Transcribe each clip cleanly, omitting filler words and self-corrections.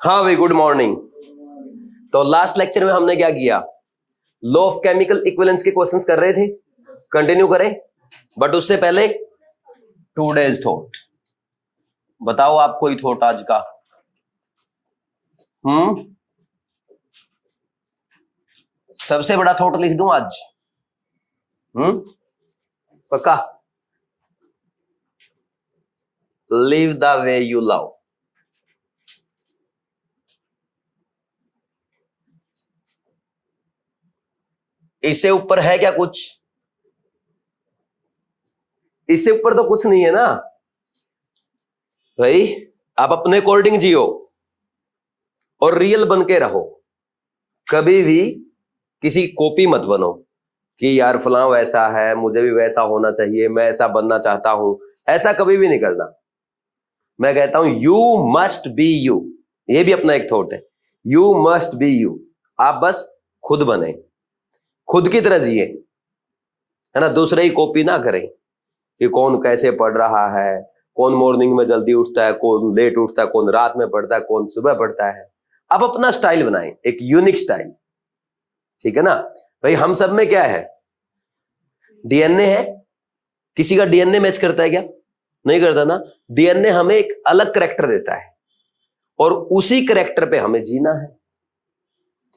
हाँ भाई, good morning. तो लास्ट लेक्चर में हमने क्या किया? लॉ ऑफ केमिकल इक्विवेलेंस के क्वेश्चंस कर रहे थे। कंटिन्यू करें, बट उससे पहले टुडेज थॉट। बताओ आप कोई थॉट आज का। सबसे बड़ा थॉट लिख दूं आज? पक्का? Live the way you love. इससे ऊपर है क्या कुछ? इससे ऊपर तो कुछ नहीं है ना भाई। आप अपने अकॉर्डिंग जियो और रियल बन के रहो। कभी भी किसी कॉपी मत बनो कि यार फलां वैसा है, मुझे भी वैसा होना चाहिए, मैं ऐसा बनना चाहता हूं। ऐसा कभी भी नहीं करना। मैं कहता हूं यू मस्ट बी यू। ये भी अपना एक थॉट है। You must be you. आप बस खुद बने, खुद की तरह जिए, है ना। दूसरे ही कॉपी ना करें कि कौन कैसे पढ़ रहा है, कौन मॉर्निंग में जल्दी उठता है, कौन लेट उठता है, कौन रात में पढ़ता है, कौन सुबह पढ़ता है। आप अपना स्टाइल बनाएं, एक यूनिक स्टाइल। ठीक है ना भाई। हम सब में क्या है? डीएनए है। किसी का डीएनए मैच करता है क्या? नहीं करता ना। डीएनए हमें एक अलग करैक्टर देता है और उसी करैक्टर पे हमें जीना है।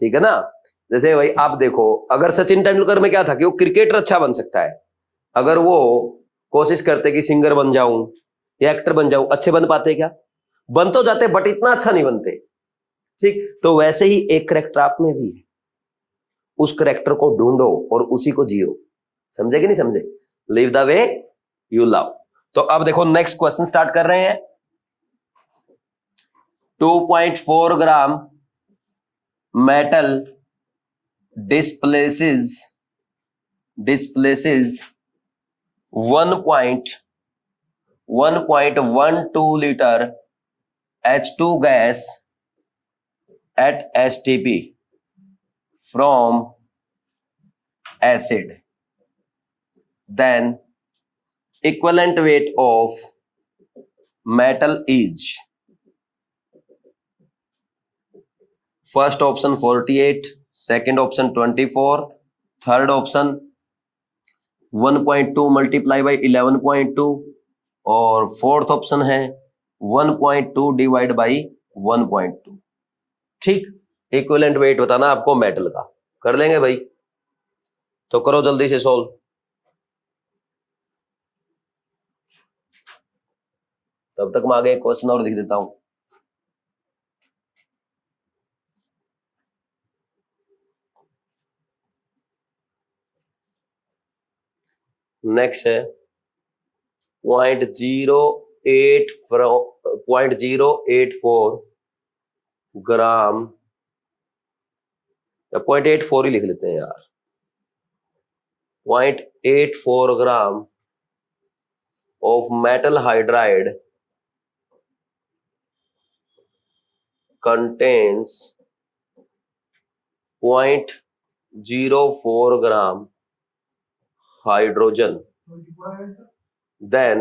ठीक है ना। जैसे भाई आप देखो, अगर सचिन तेंदुलकर में क्या था कि वो क्रिकेटर अच्छा बन सकता है। अगर वो कोशिश करते कि सिंगर बन जाऊं या एक्टर बन जाऊं, अच्छे बन पाते क्या? बन तो जाते, बट इतना अच्छा नहीं बनते। ठीक, तो वैसे ही एक करैक्टर आप में भी है। उस करैक्टर को ढूंढो और उसी को जियो। समझे कि नहीं समझे? Live the way you love. तो अब देखो, नेक्स्ट क्वेश्चन स्टार्ट कर रहे हैं। 2.4 ग्राम metal displaces 1.12 liter H2 gas at STP from acid. Then equivalent weight of metal is first option 48, second option 24, third option 1.2 multiply by 11.2 और fourth option है 1.2 divide by 1.2। ठीक, equivalent weight बताना आपको metal का। कर लेंगे भाई? तो करो जल्दी से सोल्व। तब तक मैं आगे एक क्वेश्चन और लिख देता हूं। नेक्स्ट है 0.084 ग्राम, या 0.84 ही लिख लेते हैं यार। 0.84 gram of metal hydride contains 0.04 gram hydrogen. Then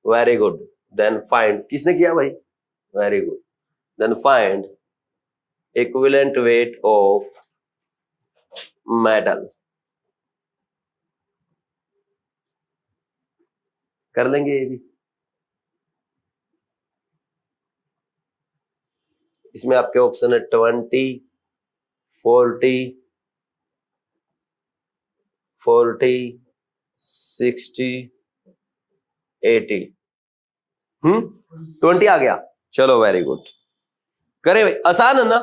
very good, then find. किसने किया भाई? Very good. Then find equivalent weight of metal. कर लेंगे ये भी। इसमें आपके ऑप्शन है 20, 40, 60, 80। 20 आ गया। चलो वेरी गुड। करें भाई, आसान है ना।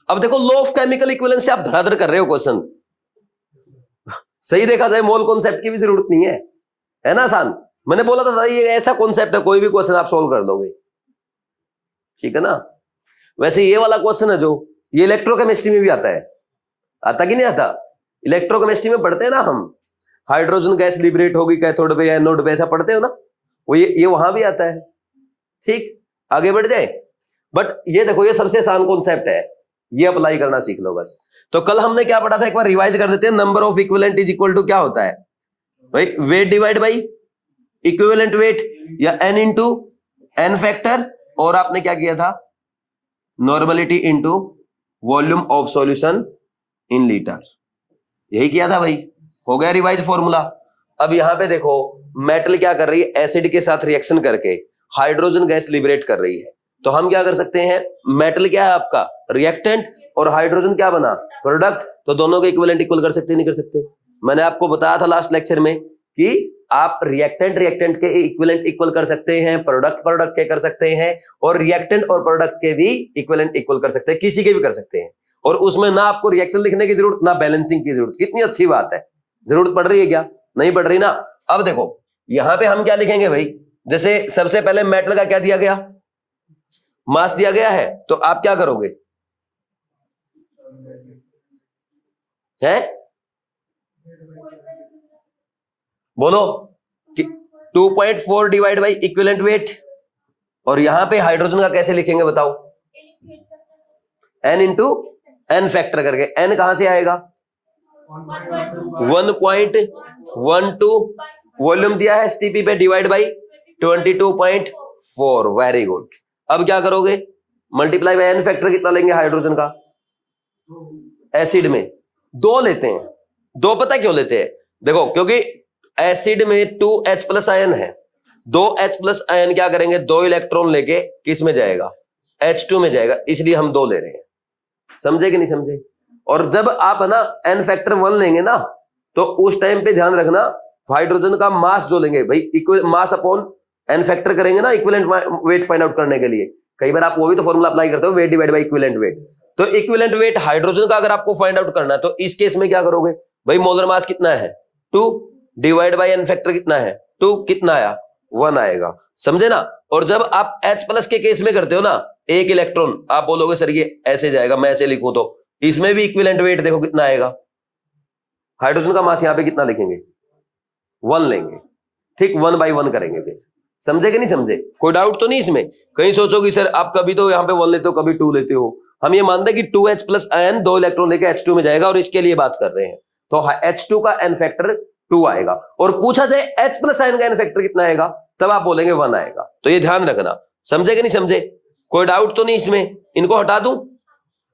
अब देखो, लॉ ऑफ केमिकल इक्विवेलेंस से आप धड़ाधड़ कर रहे हो क्वेश्चन। सही देखा जाए, मोल कॉन्सेप्ट की भी जरूरत नहीं है ना। आसान। मैंने बोला था ये ऐसा कॉन्सेप्ट है, कोई भी क्वेश्चन आप सोल्व कर लोगे। ठीक है ना। वैसे ये वाला क्वेश्चन है जो, ये इलेक्ट्रोकेमिस्ट्री में भी आता है। आता कि नहीं आता? इलेक्ट्रोकेमिस्ट्री में पढ़ते हैं ना हम। हाइड्रोजन गैस लिबरेट होगी कैथोड पे या एनोड पे, ऐसा पढ़ते हो ना। वो ये वहां भी आता है। ठीक, आगे बढ़ जाए। बट ये देखो, ये सबसे आसान कॉन्सेप्ट है, ये अप्लाई करना सीख लो बस। तो कल हमने क्या पढ़ा था, एक बार रिवाइज कर देते हैं। Number of equivalent is equal to क्या होता है भाई? Weight divide by equivalent weight, या एन इंटू एन फैक्टर और आपने क्या किया था, normality into volume of solution in litre, यही किया था भाई। हो गया रिवाइज फॉर्मूला। अब यहां पे देखो मेटल क्या कर रही है, एसिड के साथ रिएक्शन करके हाइड्रोजन गैस लिबरेट कर रही है। तो हम क्या कर सकते हैं, मेटल क्या है आपका रिएक्टेंट और हाइड्रोजन क्या बना प्रोडक्ट, तो दोनों के इक्विवेलेंट इक्वल कर सकते नहीं कर सकते। मैंने आपको बताया था लास्ट लेक्चर में कि आप रिएक्टेंट के इक्विवेलेंट इक्वल कर सकते हैं, प्रोडक्ट के कर सकते हैं, और रिएक्टेंट और प्रोडक्ट के भी इक्विवेलेंट इक्वल कर सकते हैं, किसी के भी कर सकते हैं। और उसमें ना आपको रिएक्शन लिखने की जरूरत ना बैलेंसिंग की जरूरत। कितनी अच्छी बात है, जरूरत पड़ रही है क्या, नहीं पड़ रही ना। अब देखो यहां पे हम क्या लिखेंगे भाई, जैसे सबसे पहले मेटल का क्या दिया गया, मास दिया गया है, तो आप क्या करोगे है, बोलो कि 2.4 डिवाइड बाई इक्विवेलेंट वेट। और यहां पे हाइड्रोजन का कैसे लिखेंगे बताओ, n इंटू एन फैक्टर करके। n कहां से आएगा 1.12 वॉल्यूम दिया है एसटीपी पे, डिवाइड बाई 22.4। Very good. अब क्या करोगे, मल्टीप्लाई बाय एन फैक्टर कितना लेंगे हाइड्रोजन का, एसिड में 2 लेते हैं। 2 पता क्यों लेते हैं, देखो क्योंकि एसिड में 2H प्लस आयन है, 2H प्लस आयन क्या करेंगे, 2 इलेक्ट्रॉन लेके किस में जाएगा, H2 में जाएगा, इसलिए हम 2 ले रहे हैं। समझे कि नहीं समझे। और जब आप ना एन फैक्टर 1 लेंगे ना, तो उस टाइम पे ध्यान रखना हाइड्रोजन का मास जो लेंगे भाई, equal mass upon n factor करेंगे ना इक्विवेलेंट वेट फाइंड आउट करने के लिए। कई बार आप वो भी तो फॉर्मूला अप्लाई करते हो, weight divide by equivalent weight. तो इक्विवेलेंट वेट हाइड्रोजन का अगर आपको फाइंड आउट करना है, तो इस केस में क्या करोगे भाई, मोलर मास कितना है 2 डिवाइड बाय एन फैक्टर कितना है 2, कितना आया 1 आएगा, समझे ना। और जब आप H प्लस के केस में करते हो ना, 1 इलेक्ट्रॉन, आप बोलोगे सर ये ऐसे जाएगा, मैं ऐसे लिखूं, तो इसमें भी इक्विवेलेंट वेट देखो कितना आएगा, हाइड्रोजन का मास यहां पे कितना लिखेंगे 1 लेंगे, ठीक 1 बाई 1 करेंगे फिर। समझे कि नहीं समझे, कोई डाउट तो नहीं इसमें। कहीं सोचोगे सर आप कभी तो यहां पे 1 लेते हो कभी 2 लेते हो। हम ये मानते हैं कि 2H प्लस आयन 2 इलेक्ट्रॉन लेके H2 में जाएगा, और इसके लिए बात कर रहे हैं। तो H2 का एन फैक्टर 2 आएगा, और पूछा जाए H प्लस आयन का एन फैक्टर कितना आएगा, तब आप बोलेंगे 1 आएगा। तो ये ध्यान रखना, समझे कि नहीं समझे, कोई डाउट तो नहीं इसमें। इनको हटा दूं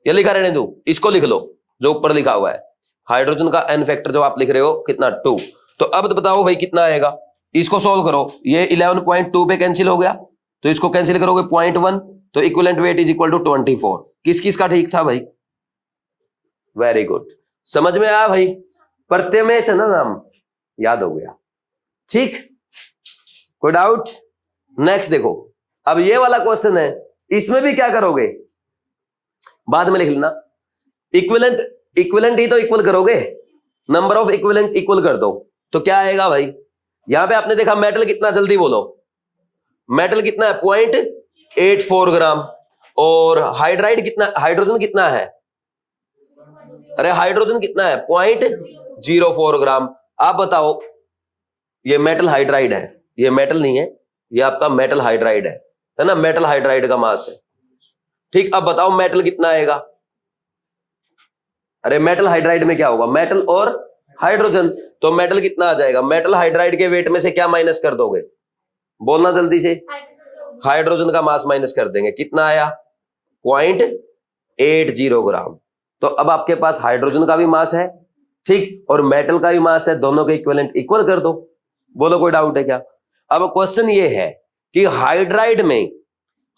या लिखा रहने दूं, इसको लिख लो जो ऊपर लिखा हुआ है, हाइड्रोजन का एन फैक्टर जो आप लिख रहे हो कितना 2। तो अब तो बताओ भाई कितना आएगा, इसको सोल्व करो, ये 11.2 पे कैंसिल हो गया, तो इसको कैंसिल करोगे 0.1, तो equivalent weight is equal to 24। किस किस का ठीक था भाई, वेरी गुड, समझ में आया भाई, प्रत्यय से ना नाम याद हो गया, ठीक, कोई डाउट। नेक्स्ट देखो, अब ये वाला क्वेश्चन है, इसमें भी क्या करोगे बाद में लिख लेना, इक्विवेलेंट ही तो इक्वल करोगे, नंबर ऑफ इक्विवेलेंट इक्वल कर दो, तो क्या आएगा भाई। यहां पे आपने देखा मेटल कितना, जल्दी बोलो, मेटल कितना है 0.84 ग्राम, और हाइड्राइड कितना, हाइड्रोजन कितना है, अरे हाइड्रोजन कितना है 0.04 ग्राम। आप बताओ, ये मेटल हाइड्राइड है, ये मेटल नहीं है, ये आपका मेटल हाइड्राइड है ना, मेटल हाइड्राइड का मास है, ठीक। अब बताओ मेटल कितना आएगा, अरे मेटल हाइड्राइड में क्या होगा, मेटल और हाइड्रोजन, तो मेटल कितना आ जाएगा, मेटल हाइड्राइड के वेट में से क्या माइनस कर दोगे, बोलना जल्दी से, हाइड्रोजन का मास माइनस कर देंगे, कितना आया 0.80 ग्राम। तो अब आपके पास हाइड्रोजन का भी मास है, ठीक, और मेटल का भी मास है, दोनों के इक्विवेलेंट इक्वल कर दो। बोलो कोई डाउट है क्या। अब क्वेश्चन ये है कि हाइड्राइड में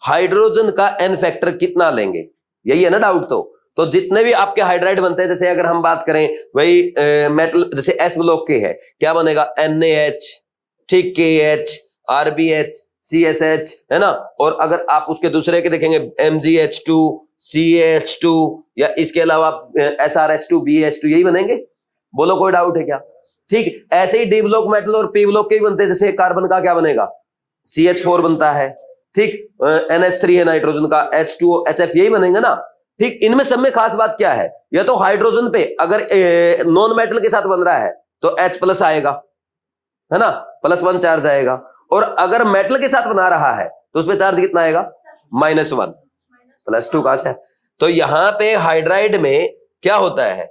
हाइड्रोजन का एन फैक्टर कितना लेंगे, यही है ना डाउट। तो जितने भी आपके हाइड्राइड बनते हैं, जैसे अगर हम बात करें वही मेटल, जैसे एस ब्लॉक के है, क्या बनेगा NaH, ठीक, KH, RbH, CSH, है ना। और अगर आप उसके दूसरे के देखेंगे MgH2, CH2, या इसके अलावा SrH2, BH2, यही बनेंगे। बोलो कोई डाउट है क्या। ठीक, ऐसे ही डी ब्लॉक मेटल और पी ब्लॉक के भी बनते हैं, जैसे कार्बन का क्या बनेगा CH4 बनता है, ठीक, NH3 है नाइट्रोजन का, H2O, HF, यही बनेंगे ना। ठीक, इनमें सब में खास बात क्या है, या तो हाइड्रोजन पे अगर नॉन मेटल के साथ बन रहा है तो H प्लस आएगा, है ना, +1 चार्ज आएगा, और अगर मेटल के साथ बना रहा है तो उसमें चार्ज कितना आएगा -1, +2 कहां से है। तो यहां पे हाइड्राइड में क्या होता है,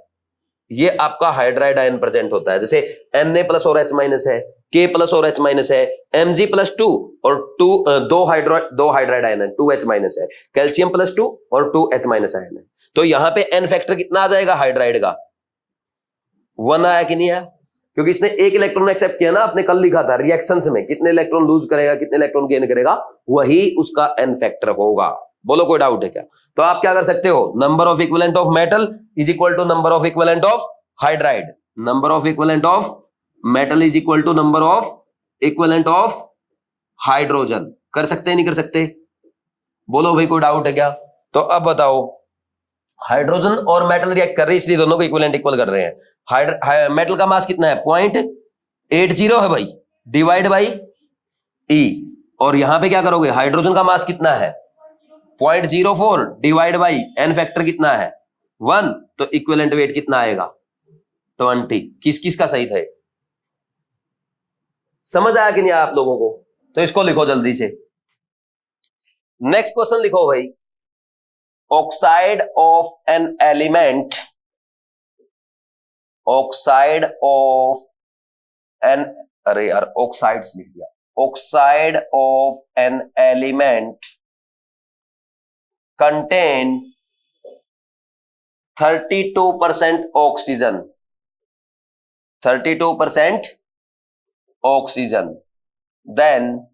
ये आपका हाइड्राइड आयन प्रेजेंट होता है, जैसे Na प्लस और H माइनस है, K प्लस और H माइनस है, Mg+2 और दो हाइड्राइड आयन है, 2H माइनस है, कैल्शियम +2 और 2H माइनस आयन है। तो यहां पे N फैक्टर कितना आ जाएगा हाइड्राइड का? 1 आया कि नहीं आया? क्योंकि इसने एक इलेक्ट्रॉन एक्सेप्ट किया ना, आपने कल लिखा था रिएक्शंस में कितने इलेक्ट्रॉन लूज करेगा कितने इलेक्ट्रॉन गेन करेगा, वही उसका N फैक्टर होगा। बोलो कोई डाउट है क्या? तो आप क्या कर सकते हो, number of equivalent of metal is equal to number of equivalent of hydride, number of equivalent of metal is equal to number of equivalent of hydrogen. कर सकते हैं नहीं कर सकते? बोलो भाई कोई डाउट है क्या? तो अब बताओ, हाइड्रोजन और मेटल रिएक्ट कर रहे हैं इसलिए दोनों को इक्विवेलेंट इक्वल कर रहे हैं। मेटल का मास कितना है? 0.80 है भाई, डिवाइड बाई E। और यहां पे क्या करोगे, हाइड्रोजन का मास कितना है? 0.04 डिवाइड बाई N फैक्टर कितना है? 1। तो इक्विवेलेंट वेट कितना आएगा? 20। किस किस का सही था? समझ आया कि नहीं आप लोगों को? तो इसको लिखो जल्दी से। नेक्स्ट क्वेश्चन लिखो भाई, oxide of an element, oxide of an, अरे यार ऑक्साइड्स लिख दिया, oxide of an element contain 32% oxygen, 32% oxygen, then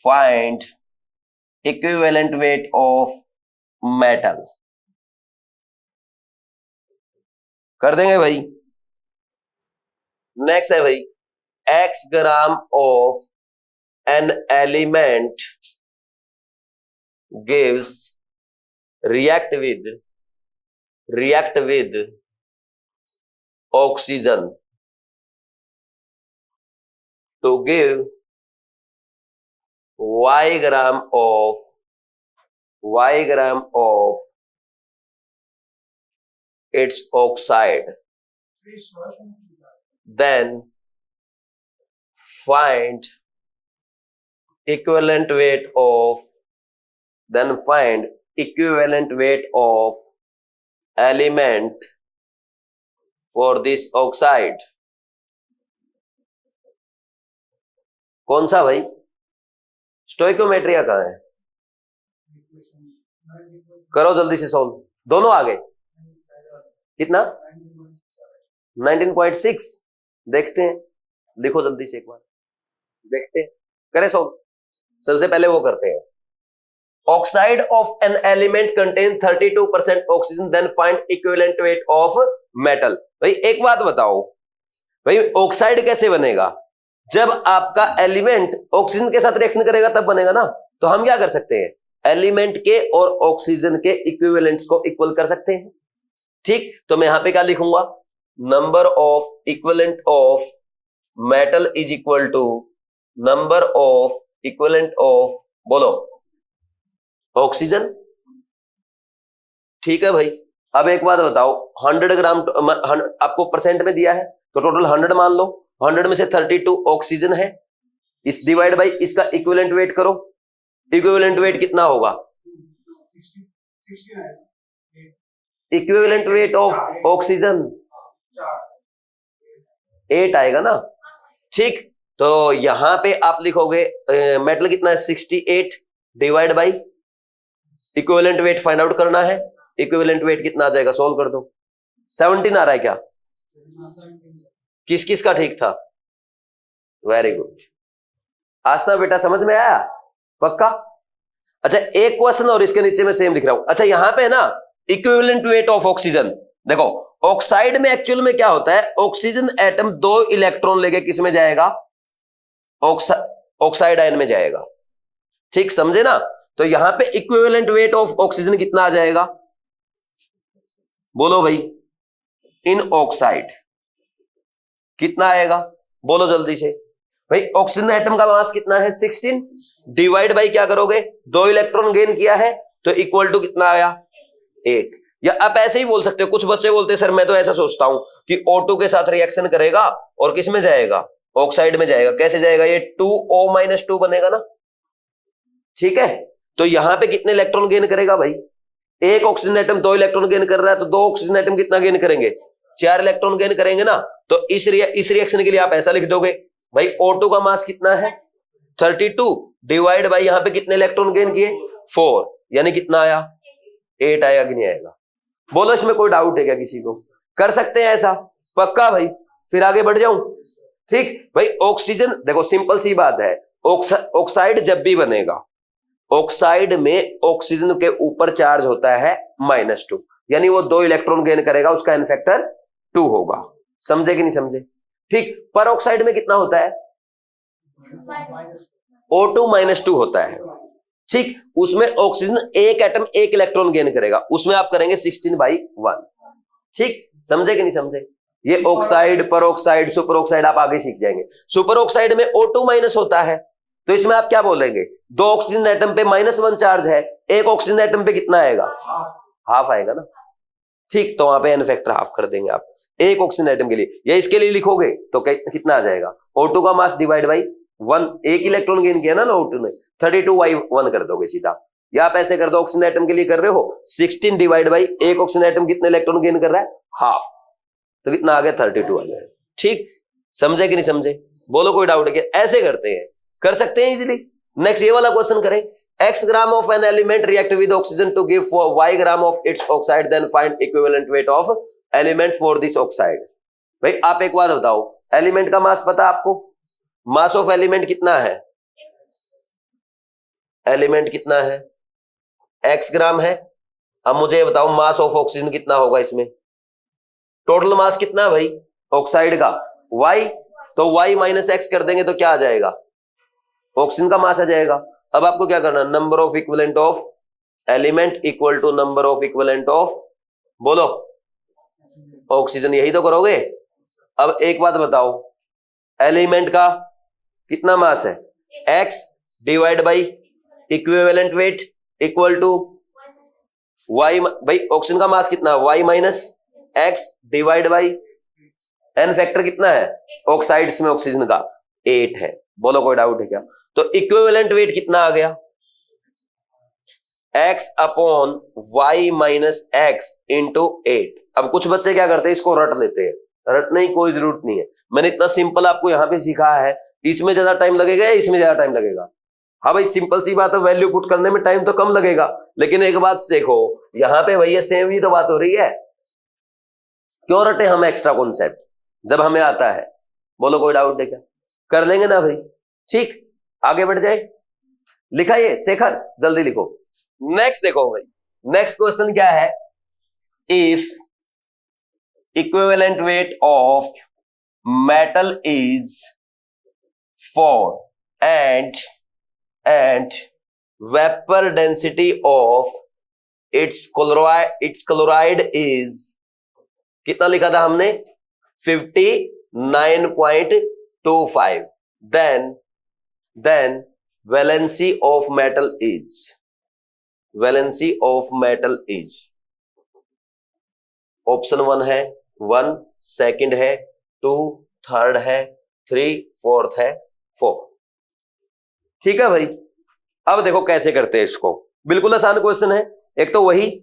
find equivalent weight of metal। कर देंगे भाई। नेक्स्ट है भाई, x gram of an element gives react with oxygen to give y gram of its oxide, then find equivalent weight of element for this oxide। कौन सा भाई? स्टोइकोमेट्रिया कहां है? करो जल्दी से सॉल्व। दोनों आ गए? कितना? 19.6। देखते हैं, लिखो जल्दी से एक बार, देखते हैं, करें सॉल्व। सबसे पहले वो करते हैं, oxide of an element contain 32% oxygen, then find equivalent weight of metal. भाई एक बात बताओ भाई, ऑक्साइड कैसे बनेगा? जब आपका एलिमेंट ऑक्सीजन के साथ रिएक्शन करेगा तब बनेगा ना। तो हम क्या कर सकते हैं, एलिमेंट के और ऑक्सीजन के इक्विवेलेंट्स को इक्वल कर सकते हैं। ठीक, तो मैं यहां पे क्या लिखूंगा, number of equivalent of metal is equal to number of equivalent of, बोलो, ऑक्सीजन। ठीक है भाई। अब एक बात बताओ, 100 ग्राम आपको परसेंट में दिया है तो टोटल 100 मान लो, 100 में से 32 ऑक्सीजन है, इस डिवाइड बाई इसका इक्विवेलेंट वेट करो। इक्विवेलेंट वेट कितना होगा? इक्विवेलेंट वेट ऑफ ऑक्सीजन 8 आएगा ना। ठीक, तो यहां पे आप लिखोगे मेटल कितना है? 68 divide by equivalent weight find out करना है। इक्विवेलेंट वेट कितना आ जाएगा? सोल्व कर दो। 17 आ रहा है क्या? किस किस का ठीक था? Very good. आसना बेटा समझ में आया? पक्का? अच्छा एक क्वेश्चन और इसके नीचे में सेम लिख रहा हूं। अच्छा यहां पे ना इक्विवेलेंट वेट ऑफ ऑक्सीजन, देखो ऑक्साइड में एक्चुअल में क्या होता है, ऑक्सीजन एटम 2 इलेक्ट्रॉन लेके किस में जाएगा? ऑक्साइड आयन में जाएगा। ठीक समझे ना? तो यहां पे इक्विवेलेंट वेट ऑफ ऑक्सीजन कितना आ जाएगा? बोलो भाई, इन ऑक्साइड कितना आएगा? बोलो जल्दी से भाई। ऑक्सीजन एटम का मास कितना है? 16 डिवाइड बाई क्या करोगे? 2 इलेक्ट्रॉन गेन किया है तो इक्वल टू कितना आया? 8। या आप ऐसे ही बोल सकते हो, कुछ बच्चे बोलते हैं सर मैं तो ऐसा सोचता हूं कि O2 के साथ रिएक्शन करेगा और किस में जाएगा? ऑक्साइड में जाएगा। कैसे जाएगा? ये 2O-2 बनेगा ना। ठीक है, तो यहां पे कितने इलेक्ट्रॉन गेन करेगा भाई? एक ऑक्सीजन एटम 2 इलेक्ट्रॉन गेन कर रहा है तो 2 ऑक्सीजन एटम कितना गेन करेंगे? 4 इलेक्ट्रॉन गेन करेंगे ना, तो इस रिएक्शन के लिए आप ऐसा लिख दोगे भाई O2 का मास कितना है 32 डिवाइड बाई यहां पे कितने इलेक्ट्रॉन गेन किए 4, यानी कितना आया 8 आएगा कि नहीं आएगा? बोलो इसमें कोई डाउट है क्या किसी को? कर सकते हैं ऐसा? पक्का भाई? फिर आगे बढ़ जाऊं? ठीक भाई, ऑक्सीजन देखो सिंपल सी बात है, ऑक्साइड जब भी बनेगा, ऑक्साइड में ऑक्सीजन के ऊपर चार्ज होता है -2, यानी वो 2 इलेक्ट्रॉन गेन करेगा, उसका एन फैक्टर 2 होगा। समझे कि नहीं समझे? ठीक, पर ऑक्साइड में कितना होता है O2 -2 होता है। ठीक, उसमें ऑक्सीजन एक एटम 1 इलेक्ट्रॉन गेन करेगा, उसमें आप करेंगे 16/1। ठीक, समझे कि नहीं समझे? ये ऑक्साइड, पर ऑक्साइड, सुपर ऑक्साइड आप आगे सीख जाएंगे। सुपर ऑक्साइड में O2 माइनस होता है, तो इसमें आप क्या बोलेंगे 2 ऑक्सीजन एटम पे -1 चार्ज है, 1 ऑक्सीजन एटम पे कितना आएगा हाफ आएगा ना। ठीक, तो वहां पे एन फैक्टर हाफ कर देंगे आप 1 ऑक्सीजन एटम के लिए, या इसके लिए लिखोगे तो कितना आ जाएगा O2 का मास डिवाइड बाई 1, 1 इलेक्ट्रॉन गेन किया ना O2 ने, 32/1 कर दोगे सीधा, या आप ऐसे कर दो ऑक्सीजन एटम के लिए कर रहे हो 16 डिवाइड बाई 1 ऑक्सीजन एटम कितने इलेक्ट्रॉन गेन कर रहा है हाफ, तो कितना आ गया 32 आ जाएगा। ठीक, समझे कि नहीं समझे? बोलो कोई डाउट है क्या? ऐसे करते हैं, कर सकते हैं इजीली। नेक्स्ट ये वाला क्वेश्चन करें, x gram of an element react with oxygen to give y gram of its oxide, then find equivalent weight of element for this oxide. भाई आप एक बात बताओ, एलिमेंट का मास पता आपको? मास ऑफ एलिमेंट कितना है? एलिमेंट कितना है? x ग्राम है। अब मुझे ये बताओ मास ऑफ ऑक्सीजन कितना होगा इसमें? टोटल मास कितना है भाई ऑक्साइड का? y, तो y माइनस एक्स कर देंगे तो क्या आ जाएगा? ऑक्सीजन का मास आ जाएगा। अब आपको क्या करना, number of equivalent of element equal to number of equivalent of, बोलो ऑक्सीजन, यही तो करोगे। अब एक बात बताओ, एलिमेंट का कितना मास है? x divide by equivalent weight equal to y, भाई ऑक्सीजन का मास कितना? y minus x divide by n factor कितना है ऑक्साइड्स में ऑक्सीजन का? 8 है। बोलो कोई डाउट है क्या? तो इक्विवेलेंट वेट कितना आ गया? x upon y minus x into 8। अब कुछ बच्चे क्या करते हैं, इसको रट लेते हैं, रटने की कोई जरूरत नहीं है, मैंने इतना सिंपल आपको यहां पे सिखाया है। इसमें ज्यादा टाइम लगेगा या इसमें ज्यादा टाइम लगेगा? हाँ भाई सिंपल सी बात है, वैल्यू पुट करने में टाइम तो कम लगेगा, लेकिन एक बात देखो यहां पे भैया सेम ही तो बात हो रही है। क्यों रटे हम एक्स्ट्रा कॉन्सेप्ट जब हमें आता है? बोलो कोई डाउट है क्या? कर लेंगे ना भाई? ठीक, आगे बढ़ जाए। लिखा ये शेखर, जल्दी लिखो। नेक्स्ट देखो भाई, नेक्स्ट क्वेश्चन क्या है, if equivalent weight of metal is 4 and vapor density of its chloride is, कितना लिखा था हमने 59.25, then valency of metal is option 1 है 1, सेकंड है 2, थर्ड है 3, फोर्थ है 4। ठीक है भाई, अब देखो कैसे करते हैं इसको। बिल्कुल आसान क्वेश्चन है। एक तो वही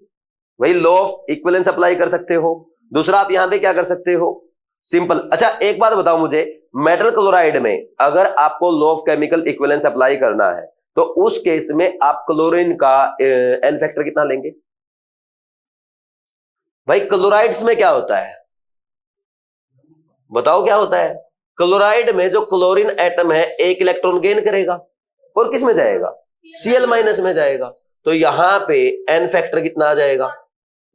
लॉ ऑफ इक्विवेलेंस अप्लाई कर सकते हो, दूसरा आप यहां पे क्या कर सकते हो, सिंपल। अच्छा एक बात बताओ मुझे, मेटल क्लोराइड में अगर आपको law of chemical equivalence apply करना है तो उस केस में आप क्लोरीन का एन फैक्टर कितना लेंगे? भाई क्लोराइड्स में क्या होता है बताओ, क्या होता है? क्लोराइड में जो क्लोरीन एटम है 1 इलेक्ट्रॉन गेन करेगा और किस में जाएगा? Cl माइनस में जाएगा। तो यहां पे एन फैक्टर कितना आ जाएगा?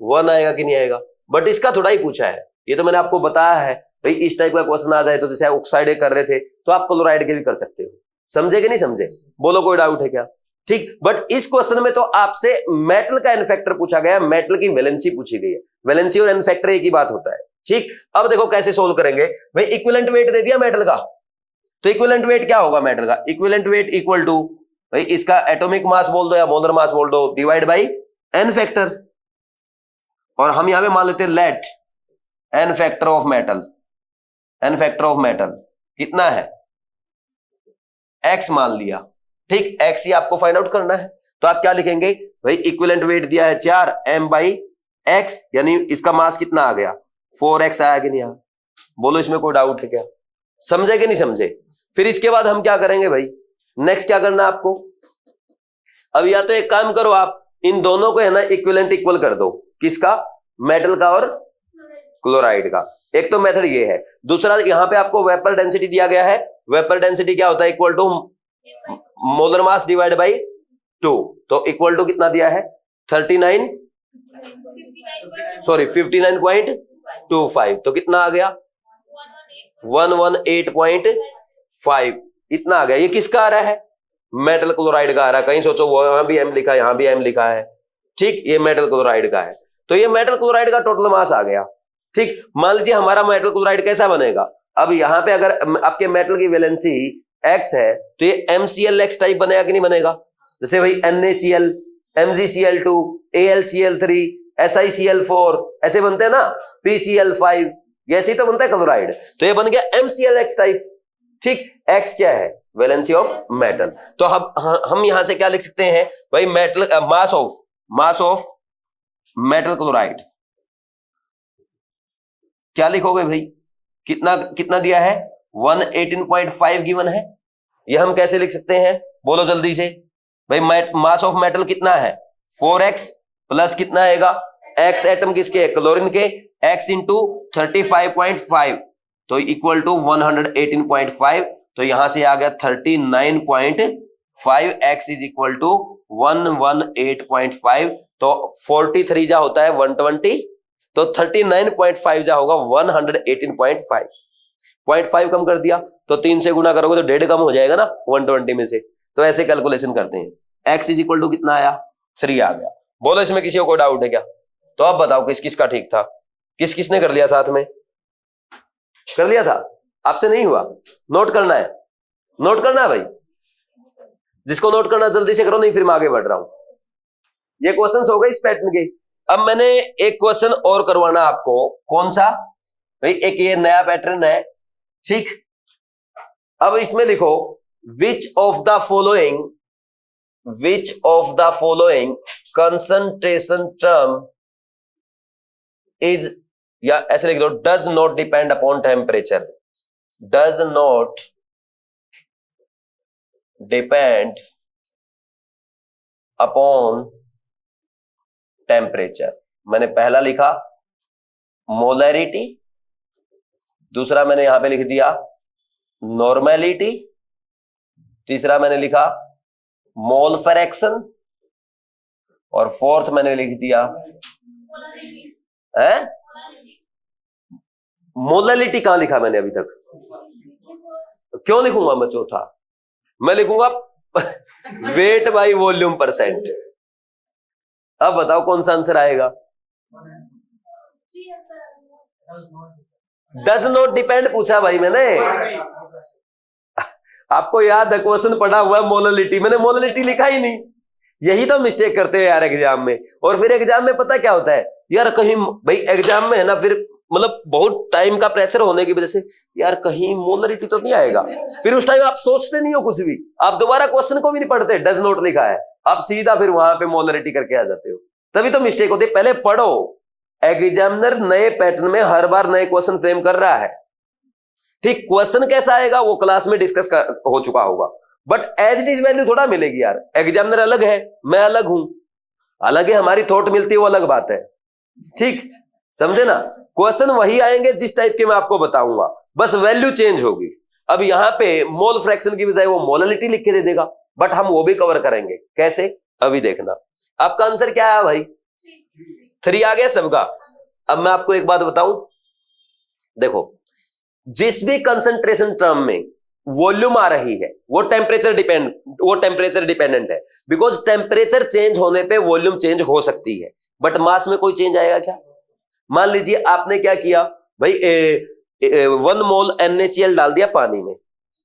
1 आएगा कि नहीं आएगा? बट इसका थोड़ा ही पूछा है, ये तो मैंने आपको बताया है भाई, इस टाइप का क्वेश्चन आ जाए तो जैसे ऑक्साइड कर रहे थे तो आप क्लोराइड के भी कर सकते हो। समझे कि नहीं समझे? बोलो कोई डाउट है क्या? ठीक, बट इस क्वेश्चन में तो आपसे मेटल का एन फैक्टर पूछा गया, मेटल की वैलेंसी पूछी गई है। वैलेंसी और एन फैक्टर एक ही बात होता है। ठीक, अब देखो कैसे सोल्व करेंगे। भाई इक्विवेलेंट वेट दे दिया मेटल का, तो इक्विवेलेंट वेट क्या होगा मेटल का? इक्विवेलेंट वेट इक्वल टू भाई इसका एटॉमिक मास बोल दो या मोलर मास बोल दो डिवाइड बाई एन फैक्टर, और हम यहां पे मान लेते हैं let n factor of metal. N factor of metal कितना है? एक्स मान लिया। ठीक, एक्स ही आपको फाइंड आउट करना है, तो आप क्या लिखेंगे भाई? इक्विवेलेंट वेट दिया है 4 m बाई एक्स, यानी इसका मास कितना आ गया 4x आया कि नहीं आया? बोलो इसमें कोई डाउट है क्या? समझे कि नहीं समझे? फिर इसके बाद हम क्या करेंगे भाई, नेक्स्ट क्या करना आपको, अब या तो एक काम करो, आप इन दोनों को है ना इक्विवेलेंट इक्वल कर दो। किसका? मेटल का और क्लोराइड का। एक तो मेथड ये है। दूसरा, यहां पे आपको वेपर डेंसिटी दिया गया है। वेपर डेंसिटी क्या होता है? Equal to molar mass divide by 2। तो इक्वल टू कितना दिया है? 59.25। तो कितना आ गया? 118.5 इतना आ गया। ये किसका आ रहा है? मेटल क्लोराइड का आ रहा है। कहीं सोचो वो यहां भी एम लिखा है, यहां भी एम लिखा है, ठीक, ये मेटल क्लोराइड का है। तो ये मेटल क्लोराइड का टोटल मास आ गया, ठीक। मान लीजिए हमारा मेटल क्लोराइड कैसा बनेगा, अब यहां पे अगर आपके मेटल की वैलेंसी x है तो ये MClX टाइप बनेगा कि नहीं बनेगा? जैसे भाई NaCl, MgCl2, AlCl3, SiCl4 ऐसे बनते हैं ना, PCl5, ऐसे ही तो बनता है क्लोराइड। तो ये बन गया MClX टाइप, ठीक। x क्या है? Valency of metal. तो हम यहां से क्या लिख सकते हैं भाई? Metal mass of metal chloride क्या लिखोगे भाई? कितना दिया है? 118.5 गिवन है। ये हम कैसे लिख सकते हैं? बोलो जल्दी से भाई। मास ऑफ मेटल कितना है? 4x प्लस कितना आएगा? x एटम किसके? क्लोरीन के। x इंटू 35.5 तो इक्वल टू 118.5। तो यहां से आ गया 39.5। x is equal to 118.5। तो 43 जा होता है 120, तो 39.5 जा होगा 118.5। 0.5 कम कर दिया तो 3 से गुना करोगे तो 1.5 कम हो जाएगा ना 120 में से। तो ऐसे कैलकुलेशन करते हैं। x इज इक्वल टू कितना आया? 3 आ गया। बोलो इसमें किसी को कोई डाउट है क्या? तो आप बताओ किस किस का ठीक था? किस किसने कर लिया? साथ में कर लिया था? आपसे नहीं हुआ? नोट करना है, नोट करना है भाई। जिसको नोट करना जल्दी से करो, नहीं फिर मैं आगे बढ़ रहा हूं। ये क्वेश्चंस हो गए इस पैटर्न के। अब मैंने एक क्वेश्चन और करवाना आपको। कौन सा भाई? एक ये नया पैटर्न है, ठीक। अब इसमें लिखो which of the following concentration term is, या ऐसे लिख दो, does not depend upon temperature. Does not depend upon temperature. मैंने पहला लिखा मोलैरिटी, दूसरा मैंने यहां पे लिख दिया नॉर्मेलिटी, तीसरा मैंने लिखा मोल फ्रैक्शन, और फोर्थ मैंने लिख दिया है मोलैलिटी। कहां लिखा मैंने अभी तक? क्यों लिखूंगा मैं चौथा? मैं लिखूंगा वेट बाई वॉल्यूम परसेंट। अब बताओ कौन सा आंसर आएगा? डज नॉट डिपेंड पूछा भाई मैंने। आपको याद है क्वेश्चन पढ़ा हुआ है मोलैलिटी, मैंने मोलैलिटी लिखा ही नहीं। यही तो मिस्टेक करते हैं यार एग्जाम में। और फिर एग्जाम में पता क्या होता है यार, कहीं भाई एग्जाम में है ना, फिर मतलब बहुत टाइम का प्रेशर होने की वजह से यार कहीं मोलैरिटी तो नहीं आएगा। फिर उस टाइम आप सोचते नहीं हो कुछ भी, आप दोबारा क्वेश्चन को भी नहीं पढ़ते, डज नॉट लिखा है, आप सीधा फिर वहां पे मोलैरिटी करके आ जाते हो। तभी तो मिस्टेक होती है। पहले पढ़ो। एग्जामिनर नए पैटर्न में हर बार नए क्वेश्चन फ्रेम कर रहा है, ठीक। क्वेश्चन कैसा आएगा वो क्लास में डिस्कस हो चुका होगा, but as it is value थोड़ा मिलेगी यार। एग्जामिनर अलग है, मैं अलग हूं, हालांकि हमारी थॉट मिलती है वो अलग बात है, ठीक। समझे ना? क्वेश्चन वही आएंगे जिस टाइप के मैं आपको बताऊंगा, बस वैल्यू चेंज होगी। अब यहां पे मोल फ्रैक्शन की बजाय वो मोलैलिटी लिख के दे देगा, बट हम वो भी कवर करेंगे। कैसे? अभी देखना। आपका आंसर क्या है भाई? 3 आ गया सबका। अब मैं आपको एक बात बताऊं, देखो जिस भी कंसंट्रेशन टर्म में वॉल्यूम आ रही है वो टेम्परेचर डिपेंडेंट है, बिकॉज टेम्परेचर चेंज होने पे वॉल्यूम चेंज हो सकती है, बट मास में कोई चेंज आएगा क्या? मान लीजिए आपने क्या किया भाई, 1 मोल NaCl डाल दिया पानी में,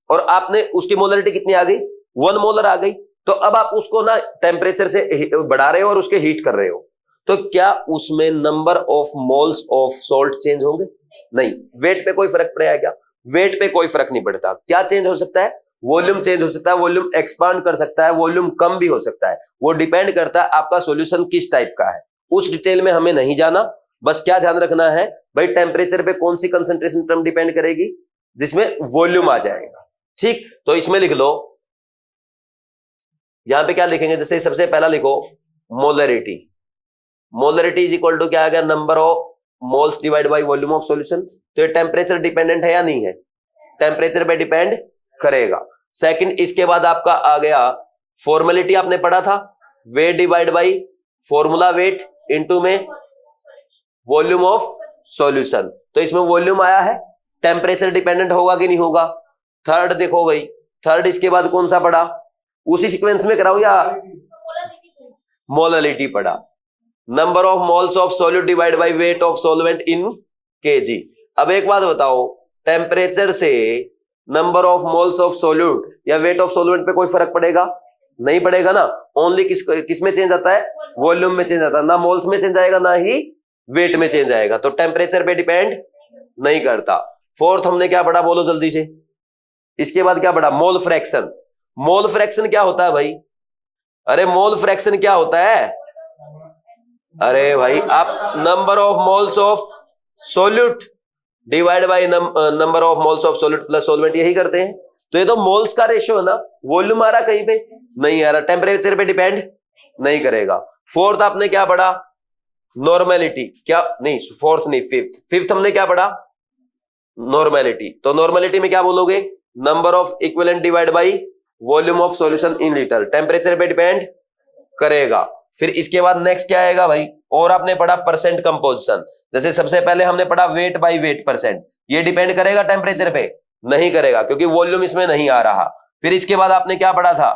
और आपने उसकी मोलरिटी कितनी आ गई? 1 मोलर आ गई। तो अब आप उसको ना टेम्परेचर से बढ़ा रहे हो और उसके हीट कर रहे हो, तो क्या उसमें number of moles of salt change होंगे? नहीं। वेट पे कोई फर्क पड़ेगा क्या? वेट पे कोई फर्क नहीं पड़ता। क्या चेंज हो सकता है? वॉल्यूम चेंज हो सकता है, वॉल्यूम एक्सपांड कर सकता है, वॉल्यूम कम भी हो सकता है। वो डिपेंड करता है आपका सॉल्यूशन किस टाइप का है। उस डिटेल में हमें नहीं जाना, बस क्या ध्यान रखना है भाई, टेम्परेचर पे कौन सी कंसंट्रेशन टर्म डिपेंड करेगी, जिसमें वॉल्यूम आ जाएगा। ठीक, तो इसमें लिख लो, यहां पे क्या लिखेंगे, जैसे सबसे पहला लिखो molarity. Molarity is equal to क्या आ गया, number of moles divide by volume of solution. तो ये टेम्परेचर डिपेंडेंट है या नहीं है, टेम्परेचर पे डिपेंड करेगा। सेकंड, इसके बाद आपका आ गया फॉर्मेलिटी, आपने पढ़ा था, weight divide by formula weight into में वॉल्यूम ऑफ सॉल्यूशन। तो इसमें वॉल्यूम आया है, टेम्परेचर डिपेंडेंट होगा कि नहीं होगा। थर्ड देखो भाई, थर्ड इसके बाद कौन सा पढ़ा, उसी सीक्वेंस में कराऊं या मोलरिटी पढ़ा, number of moles of solute divide by weight of solvent in KG. अब एक बात बताओ, टेम्परेचर से number of moles of solute या वेट ऑफ सॉल्वेंट पे कोई फर्क पड़ेगा, नहीं पड़ेगा ना। ओनली किस में चेंज आता है, वॉल्यूम में चेंज आता है, ना मोल्स में चेंज आएगा ना ही वेट में चेंज आएगा, तो टेम्परेचर पे डिपेंड नहीं करता। फोर्थ हमने क्या पढ़ा, बोलो जल्दी से, इसके बाद क्या पढ़ा, मोल फ्रैक्शन। मोल फ्रैक्शन क्या होता है भाई, अरे मोल फ्रैक्शन क्या होता है, अरे भाई आप number of moles of solute divide by number of moles of solute plus solvent, यही करते हैं। तो ये तो मोल्स का रेशियो है ना, वॉल्यूम आ रहा कहीं पे नहीं आ रहा, टेम्परेचर पे डिपेंड नहीं करेगा। फोर्थ आपने क्या पढ़ा, नॉर्मेलिटी, क्या नहीं, फोर्थ नहीं, फिफ्थ हमने क्या पढ़ा, नॉर्मेलिटी। तो नॉर्मेलिटी में क्या बोलोगे, number of equivalent divide by volume of solution in litre, temperature पे डिपेंड करेगा। फिर इसके बाद नेक्स्ट क्या आएगा भाई, और आपने पढ़ा परसेंट कंपोजिशन। जैसे सबसे पहले हमने पढ़ा वेट बाय वेट परसेंट, ये डिपेंड करेगा टेम्परेचर पे, नहीं करेगा क्योंकि वॉल्यूम इसमें नहीं आ रहा। फिर इसके बाद आपने क्या पढ़ा था,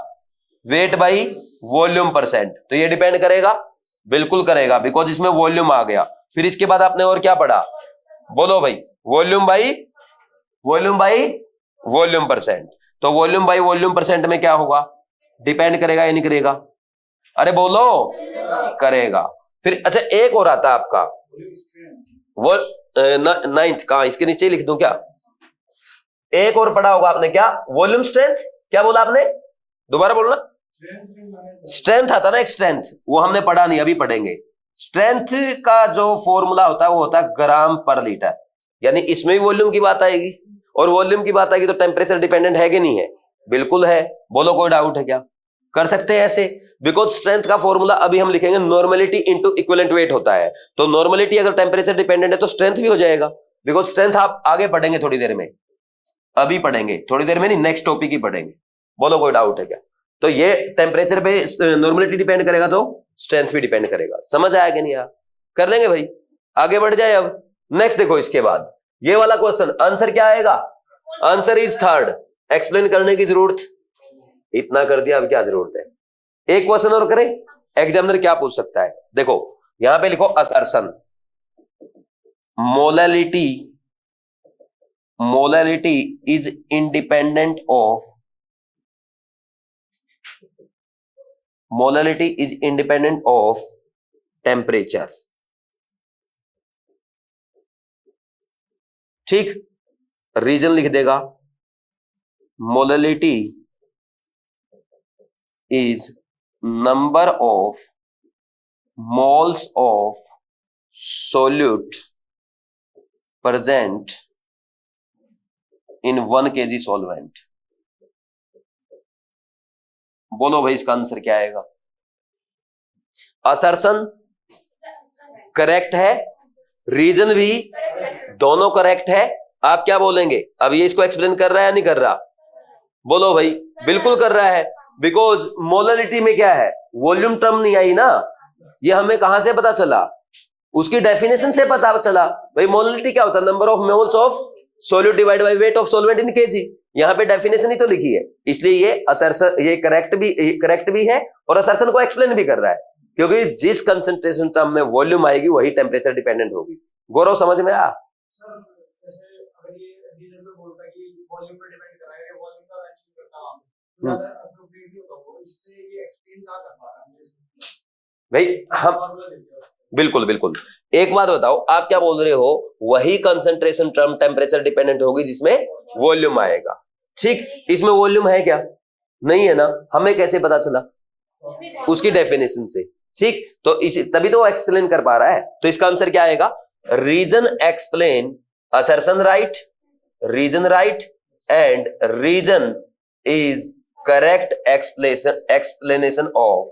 वेट बाय वॉल्यूम परसेंट, तो ये डिपेंड करेगा, बिल्कुल करेगा, बिकॉज इसमें वॉल्यूम आ गया। फिर इसके बाद आपने और क्या पढ़ा, बोलो भाई, वॉल्यूम बाय वॉल्यूम परसेंट। तो वॉल्यूम बाय वॉल्यूम परसेंट में क्या होगा, डिपेंड करेगा या नहीं करेगा, अरे बोलो, करेगा। फिर अच्छा एक और आता है आपका वो नाइन्थ का, इसके नीचे लिख दूं क्या, एक और पढ़ा होगा आपने, क्या, वॉल्यूम स्ट्रेंथ, क्या बोला आपने, दोबारा बोलना, स्ट्रेंथ आता ना एक स्ट्रेंथ, वो हमने पढ़ा नहीं, अभी पढ़ेंगे। स्ट्रेंथ का जो फॉर्मूला होता है वो होता है ग्राम पर लीटर, यानी इसमें भी वॉल्यूम की बात आएगी, और वॉल्यूम की बात आएगी तो टेम्परेचर डिपेंडेंट है कि नहीं है, बिल्कुल है। बोलो कोई डाउट है क्या, कर सकते हैं ऐसे, बिकॉज स्ट्रेंथ का फॉर्मूला अभी हम लिखेंगे नॉर्मेलिटी इनटू इक्विवेलेंट वेट होता है। तो नॉर्मेलिटी अगर टेम्परेचर डिपेंडेंट है तो स्ट्रेंथ भी हो जाएगा, बिकॉज स्ट्रेंथ आप आगे पढ़ेंगे थोड़ी देर में, अभी पढ़ेंगे थोड़ी देर में नहीं, नेक्स्ट टॉपिक ही पढ़ेंगे। बोलो कोई डाउट है क्या, तो ये टेम्परेचर पे नॉर्मेलिटी डिपेंड करेगा तो स्ट्रेंथ भी डिपेंड करेगा, समझ आया कि नहीं यार, कर लेंगे भाई, आगे बढ़ जाए। अब नेक्स्ट देखो, इसके बाद ये वाला क्वेश्चन आंसर क्या आएगा, आंसर इज थर्ड, एक्सप्लेन करने की जरूरत, इतना कर दिया, अब क्या जरूरत है, एक क्वेश्चन और करें, एग्जामिनर क्या पूछ सकता है। देखो यहां पे लिखो assertion, molality is independent of, molality is independent of temperature, ठीक, रीजन लिख देगा, molality is number of moles of solute present in 1 kg solvent। बोलो भाई इसका आंसर क्या आएगा, असर्शन करेक्ट है, रीजन भी, दोनों करेक्ट है। आप क्या बोलेंगे, अब ये इसको एक्सप्लेन कर रहा है या नहीं कर रहा, बोलो भाई, बिल्कुल कर रहा है, बिकॉज मोलैलिटी में क्या है, वॉल्यूम टर्म नहीं आई ना, ये हमें कहां से पता चला, उसकी डेफिनेशन से पता चला। भाई मोलैलिटी क्या होता है, number of moles of solute divide by weight of solvent in KG, यहां पे डेफिनेशन ही तो लिखी है, इसलिए ये असर्शन, ये करेक्ट भी है और असर्शन को एक्सप्लेन भी कर रहा है, क्योंकि जिस कंसंट्रेशन टर्म में वॉल्यूम आएगी वही टेम्परेचर डिपेंडेंट होगी। गौरव समझ में आया, भाई हम बिल्कुल बिल्कुल, एक बात बताओ, आप क्या बोल रहे हो, वही कंसंट्रेशन टर्म टेम्परेचर डिपेंडेंट होगी जिसमें वॉल्यूम आएगा, ठीक, इसमें वॉल्यूम है क्या, नहीं है ना, हमें कैसे पता चला, उसकी डेफिनेशन से, ठीक, तो इसी तभी तो वो एक्सप्लेन कर पा रहा है। तो इसका आंसर क्या आएगा? Reason explain assertion right, reason right and reason is correct explanation of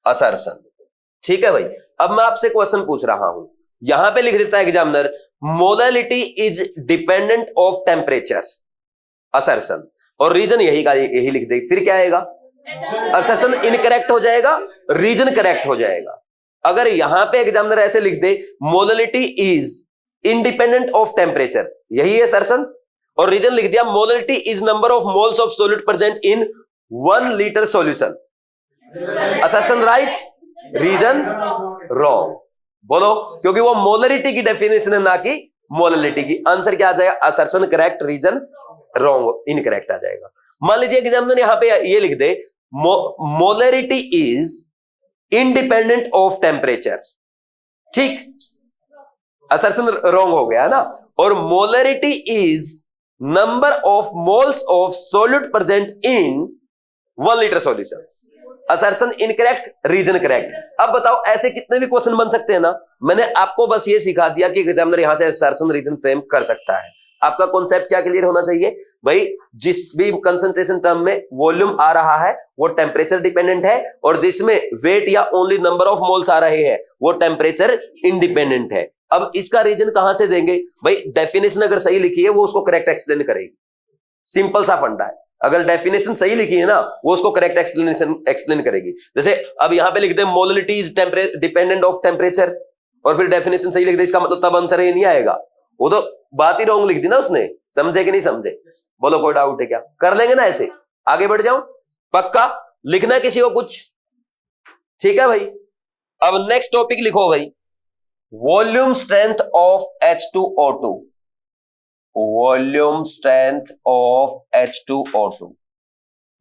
assertion. ठीक है भाई। अब मैं आपसे क्वेश्चन पूछ रहा हूं, यहां पे लिख देता है examiner, molality is dependent of temperature, assertion, और रीजन यही लिख दे, फिर क्या आएगा? असर्शन इनकरेक्ट हो जाएगा, रीजन करेक्ट हो जाएगा। अगर यहां पे एग्जामिनर ऐसे लिख दे, molality is independent of temperature, यही है असर्शन, और रीजन लिख दिया molality is number of moles of solid present in 1 litre solution, assertion right, reason wrong. बोलो, क्योंकि वो मोलैलिटी की डेफिनेशन है ना कि मोलैलिटी की। आंसर क्या आ जाएगा? Assertion correct, reason wrong, incorrect आ जाएगा। मान लीजिए एग्जामिनर यहां पे ये लिख दे, molality is independent of temperature, ठीक, असर्शन रॉन्ग हो गया ना। और molality is number of moles of solute present in 1 litre solution, assertion incorrect, reason correct. अब बताओ, ऐसे कितने भी क्वेश्चन बन सकते हैं ना। मैंने आपको बस ये सिखा दिया कि एग्जामिनर यहां से असर्शन रीजन फ्रेम कर सकता है। आपका कॉन्सेप्ट क्या क्लियर होना चाहिए भाई? जिस भी कंसंट्रेशन टर्म में वॉल्यूम आ रहा है वो टेम्परेचर डिपेंडेंट है, और जिसमें वेट या ओनली नंबर ऑफ मोल्स आ रहे हैं वो टेम्परेचर इंडिपेंडेंट है। अब इसका रीजन कहां से देंगे भाई? डेफिनेशन अगर सही लिखी है वो उसको करेक्ट एक्सप्लेन करेगी, सिंपल सा फंडा है। अगर डेफिनेशन सही लिखी है ना वो उसको करेक्ट एक्सप्लेन करेगी। जैसे अब यहां पे लिख दे molality is dependent of temperature, और फिर डेफिनेशन सही लिख दे, इसका मतलब तब आंसर ये नहीं आएगा, वो तो बात ही रॉन्ग लिख दी ना उसने। समझे कि नहीं समझे? बोलो, कोई डाउट है क्या? कर लेंगे ना ऐसे? आगे बढ़ जाऊं? पक्का लिखना है किसी को कुछ? ठीक है भाई। अब नेक्स्ट टॉपिक लिखो भाई, volume strength of H2O2, volume strength of H2O2।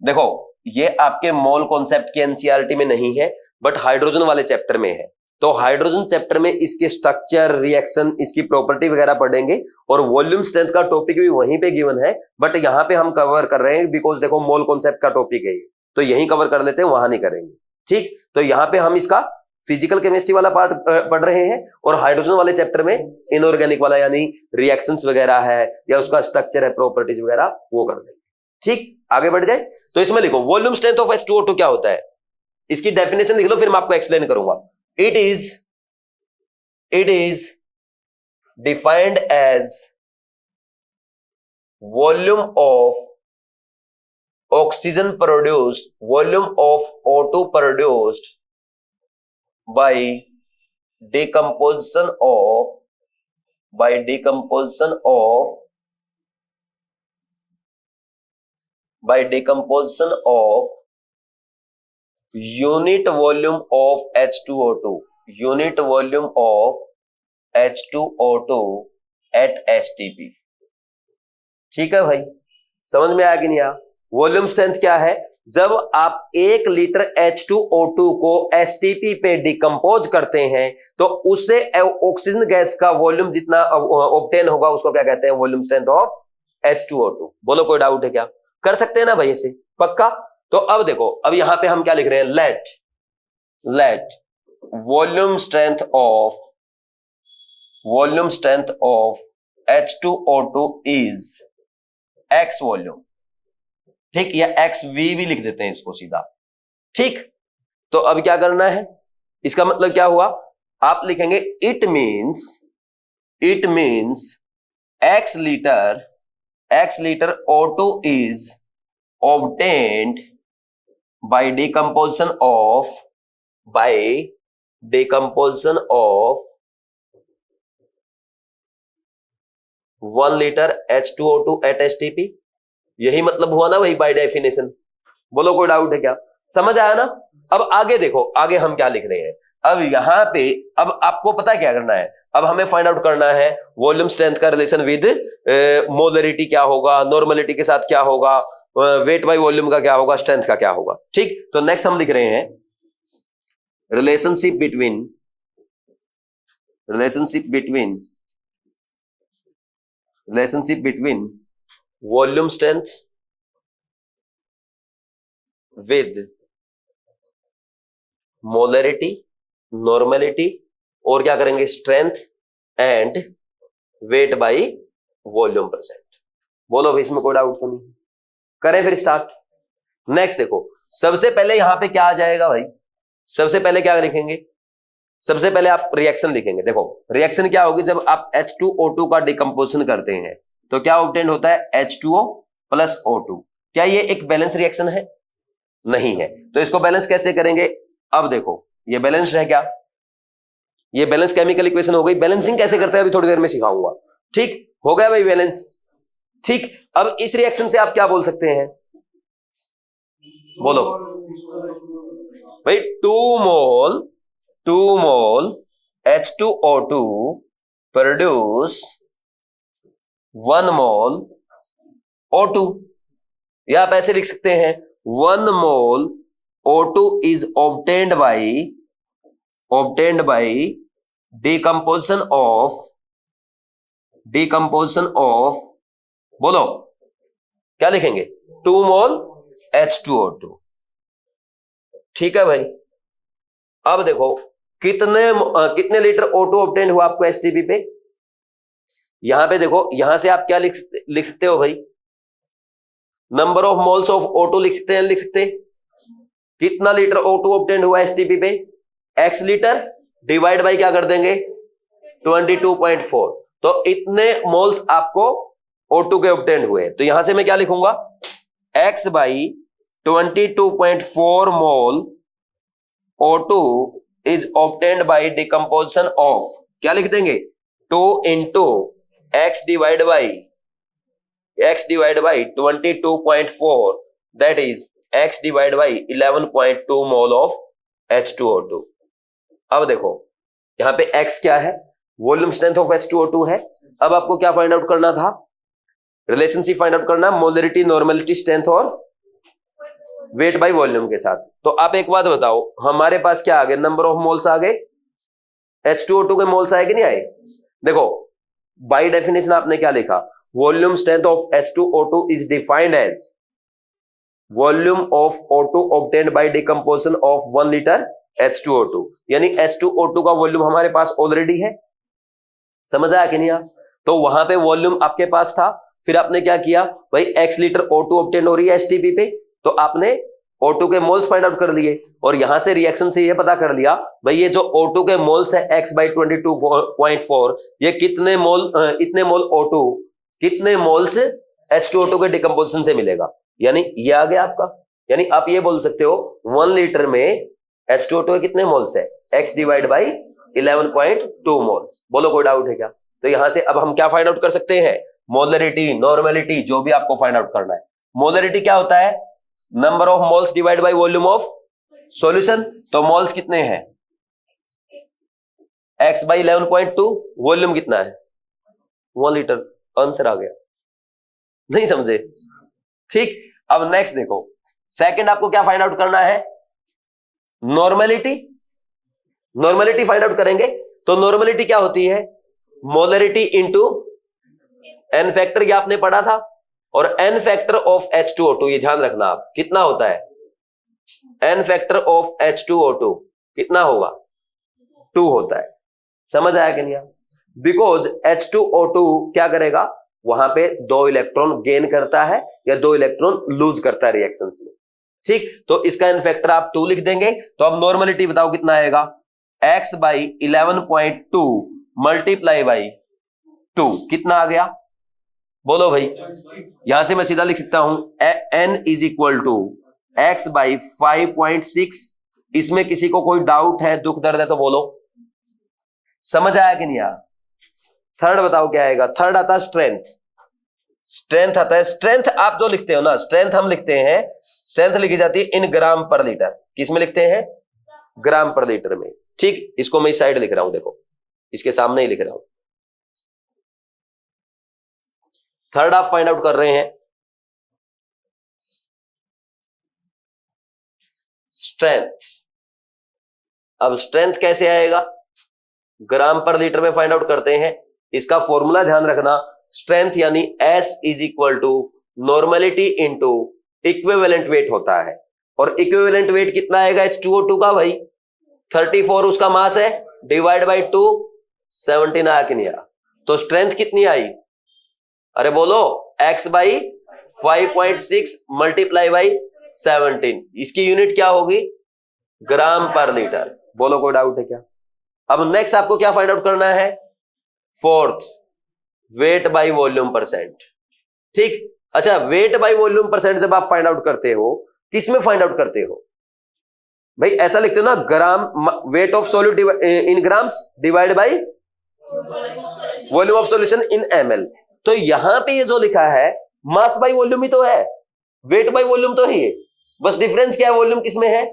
देखो, ये आपके मोल कॉन्सेप्ट के एनसीईआरटी में नहीं है, बट हाइड्रोजन वाले चैप्टर में है। तो हाइड्रोजन चैप्टर में इसके स्ट्रक्चर, रिएक्शन, इसकी प्रॉपर्टी वगैरह पढ़ेंगे, और वॉल्यूम स्ट्रेंथ का टॉपिक भी वहीं पे गिवन है, बट यहां पे हम कवर कर रहे हैं बिकॉज देखो मोल कॉन्सेप्ट का टॉपिक है ये, तो यहीं कवर कर लेते हैं, वहां नहीं करेंगे। ठीक, तो यहां पे हम इसका फिजिकल केमिस्ट्री वाला पार्ट पढ़ रहे हैं, और हाइड्रोजन वाले चैप्टर में इनऑर्गेनिक वाला यानी रिएक्शंस वगैरह है या उसका स्ट्रक्चर है, प्रॉपर्टीज वगैरह, वो कर लेंगे। ठीक, आगे बढ़ जाए। तो इसमें लिखो वॉल्यूम स्ट्रेंथ ऑफ H2O2 क्या होता है, इसकी डेफिनेशन लिख लो, फिर मैं आपको एक्सप्लेन करूंगा। It is defined as volume of oxygen produced, volume of O2 produced by decomposition of unit volume of H2O2, unit volume of H2O2 at STP। ठीक है भाई, समझ में आया कि नहीं आया? वॉल्यूम स्ट्रेंथ क्या है? जब आप 1 लीटर H2O2 को STP पे डिकम्पोज करते हैं तो उससे ऑक्सीजन गैस का वॉल्यूम जितना ऑब्टेन होगा उसको क्या कहते हैं? Volume strength of H2O2। बोलो, कोई डाउट है क्या? कर सकते हैं ना भाई ऐसे? पक्का। तो अब देखो, अब यहां पे हम क्या लिख रहे हैं? Let volume strength of H2O2 is X volume, ठीक, या XV भी लिख देते हैं इसको सीधा। ठीक, तो अब क्या करना है? इसका मतलब क्या हुआ? आप लिखेंगे it means X litre O2 is obtained by decomposition of 1 liter H2O2 at STP। यही मतलब हुआ ना भाई बाय डेफिनेशन। बोलो, कोई डाउट है क्या? समझ आया ना? अब आगे देखो, आगे हम क्या लिख रहे हैं। अब यहां पे अब आपको पता है क्या करना है? अब हमें फाइंड आउट करना है वॉल्यूम स्ट्रेंथ का रिलेशन विद मोलरिटी क्या होगा, नॉर्मलिटी के साथ क्या होगा, वेट बाय वॉल्यूम का क्या होगा, स्ट्रेंथ का क्या होगा। ठीक, तो नेक्स्ट हम लिख रहे हैं relationship between volume strength with molarity, normality, और क्या करेंगे, strength and wait by volume percent. बोलो भाई, इसमें कोई डाउट तो नहीं? करें फिर स्टार्ट। नेक्स्ट देखो, सबसे पहले यहां पे क्या आ जाएगा भाई, सबसे पहले क्या लिखेंगे, सबसे पहले आप रिएक्शन लिखेंगे। देखो रिएक्शन क्या होगी, जब आप H2O2 का डिकम्पोजिशन करते हैं तो क्या ऑब्टेन होता है, H2O प्लस O2। क्या ये एक बैलेंस रिएक्शन है? नहीं है। तो इसको बैलेंस कैसे करेंगे? अब देखो ये बैलेंस्ड है क्या, ये बैलेंस केमिकल इक्वेशन हो गई। बैलेंसिंग कैसे करते हैं अभी थोड़ी देर में सिखाऊंगा। ठीक हो गया भाई बैलेंस। ठीक, अब इस रिएक्शन से आप क्या बोल सकते हैं, बोलो भाई, 2 मोल H2O2 प्रोड्यूस 1 मोल O2। या आप ऐसे लिख सकते हैं 1 मोल O2 is obtained by decomposition of बोलो क्या लिखेंगे, 2 मोल H2O2। ठीक है भाई। अब देखो कितने लीटर O2 ऑब्टेन हुआ आपको एसटीपी पे। यहां पे देखो, यहां से आप क्या लिख सकते हो भाई, number of moles of O2 लिख सकते हैं, लिख सकते कितना लीटर O2 ऑब्टेन हुआ एसटीपी पे, x लीटर डिवाइड बाई क्या कर देंगे 22.4। तो इतने मोल्स आपको O2 के ऑब्टेन हुए। तो यहां से मैं क्या लिखूंगा, x by 22.4 mole O2 is obtained by decomposition of, क्या लिख देंगे 2 into x divide by 22.4, that is x divide by 11.2 mole of H2O2। अब देखो यहां पे x क्या है, वॉल्यूम स्ट्रेंथ ऑफ H2O2 है। अब आपको क्या फाइंड आउट करना था, रिलेशनशिप फाइंड आउट करना, मोलरिटी, नॉर्मेलिटी, स्ट्रेंथ और वेट बाय वॉल्यूम के साथ। तो आप एक बात बताओ, हमारे पास क्या आ गए, नंबर ऑफ मोल्स आ गए, H2O2 के मोल्स आए कि नहीं आए। देखो बाय डेफिनेशन आपने क्या लिखा, volume strength of H2O2 is defined as volume of O2 obtained by decomposition of 1 litre H2O2। यानी H2O2 का वॉल्यूम हमारे पास ऑलरेडी है, समझ आया कि नहीं आप। तो वहां पे वॉल्यूम आपके पास था, फिर आपने क्या किया भाई, x लीटर O2 ऑब्टेन हो रही है एसटीपी पे, तो आपने O2 के मोल्स फाइंड आउट कर लिए, और यहां से रिएक्शन से ये पता कर लिया भाई ये जो O2 के मोल्स है x बाई 22.4, ये कितने मोल, इतने मोल O2 कितने मोल्स H2O2 के डिकम्पोजिशन से मिलेगा। यानी ये आ गया आपका। यानी आप ये बोल सकते हो 1 लीटर में H2O2 के कितने मोल्स है, x डिवाइड बाई 11.2 मोल्स। बोलो कोई डाउट है क्या। तो यहां से अब हम क्या फाइंड आउट कर सकते हैं, मोलरिटी, नॉर्मेलिटी, जो भी आपको फाइंड आउट करना है। मोलरिटी क्या होता है, number of moles divide by volume of solution. तो मोल्स कितने हैं, x बाई 11.2, वॉल्यूम कितना है 1 लीटर। आंसर आ गया, नहीं समझे। ठीक, अब नेक्स्ट देखो, सेकंड आपको क्या फाइंड आउट करना है, नॉर्मेलिटी। नॉर्मेलिटी फाइंड आउट करेंगे तो नॉर्मेलिटी क्या होती है, मोलरिटी इंटू n फैक्टर, ये आपने पढ़ा था, और n फैक्टर ऑफ H2O2, ये ध्यान रखना आप, कितना होता है n फैक्टर ऑफ H2O2 कितना होगा 2 होता है। समझ आया कि नहीं आप। बिकॉज H2O2 क्या करेगा, वहां पे 2 इलेक्ट्रॉन गेन करता है या 2 इलेक्ट्रॉन लूज करता है रिएक्शन में। ठीक, तो इसका n फैक्टर आप 2 लिख देंगे। तो अब नॉर्मेलिटी बताओ कितना आएगा, x बाई 11.2 मल्टीप्लाई बाई 2, कितना आ गया बोलो भाई। यहां से मैं सीधा लिख सकता हूं n is equal to x by 5.6। इसमें किसी को कोई डाउट है, दुख दर्द है तो बोलो। समझ आया कि नहीं आया। थर्ड बताओ क्या आएगा, थर्ड आता है स्ट्रेंथ। स्ट्रेंथ आता है, स्ट्रेंथ आप जो लिखते हो ना, स्ट्रेंथ हम लिखते हैं, स्ट्रेंथ लिखी जाती है इन ग्राम पर लीटर। किस में लिखते हैं, ग्राम पर लीटर में। ठीक, इसको मैं इस साइड लिख रहा हूं, देखो इसके सामने ही लिख रहा हूं। थर्ड आप फाइंड आउट कर रहे हैं स्ट्रेंथ। अब स्ट्रेंथ कैसे आएगा, ग्राम पर लीटर में फाइंड आउट करते हैं। इसका फॉर्मूला ध्यान रखना, स्ट्रेंथ यानी S is equal to normality into equivalent weight होता है। और इक्विवेलेंट वेट कितना आएगा H2O2 का भाई 34 उसका मास है, डिवाइड बाई 2 17 आया कि नहीं आया? तो स्ट्रेंथ कितनी आई? अरे बोलो, x बाई 5.6 मल्टीप्लाई बाई 17, इसकी यूनिट क्या होगी? ग्राम पर लीटर। बोलो कोई डाउट है क्या? अब नेक्स्ट आपको क्या फाइंड आउट करना है? Fourth, wait by volume percent. ठीक, अच्छा, वेट बाई वॉल्यूम परसेंट जब आप फाइंड आउट करते हो, किस में फाइंड आउट करते हो भाई? ऐसा लिखते हो ना, gram, weight of solute in grams divide by volume of solution in ml। तो यहां पे ये जो लिखा है मास बाई वॉल्यूम ही तो है, वेट बाई वॉल्यूम तो ही है, बस डिफरेंस क्या है? वॉल्यूम किसमें है?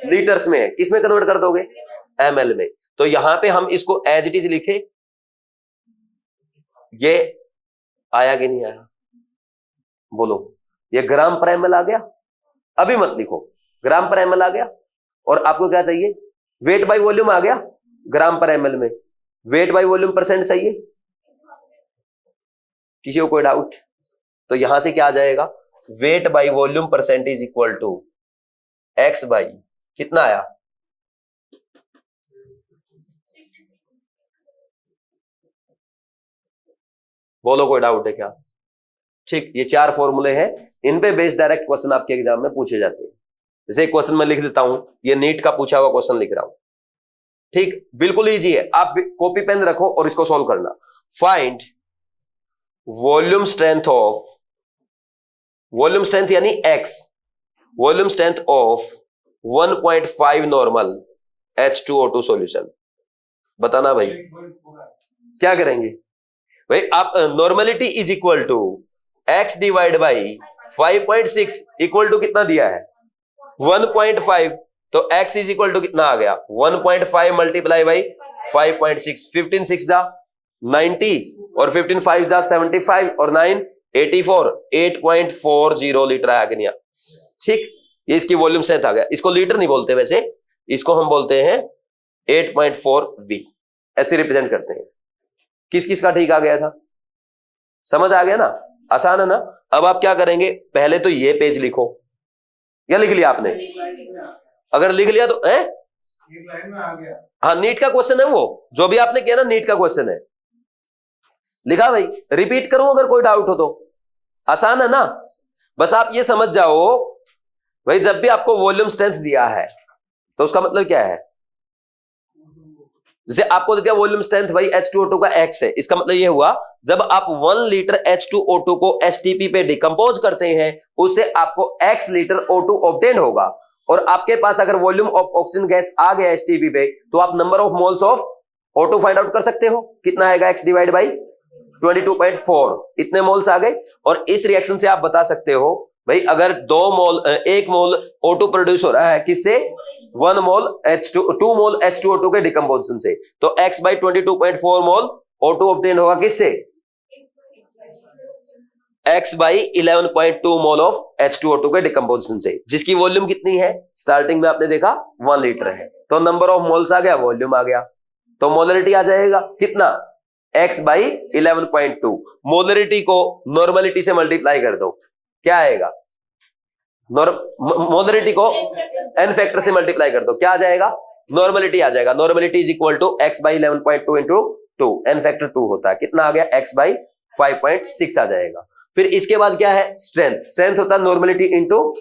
लीटर्स में है। किसमें कन्वर्ट कर दोगे? ml में। तो यहां पे हम इसको एज इट इज लिखे, ये आया कि नहीं आया? बोलो, ये ग्राम पर ml आ गया? अभी मत लिखो, ग्राम पर ml आ गया। और आपको क्या चाहिए? वेट बाई वॉल्यूम आ गया ग्राम पर ml में, वेट बाई वॉल्यूम परसेंट चाहिए। किसी को कोई डाउट? तो यहां से क्या आ जाएगा? Weight by volume percent is equal to x by कितना आया? बोलो कोई डाउट है क्या? ठीक, ये 4 फॉर्मूले हैं, इन पे बेस्ड डायरेक्ट क्वेश्चन आपके एग्जाम में पूछे जाते हैं। जैसे क्वेश्चन में लिख देता हूं, ये नीट का पूछा हुआ क्वेश्चन लिख रहा हूं। ठीक, बिल्कुल इजी है, आप कॉपी पेन रखो और इसको सॉल्व करना। Find volume strength of, volume strength यानी x, volume strength of 1.5 normal H2O2 solution. बताना भाई, क्या करेंगे भाई? आप normality is equal to x divide by 5.6 equal to कितना दिया है? 1.5। तो x इज इक्वल टू कितना आ गया? 1.5 मल्टीप्लाई बाई 5.6, 15 6 जा 90 और 15 5 जा 75 और 9 84, 8.40 लीटर आया कि नहीं? ठीक, ये इसकी वॉल्यूम स्ट्रेंथ आ गया। इसको लीटर नहीं बोलते वैसे, इसको हम बोलते हैं 8.4 V, ऐसे रिप्रेजेंट करते हैं। किस किस का ठीक आ गया था? समझ आ गया ना? आसान है ना? अब आप क्या करेंगे? पहले तो ये पेज लिखो, या लिख लिया आपने? अगर लिख लिया तो एक लाइन में आ गया। हाँ, नीट का क्वेश्चन है वो, जो भी आपने किया ना नीट का क्वेश्चन है। लिखा भाई? रिपीट करूं अगर कोई डाउट हो तो? आसान है ना? बस आप ये समझ जाओ भाई, जब भी आपको वॉल्यूम स्ट्रेंथ दिया है तो उसका मतलब क्या है? जैसे आपको दिया वॉल्यूम स्ट्रेंथ भाई H2O2 का x है, इसका मतलब ये हुआ जब आप 1 लीटर H2O2 को STP पे डिकम्पोज करते हैं, उससे आपको x लीटर O2 ऑब्टेन होगा। और आपके पास अगर वॉल्यूम ऑफ ऑक्सीजन गैस आ गया STP पे, तो आप number of moles of O2 find out कर सकते हो। कितना आएगा? x डिवाइड बाई 22.4, इतने मोल्स आ गए। और इस रिएक्शन से आप बता सकते हो भाई, अगर 1 मोल O2 प्रोड्यूस हो रहा है किससे? 1 मोल H2 मोल H2O2 के डिकम्पोजिशन से, तो x by 22.4 mole O2 obtain होगा किससे? x by 11.2 mole of H2O2 के डिकम्पोजिशन से, जिसकी वॉल्यूम कितनी है? स्टार्टिंग में आपने देखा 1 लीटर है, तो नंबर ऑफ मोल्स आ गया, वॉल्यूम आ गया, तो मोलरिटी आ जाएगा कितना? x by 11.2। मोलरिटी को नॉर्मलिटी से मल्टीप्लाई कर दो, क्या आएगा? मोलरिटी को n फैक्टर से मल्टीप्लाई कर दो, क्या आ जाएगा? नॉर्मलिटी आ जाएगा। Normality is equal to x by 11.2 into 2, n factor 2 होता है, कितना आ गया? x बाई 5.6 आ जाएगा। फिर इसके बाद क्या है? स्ट्रेंथ। स्ट्रेंथ होता है normality into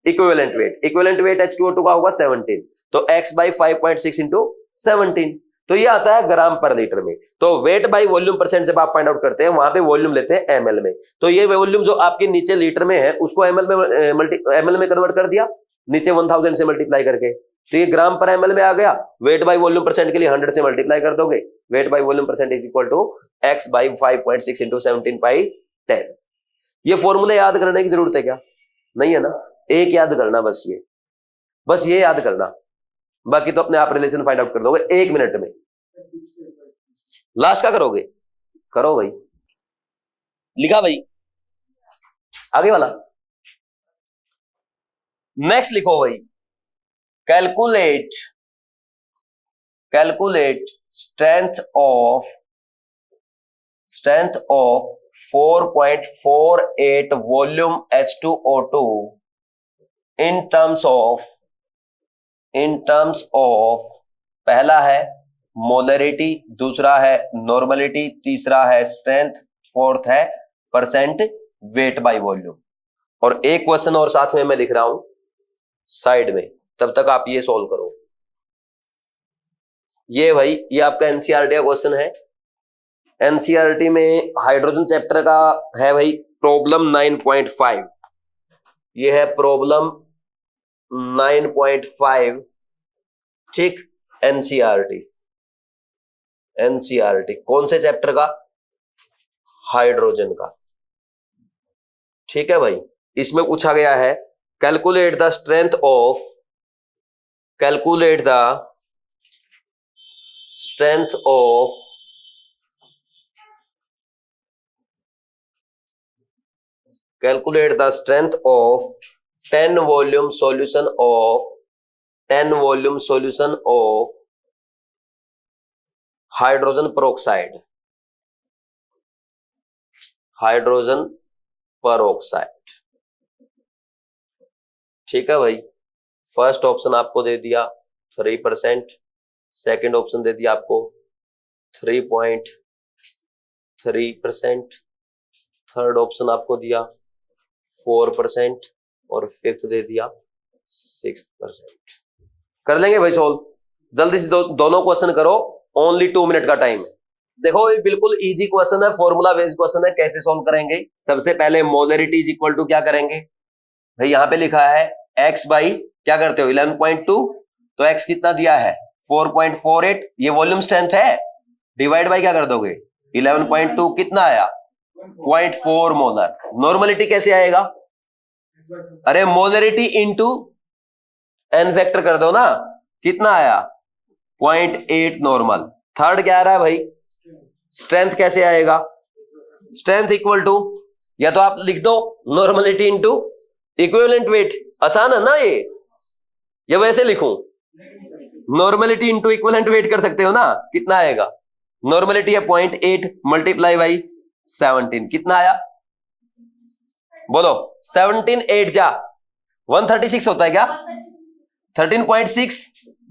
equivalent wait. Equivalent weight H2O2 का होगा 17, तो x बाई 5.6 इंटू 17, तो ये आता है ग्राम पर लीटर में। तो वेट बाई वॉल्यूम परसेंट जब आप फाइंड आउट करते हैं, वहां पे वॉल्यूम लेते हैं ml में। तो ये वॉल्यूम जो आपके नीचे लीटर में है, उसको ml में कन्वर्ट कर दिया, नीचे 1000 से मल्टीप्लाई करके, तो ये ग्राम पर ml में आ गया। वेट बाई वॉल्यूम परसेंट के लिए 100 से मल्टीप्लाई कर दोगे, weight by volume percent is equal to x by 5.6 into 17/10। ये फॉर्मूले याद करने की जरूरत है क्या? नहीं है ना? एक याद करना, बस ये याद करना, बाकी तो अपने आप रिलेशन फाइंड आउट कर दोगे 1 मिनट में। लास्ट का करोगे? करो भाई, लिखा भाई आगे वाला। नेक्स्ट लिखो भाई, calculate strength of 4.48 volume H2O2 in terms of पहला है मोलरिटी, दूसरा है नॉर्मलिटी, तीसरा है स्ट्रेंथ, फोर्थ है परसेंट वेट बाय वॉल्यूम। और एक क्वेश्चन और साथ में मैं लिख रहा हूं साइड में, तब तक आप ये सॉल्व करो। ये भाई ये आपका एनसीईआरटी का क्वेश्चन है। एनसीईआरटी में हाइड्रोजन चैप्टर का है भाई प्रॉब्लम 9.5। ये है प्रॉब्लम 9.5, ठीक। एनसीईआरटी कौन से चैप्टर का? हाइड्रोजन का, ठीक है भाई। इसमें पूछा गया है calculate the strength of calculate the strength of 10 volume solution of hydrogen peroxide, ठीक है भाई। फर्स्ट ऑप्शन आपको दे दिया 3%, सेकंड ऑप्शन दे दिया आपको 3.3%, थर्ड ऑप्शन आपको दिया 4% और फिफ्थ दे दिया 6%। कर लेंगे भाई सॉल्व, जल्दी से दोनों क्वेश्चन करो, ओनली 2 मिनट का टाइम है। देखो ये बिल्कुल इजी क्वेश्चन है, फॉर्मूला बेस्ड क्वेश्चन है। कैसे सॉल्व करेंगे? सबसे पहले मोलरिटी इज इक्वल टू क्या करेंगे भाई, यहां पे लिखा है x बाई क्या करते हो 11.2, तो x कितना दिया है 4.48, ये वॉल्यूम स्ट्रेंथ है, डिवाइड बाई क्या कर दोगे 11.2, कितना आया 0.4 मोलर। नॉर्मलिटी कैसे आएगा? अरे मोलरिटी इंटू एन फैक्टर कर दो ना, कितना आया 0.8 नॉर्मल। थर्ड क्या आ रहा है भाई स्ट्रेंथ, कैसे आएगा? स्ट्रेंथ इक्वल टू, या तो आप लिख दो नॉर्मलिटी इंटू इक्विवेलेंट वेट, आसान है ना ये, या वैसे लिखूं नॉर्मलिटी इंटू इक्विवेलेंट वेट कर सकते हो ना, कितना आएगा? नॉर्मलिटी है 0.8 मल्टीप्लाई बाई 17, कितना आया बोलो? 17 8 जा 136 होता है क्या? 13.6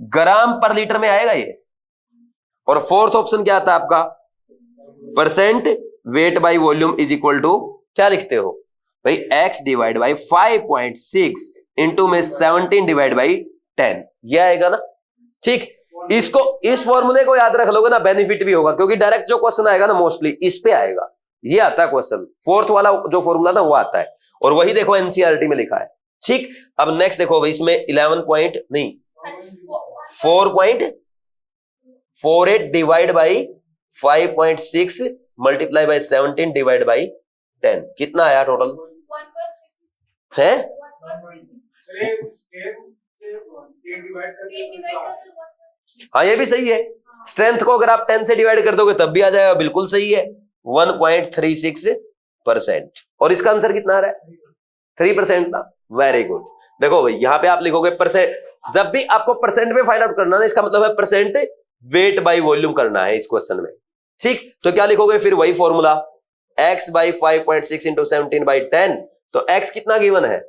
ग्राम पर लीटर में आएगा ये। और फोर्थ ऑप्शन क्या आता है आपका? Percent weight by volume is equal to क्या लिखते हो भाई x डिवाइड बाई 5.6 इंटू में 17 डिवाइड बाई 10, ये आएगा ना, ठीक। इसको इस फॉर्मूले को याद रख लोगे ना, बेनिफिट भी होगा, क्योंकि डायरेक्ट जो क्वेश्चन आएगा ना मोस्टली इस पे आएगा। ये आता है क्वेश्चन, फोर्थ वाला जो फॉर्मूला ना वो आता है, और वही देखो एनसीईआरटी में लिखा है, ठीक। अब नेक्स्ट देखो भाई, इसमें 4.48 divide by 5.6 multiply by 17 divide by 10, कितना आया टोटल है? हाँ ये भी सही है, स्ट्रेंथ को अगर आप 10 से डिवाइड कर दोगे तब भी आ जाएगा, बिल्कुल सही है 1.36%। और इसका आंसर कितना आ रहा है 3% ना, वेरी गुड। देखो भाई यहां पे आप लिखोगे परसेंट, जब भी आपको परसेंट में फाइंड आउट करना है, इसका मतलब है परसेंट वेट बाई वॉल्यूम करना है इस क्वेश्चन में, ठीक। तो क्या लिखोगे फिर? वही formula x by 5.6 into 17 by 10, तो x कितना गिवन है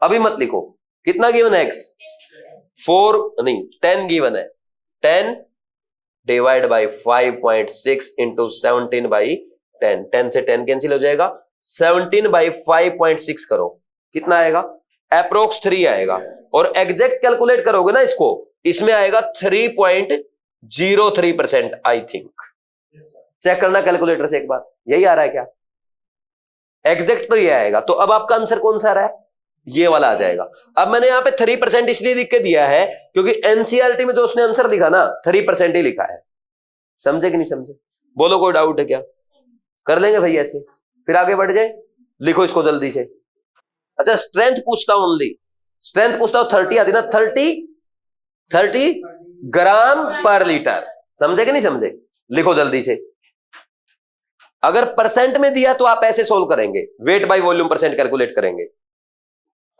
अभी मत लिखो, कितना गिवन है x 10 गिवन है, 10 डिवाइड बाई 5.6 इंटू 17 बाई 10, 10 से 10 कैंसिल हो जाएगा, 17 बाई 5.6 करो, कितना आएगा? अप्रोक्स 3 आएगा। और एग्जैक्ट कैलकुलेट करोगे ना इसको, इसमें आएगा 3.03% आई थिंक। चेक करना कैलकुलेटर से एक बार, यही आ रहा है क्या? एग्जैक्ट तो ये आएगा। तो अब आपका आंसर कौन सा आ रहा है? ये वाला आ जाएगा। अब मैंने यहां पे 3% इसलिए लिख के दिया है क्योंकि एनसीईआरटी में जो उसने आंसर लिखा ना 3% ही लिखा है। समझे कि नहीं समझे? बोलो कोई डाउट है क्या? कर लेंगे भाई ऐसे, फिर आगे बढ़ जाए। लिखो इसको जल्दी से। अच्छा स्ट्रेंथ पूछता हूं, ओनली स्ट्रेंथ पूछता हूं, 30 आती ना, 30 ग्राम पर लीटर। समझे कि नहीं समझे? लिखो जल्दी से। अगर परसेंट में दिया तो आप ऐसे सोल्व करेंगे, weight by volume percent calculate करेंगे।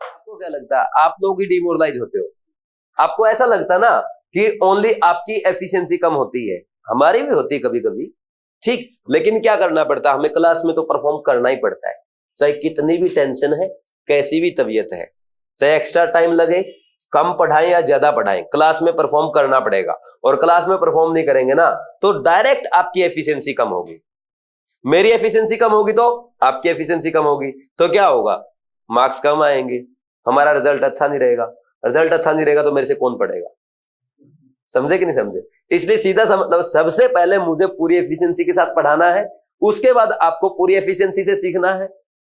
आपको क्या लगता है? आप लोग ही डिमोरलाइज होते हो। आपको ऐसा लगता है ना कि ओनली आपकी एफिशिएंसी कम होती है, हमारी भी होती है कभी कभी, ठीक। लेकिन क्या करना पड़ता है हमें, क्लास में तो परफॉर्म करना ही पड़ता है, चाहे कितनी भी टेंशन है, कैसी भी तबीयत है, चाहे एक्स्ट्रा टाइम लगे, कम पढ़ाएं या ज्यादा पढ़ाएं, क्लास में परफॉर्म करना पड़ेगा। और क्लास में परफॉर्म नहीं करेंगे ना तो डायरेक्ट आपकी एफिशिएंसी कम होगी। मेरी एफिशिएंसी कम होगी तो आपकी एफिशिएंसी कम होगी, तो क्या होगा, मार्क्स कम आएंगे, हमारा रिजल्ट अच्छा नहीं रहेगा। रिजल्ट अच्छा नहीं रहेगा तो मेरे से कौन पढ़ेगा? समझे कि नहीं समझे? इसलिए सीधा मतलब सबसे पहले मुझे पूरी एफिशिएंसी के साथ पढ़ाना है, उसके बाद आपको पूरी एफिशिएंसी से सीखना है,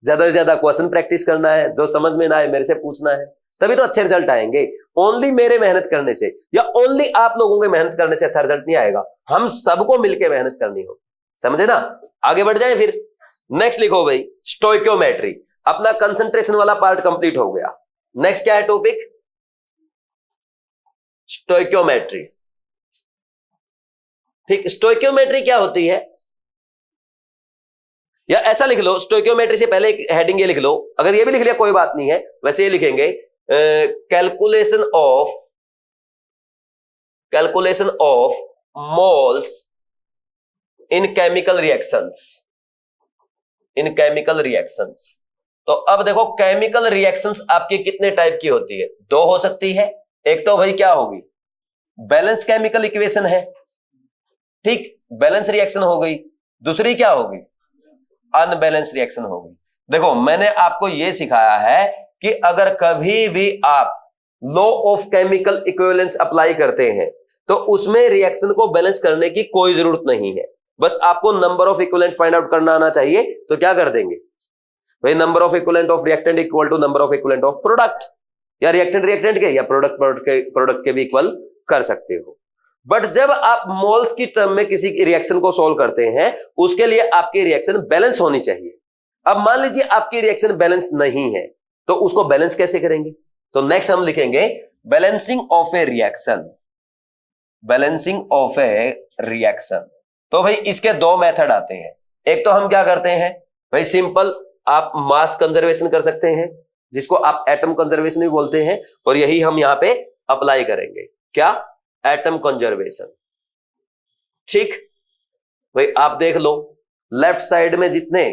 ज्यादा से ज्यादा क्वेश्चन प्रैक्टिस करना है, जो समझ में ना आए मेरे से पूछना है, तभी तो अच्छे रिजल्ट आएंगे। ओनली मेरे मेहनत करने से या ओनली आप लोगों के मेहनत करने से अच्छा रिजल्ट नहीं आएगा, हम सबको मिलकर मेहनत करनी हो। समझे ना? आगे बढ़ जाए फिर। नेक्स्ट लिखो भाई, स्टोइकियोमेट्री। अपना कंसंट्रेशन वाला पार्ट कंप्लीट हो गया। नेक्स्ट क्या है टॉपिक? स्टोइकियोमेट्री। ठीक, स्टोइकियोमेट्री क्या होती है? या ऐसा लिख लो, स्टोइकियोमेट्री से पहले एक हेडिंग ये लिख लो, अगर ये भी लिख लिया कोई बात नहीं है, वैसे ये लिखेंगे calculation of moles in chemical reactions. तो अब देखो, केमिकल रिएक्शंस आपकी कितने टाइप की होती है? दो हो सकती है। एक तो भाई क्या होगी, बैलेंस केमिकल इक्वेशन है, ठीक, बैलेंस रिएक्शन हो गई। दूसरी क्या होगी, अनबैलेंस रिएक्शन होगी। देखो मैंने आपको यह सिखाया है कि अगर कभी भी आप law of chemical equivalence apply करते हैं तो उसमें रिएक्शन को बैलेंस करने की कोई जरूरत नहीं है, बस आपको number of equivalent find out करना आना चाहिए। तो क्या कर देंगे भाई, number of equivalent of reactant equal to number of equivalent of product, या रिएक्टेंट के या प्रोडक्ट के भी इक्वल कर सकते हो। बट जब आप मोल्स की टर्म में किसी रिएक्शन को सोल्व करते हैं, उसके लिए आपकी रिएक्शन बैलेंस होनी चाहिए। अब मान लीजिए आपकी रिएक्शन बैलेंस नहीं है, तो उसको बैलेंस कैसे करेंगे? तो नेक्स्ट हम लिखेंगे बैलेंसिंग ऑफ ए रिएक्शन। तो भाई इसके दो मेथड आते हैं। एक तो हम क्या करते हैं भाई, सिंपल आप मास कंजर्वेशन कर सकते हैं, जिसको आप एटम कंजर्वेशन भी बोलते हैं, और यही हम यहां पे अप्लाई करेंगे। क्या? Atom conservation. ठीक भाई, आप देख लो, लेफ्ट साइड में जितने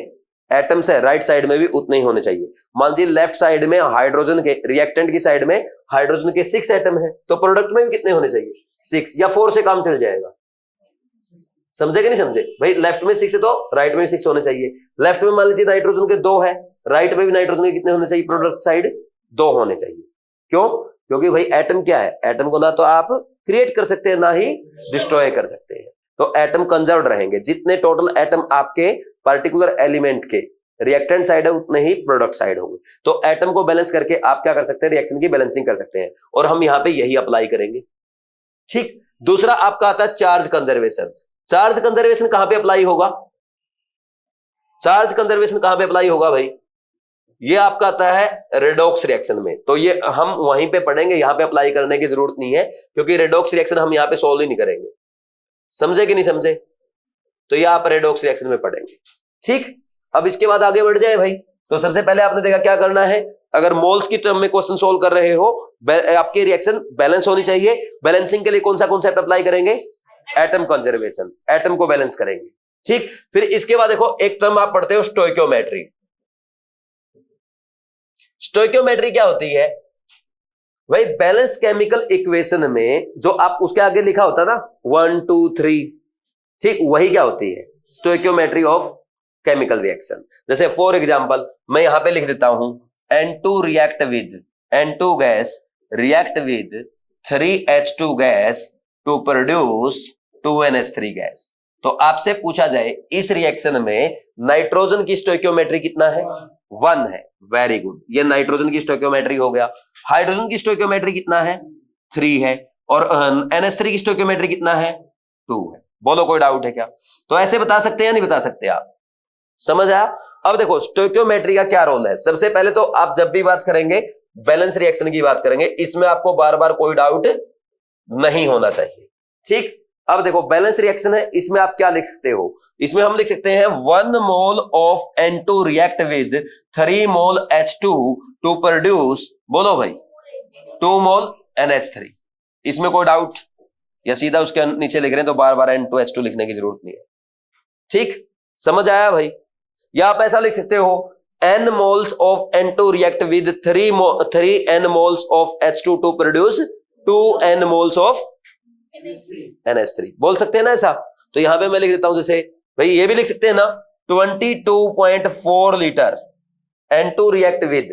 एटम्स है राइट साइड में भी उतने ही होने चाहिए। मान लीजिए लेफ्ट साइड में हाइड्रोजन के, रिएक्टेंट की साइड में हाइड्रोजन के 6 एटम है, तो प्रोडक्ट में भी कितने होने चाहिए? 6 या 4 से काम चल जाएगा। समझे कि नहीं समझे भाई? लेफ्ट में 6 है तो राइट में 6 होने चाहिए। लेफ्ट में मान लीजिए नाइट्रोजन के 2 है, राइट में भी नाइट्रोजन के कितने होने चाहिए? प्रोडक्ट साइड 2 होने चाहिए। क्यों? क्योंकि भाई एटम क्या है, एटम को ना तो आप क्रिएट कर सकते हैं ना ही डिस्ट्रॉय कर सकते हैं, तो एटम कंजर्व्ड रहेंगे। जितने टोटल एटम आपके पर्टिकुलर एलिमेंट के रिएक्टेंट साइड है उतने ही प्रोडक्ट साइड होंगे। तो एटम को बैलेंस करके आप क्या कर सकते हैं, रिएक्शन की बैलेंसिंग कर सकते हैं, और हम यहां पे यही अप्लाई करेंगे। ठीक। दूसरा आपका आता है चार्ज कंजर्वेशन। चार्ज कंजर्वेशन कहां पे अप्लाई होगा? चार्ज कंजर्वेशन कहां पे अप्लाई होगा भाई? ये आपका आता है रेडॉक्स रिएक्शन में। तो ये हम वहीं पे पढ़ेंगे, यहां पे अप्लाई करने की जरूरत नहीं है, क्योंकि रेडॉक्स रिएक्शन हम यहां पे सोल्व ही नहीं करेंगे। समझे कि नहीं समझे? तो ये आप रेडॉक्स रिएक्शन में पढ़ेंगे। ठीक, अब इसके बाद आगे बढ़ जाए भाई। तो सबसे पहले आपने देखा क्या करना है, अगर मोल्स की टर्म में क्वेश्चन सोल्व कर रहे हो, आपकी रिएक्शन बैलेंस होनी चाहिए। बैलेंसिंग के लिए कौन सा कॉन्सेप्ट अप्लाई करेंगे? एटम कंजर्वेशन, एटम को बैलेंस करेंगे। ठीक, फिर इसके बाद देखो एक टर्म आप पढ़ते हो स्टोइकियोमेट्री। स्टोइकियोमेट्री क्या होती है भाई? बैलेंस केमिकल इक्वेशन में जो आप उसके आगे लिखा होता है ना 1 2 3, ठीक, वही क्या होती है? Stoichiometry of chemical reaction. जैसे फॉर एग्जांपल मैं यहां पे लिख देता हूं N2 gas react with 3H2 gas to produce 2NH3 gas. तो आपसे पूछा जाए इस रिएक्शन में नाइट्रोजन की स्टोइकियोमेट्री कितना है? 1 है। वेरी गुड, ये नाइट्रोजन की स्टोइकियोमेट्री हो गया। हाइड्रोजन की स्टोइकियोमेट्री कितना है? 3 है। और NH3 की स्टोइकियोमेट्री कितना है? 2 है। बोलो कोई डाउट है क्या? तो ऐसे बता सकते हैं या नहीं बता सकते आप? समझ आया? अब देखो स्टोइकियोमेट्री का क्या रोल है। सबसे पहले तो आप जब भी बात करेंगे बैलेंस रिएक्शन की बात करेंगे, इसमें आपको बार बार कोई डाउट नहीं होना चाहिए। ठीक, अब देखो बैलेंस रिएक्शन है, इसमें आप क्या लिख सकते हो? इसमें हम लिख सकते हैं 1 mole of N2 react with 3 mole H2 to produce, बोलो भाई, 2 मोल NH3। इसमें कोई डाउट? या सीधा उसके नीचे लिख रहे हैं तो बार बार N2H2 लिखने की जरूरत नहीं है। ठीक, समझ आया भाई? या आप ऐसा लिख सकते हो n moles of N2 react with 3 n moles of H2 to produce 2 n moles of NH3। बोल सकते हैं ना ऐसा? तो यहां पे मैं लिख देता हूं, जैसे भाई ये भी लिख सकते हैं ना, 22.4 litre N2 react with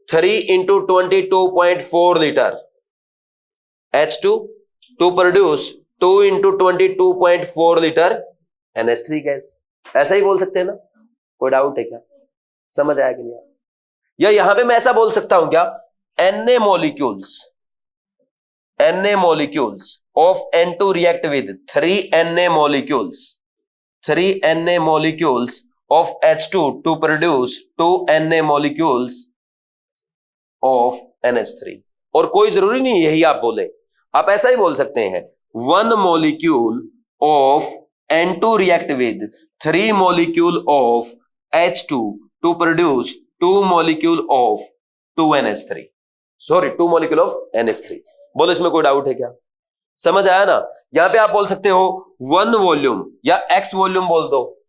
3 into 22.4 liter H2 to produce 2 into 22.4 liter NH3 gas. ऐसा ही बोल सकते हैं ना? कोई डाउट है क्या? समझ आया कि नहीं? या यहां पे मैं ऐसा बोल सकता हूं क्या, Na molecules of N2 react with 3 Na molecules of H2 to produce 2 Na molecules of NH3। और कोई जरूरी नहीं यही आप बोले, आप ऐसा ही बोल सकते हैं 1 molecule of N2 react with 3 molecule of H2 to produce 2 molecule of 2NH3, sorry 2 molecule of NH3। बोलो इसमें कोई डाउट है क्या? समझ आया ना? यहां पे आप बोल सकते हो 1 वॉल्यूम या X वॉल्यूम बोल दो,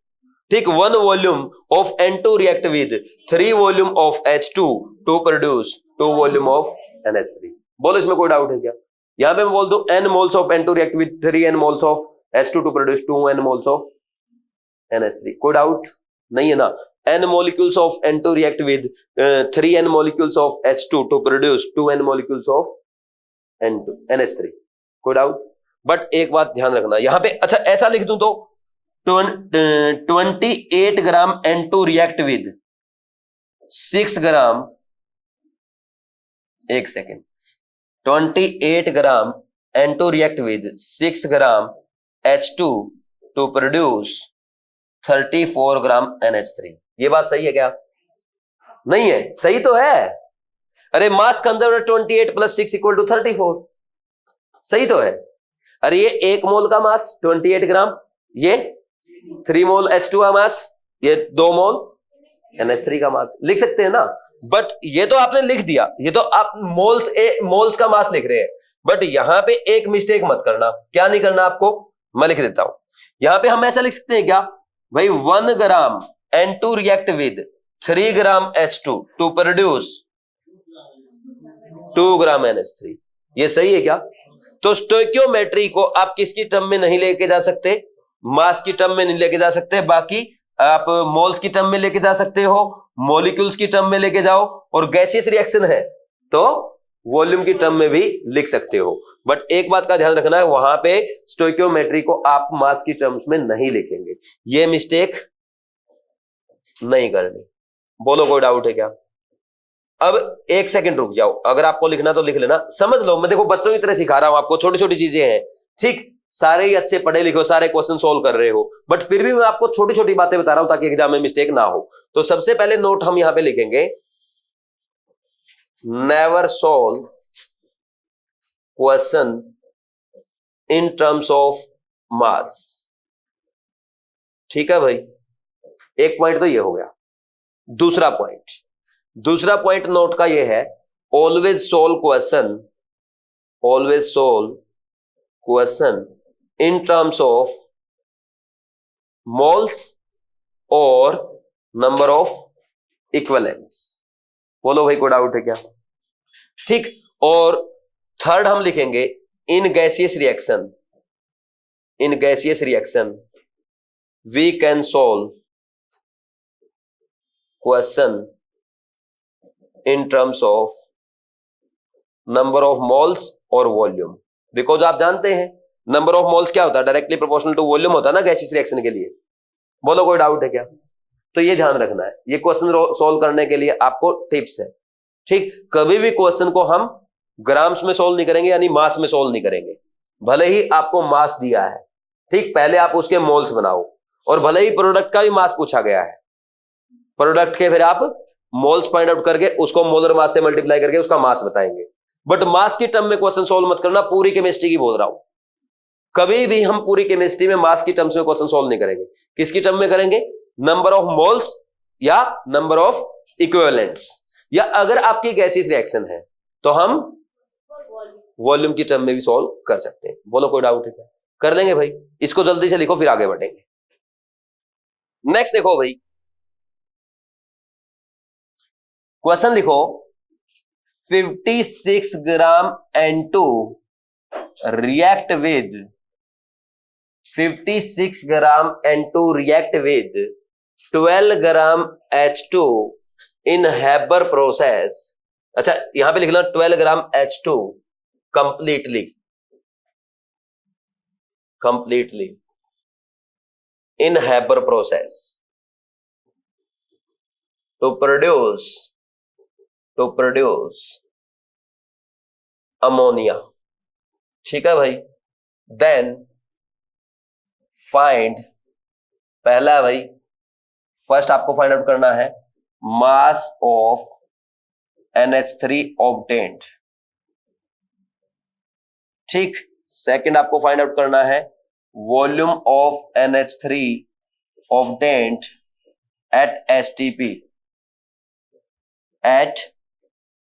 ठीक। 1 volume of N2 react with 3 volume of H2 to produce 2 volume of NH3। बोलो इसमें कोई डाउट है क्या? यहां पे मैं बोल दू n moles of N2 react with 3 n moles of H2 to produce 2 n moles of NH3। कोई डाउट नहीं है ना? n molecules of N2 react with 3 n molecules of H2 to produce 2 n molecules of NH3। कोई doubt? But एक बात ध्यान रखना यहां पे, अच्छा ऐसा लिख दूं तो 28 ग्राम N2 react with 6 ग्राम, एक second, 28 gram N2 react with 6 gram H2 to produce 34 gram NH3। ये बात सही है क्या? नहीं है? सही तो है। अरे मास कंजर्व 28 प्लस 6 इक्वल टू 34, सही तो है। अरे ये 1 मोल का मास 28 ग्राम, ये 3 मोल H2 का मास, ये 2 मोल NH3 का मास, लिख सकते हैं ना? बट ये तो आपने लिख दिया, ये तो आप मोल्स का मास लिख रहे हैं, बट यहां पे एक मिस्टेक मत करना। क्या नहीं करना आपको? मैं लिख देता हूं। यहां पे हम ऐसा लिख सकते हैं क्या भाई, 1 ग्राम N2 react with 3 gram H2 to produce 2 gram NH3। ये सही है क्या? तो स्टोइकियोमेट्री को आप किसकी टर्म में नहीं लेके जा सकते? मास की टर्म में नहीं लेके जा सकते, बाकी आप मोल्स की टर्म में लेके जा सकते हो, मॉलिक्यूल्स की टर्म में लेके जाओ, और गैसियस रिएक्शन है तो वॉल्यूम की टर्म में भी लिख सकते हो। बट एक बात का ध्यान रखना है, वहां पे स्टोइकियोमेट्री को आप मास की टर्म्स में नहीं लिखेंगे, ये मिस्टेक नहीं करनी। बोलो कोई डाउट है क्या? अब एक सेकंड रुक जाओ, अगर आपको लिखना तो लिख लेना, समझ लो। मैं देखो बच्चों की तरह सिखा रहा हूं आपको, छोटी छोटी चीजें हैं, ठीक। सारे ही अच्छे पढ़े लिखे हो, सारे क्वेश्चन सोल्व कर रहे हो, बट फिर भी मैं आपको छोटी छोटी बातें बता रहा हूं ताकि एग्जाम में मिस्टेक ना हो। तो सबसे पहले नोट हम यहां पे लिखेंगे, never solve question in terms of mass. ठीक है भाई, एक पॉइंट तो ये हो गया। दूसरा पॉइंट नोट का ये है, always solve question in terms of moles और नंबर ऑफ इक्विवेलेंट्स। बोलो भाई कोई डाउट है क्या? ठीक। और थर्ड हम लिखेंगे, in gaseous reaction we can solve question in terms of number of moles और वॉल्यूम। बिकॉज आप जानते हैं नंबर ऑफ मोल्स क्या होता है, डायरेक्टली प्रोपोर्शनल टू वॉल्यूम होता है ना गैसियस रिएक्शन के लिए। बोलो कोई डाउट है क्या? तो ये ध्यान रखना है, ये क्वेश्चन सोल्व करने के लिए आपको टिप्स है, ठीक। कभी भी क्वेश्चन को हम ग्राम्स में सोल्व नहीं करेंगे, यानी मास में सोल्व नहीं करेंगे। भले ही आपको मास दिया है, ठीक, पहले आप उसके मोल्स बनाओ, और भले ही प्रोडक्ट का भी मास पूछा गया है, प्रोडक्ट के फिर आप मोल्स फाइंड आउट करके उसको मोलर मास से मल्टीप्लाई करके उसका मास बताएंगे। बट मास की टर्म में क्वेश्चन सोल्व मत करना, पूरी केमिस्ट्री की बोल रहा हूं। कभी भी हम पूरी केमिस्ट्री में मास की टर्म्स में क्वेश्चन सोल्व नहीं करेंगे। किसकी टर्म में करेंगे? नंबर ऑफ मोल्स या नंबर ऑफ इक्विवेलेंट्स, या अगर आपकी गैसियस रिएक्शन है तो हम वॉल्यूम की टर्म में भी सोल्व कर सकते हैं। बोलो कोई डाउट है क्या? कर लेंगे भाई, इसको जल्दी से लिखो फिर आगे बढ़ेंगे। नेक्स्ट देखो भाई, क्वेश्चन लिखो 56 ग्राम N2 react with 56 gram N2 react with 12 gram H2 in Haber process। अच्छा यहां पे लिखना 12 ग्राम H2 completely in Haber process to produce ammonia। ठीक है भाई। देन फाइंड, पहला है भाई, फर्स्ट आपको फाइंड आउट करना है मास ऑफ NH3 ऑब्टेन्ड। ठीक। सेकंड आपको फाइंड आउट करना है volume of NH3 obtained at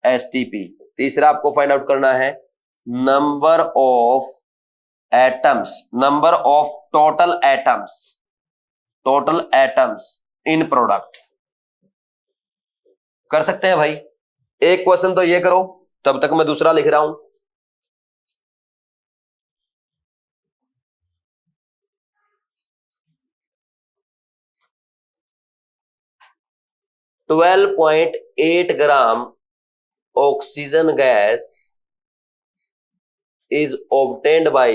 STP। तीसरा आपको फाइंड आउट करना है number of atoms, number of total atoms in product. कर सकते हैं भाई। एक क्वेश्चन तो ये करो, तब तक मैं दूसरा लिख रहा हूं। .8 ग्राम oxygen gas is obtained by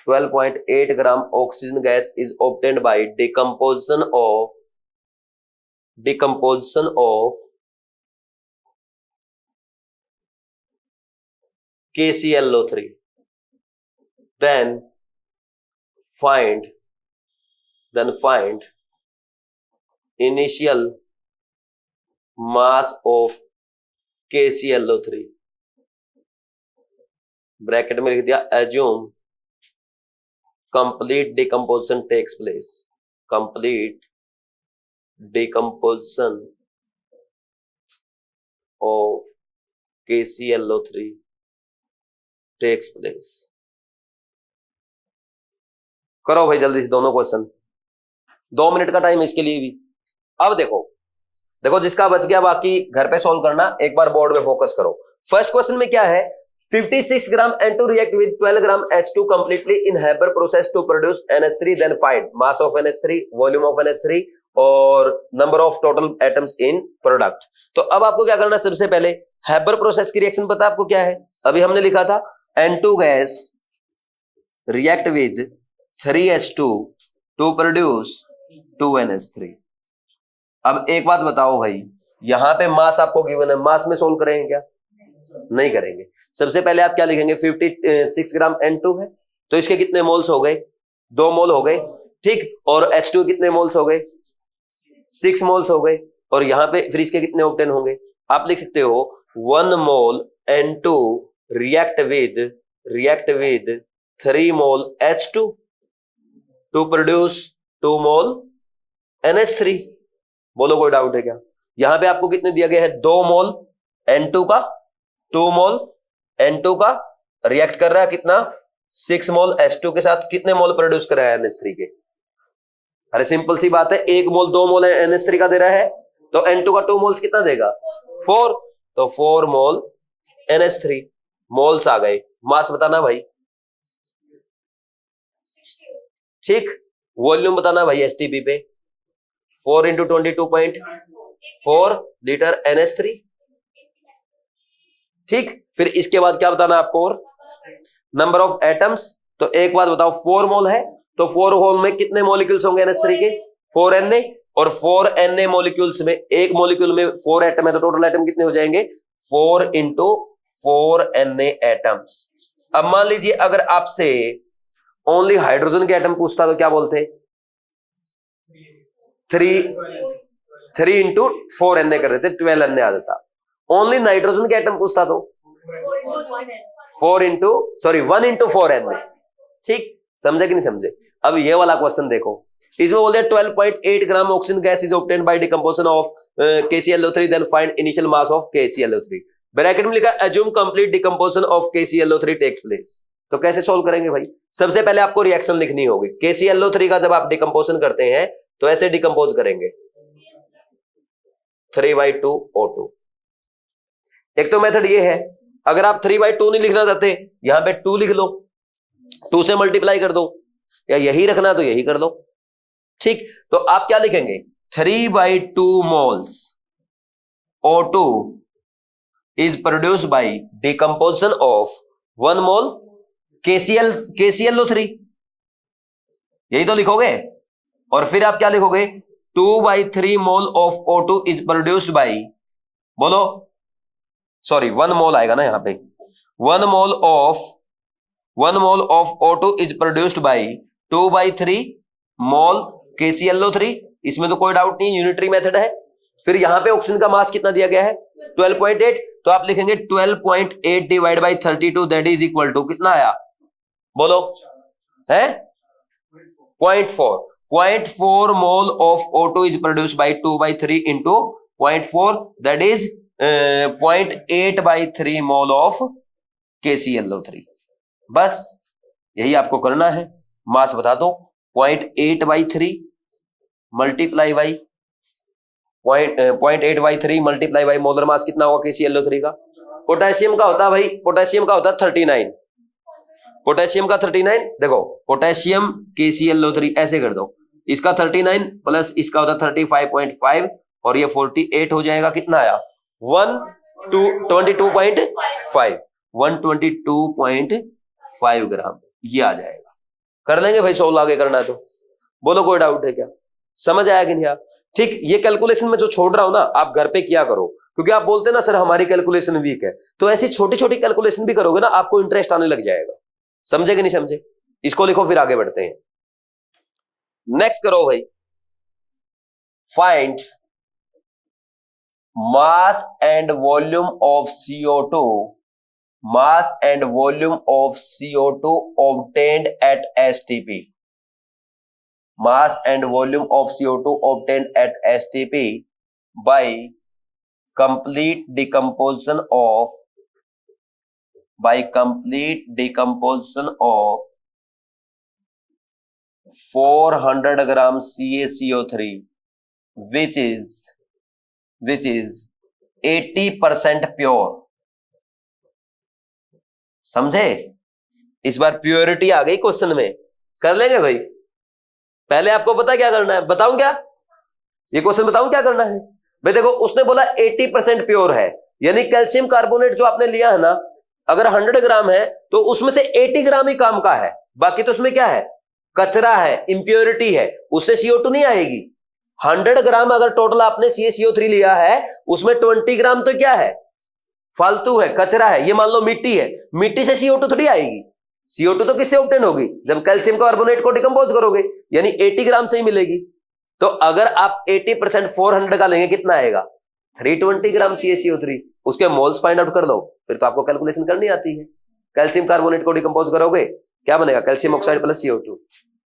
12.8 gram oxygen gas is obtained by decomposition of KClO3। then find initial mass of KClO3। Bracket में लिख दिया assume complete decomposition takes place। complete decomposition of KClO3 takes place। करो भाई जल्दी से दोनों question, 2 minute का time इसके लिए भी। अब देखो जिसका बच गया बाकी घर पे सॉल्व करना, एक बार बोर्ड में फोकस करो। फर्स्ट क्वेश्चन में क्या है, 56 ग्राम N2 react with 12 gram H2 completely in Haber process to produce NH3, then find mass of NH3, volume of NH3 और number of total atoms in product। तो अब आपको क्या करना है, सबसे पहले Haber process की रिएक्शन पता आपको क्या है, अभी हमने लिखा था N2 gas react with 3H2 to produce 2NH3। अब एक बात बताओ भाई, यहां पे मास आपको गिवन है, मास में सोल्व करेंगे क्या? नहीं करेंगे। सबसे पहले आप क्या लिखेंगे, 56 ग्राम N2 है तो इसके कितने मोल्स हो गए, 2 मोल हो गए। ठीक। और H2 कितने मोल्स हो गए, 6 मोल्स हो गए। और यहां पे फिर इसके कितने ऑक्टेन होंगे, आप लिख सकते हो 1 mole N2 react with 3 mole H2 to produce 2 mole NH3। बोलो कोई डाउट है क्या? यहां पे आपको कितने दिया गया है, 2 मोल N2 का, 2 मोल N2 का रिएक्ट कर रहा है कितना, 6 मोल H2 के साथ। कितने मोल प्रोड्यूस कर रहा है NH3 के? अरे सिंपल सी बात है, 1 मोल 2 मोल NH3 का दे रहा है तो N2 का 2 मोल्स कितना देगा, 4। तो 4 मोल NH3 मोल्स आ गए। मास बताना भाई। ठीक। वॉल्यूम बताना भाई STP पे, 4 into 22.4 लीटर NH3। ठीक। फिर इसके बाद क्या बताना आपको, और नंबर ऑफ एटम्स। तो एक बात बताओ, 4 मोल है तो 4 मोल में कितने मॉलिक्यूल्स होंगे NH3 के, 4 Na। और 4 Na मॉलिक्यूल्स में, एक मॉलिक्यूल में 4 एटम है तो टोटल एटम कितने हो जाएंगे, 4 into 4 Na एटम्स। अब मान लीजिए अगर आपसे ओनली हाइड्रोजन के एटम पूछता तो क्या बोलते, 3 into 4 Na कर देते, 12 Na आ जाता। ओनली नाइट्रोजन के एटम पूछता तो 1 into 4 Na। ठीक। समझे कि नहीं समझे? अब ये वाला क्वेश्चन देखो, इसमें बोलते हैं 12.8 gram oxygen gas is obtained by decomposition of KClO3, then find initial mass of KClO3। Bracket में लिखा assume complete decomposition of KClO3 takes place। तो कैसे सोल्व करेंगे भाई? सबसे पहले आपको रिएक्शन लिखनी होगी। KClO3 का जब आप डिकम्पोजिशन करते हैं तो ऐसे डिकम्पोज करेंगे 3/2O2। एक तो मेथड ये है, अगर आप 3/2 नहीं लिखना चाहते यहां पे 2 लिख लो, 2 से मल्टीप्लाई कर दो, या यही रखना तो यही कर लो। ठीक, तो आप क्या लिखेंगे? 3/2 moles O2 is produced by decomposition of 1 mole KClO3, यही तो लिखोगे। और फिर आप क्या लिखोगे? 2/3 mole of O2 is produced by, बोलो, सॉरी 1 मोल आएगा ना यहां पे, 1 mole of O2 is produced by 2/3 mole KClO3। इसमें तो कोई डाउट नहीं, यूनिटरी मेथड है। फिर यहां पे ऑक्सीजन का मास कितना दिया गया है? 12.8, तो आप लिखेंगे 12.8 divide by 32, that is equal to कितना आया? बोलो, है 0.4 mole of O2 is produced by 2/3 into 0.4, that is 0.8/3 mole of KClO3। बस यही आपको करना है। मास बता दो, 0.8/3 multiply by 0.8/3 multiply by molar mass कितना होगा KClO3 का? पोटेशियम का होता है भाई, पोटेशियम का होता है 39, पोटेशियम का 39। देखो पोटेशियम KClO3 ऐसे कर दो, इसका 39 प्लस इसका होता 35.5 और ये 48 हो जाएगा। कितना आया? 122.5 ग्राम, ये आ जाएगा। कर लेंगे भाई, 16 आगे करना है तो बोलो, कोई डाउट है क्या? समझ आया कि नहीं? ठीक, ये कैलकुलेशन में जो छोड़ रहा हूं ना, आप घर पे किया करो, क्योंकि आप बोलते ना सर हमारी कैलकुलेशन वीक है, तो ऐसी छोटी छोटी कैलकुलेशन भी करोगे ना, आपको इंटरेस्ट आने लग जाएगा। समझे कि नहीं समझे? इसको लिखो, फिर आगे बढ़ते हैं। नेक्स्ट करो भाई, find mass and volume of CO2, mass and volume of CO2 obtained at STP, mass and volume of CO2 obtained at STP by complete decomposition of 400 gram CaCO3 which is 80% pure. समझे? इस बार purity आ गई question में। कर लेंगे भाई। पहले आपको पता क्या करना है? बताऊं क्या? ये क्वेश्चन बताऊं क्या करना है भाई? देखो, उसने बोला 80% प्योर है, यानी कैल्शियम कार्बोनेट जो आपने लिया है ना, अगर 100 ग्राम है तो उसमें से 80 ग्राम ही काम का है, बाकी तो उसमें क्या है? कचरा है, इंप्योरिटी है, उससे CO2 नहीं आएगी। 100 ग्राम अगर टोटल आपने CaCO3 लिया है, उसमें 20 ग्राम तो क्या है? फालतू है, कचरा है। ये मान लो मिट्टी है, मिट्टी से CO2 थोड़ी आएगी। CO2 तो किससे ऑब्टेन होगी? जब कैल्शियम कार्बोनेट को डिकम्पोज करोगे, यानी 80 ग्राम से ही मिलेगी। तो अगर आप 80% 400 का लेंगे, कितना आएगा? 320 ग्राम CaCO3। उसके मोल्स फाइंड आउट कर दो, फिर तो आपको कैलकुलेशन करनी आती है। कैल्शियम कार्बोनेट को डिकम्पोज करोगे, क्या बनेगा? Calcium oxide plus CO2।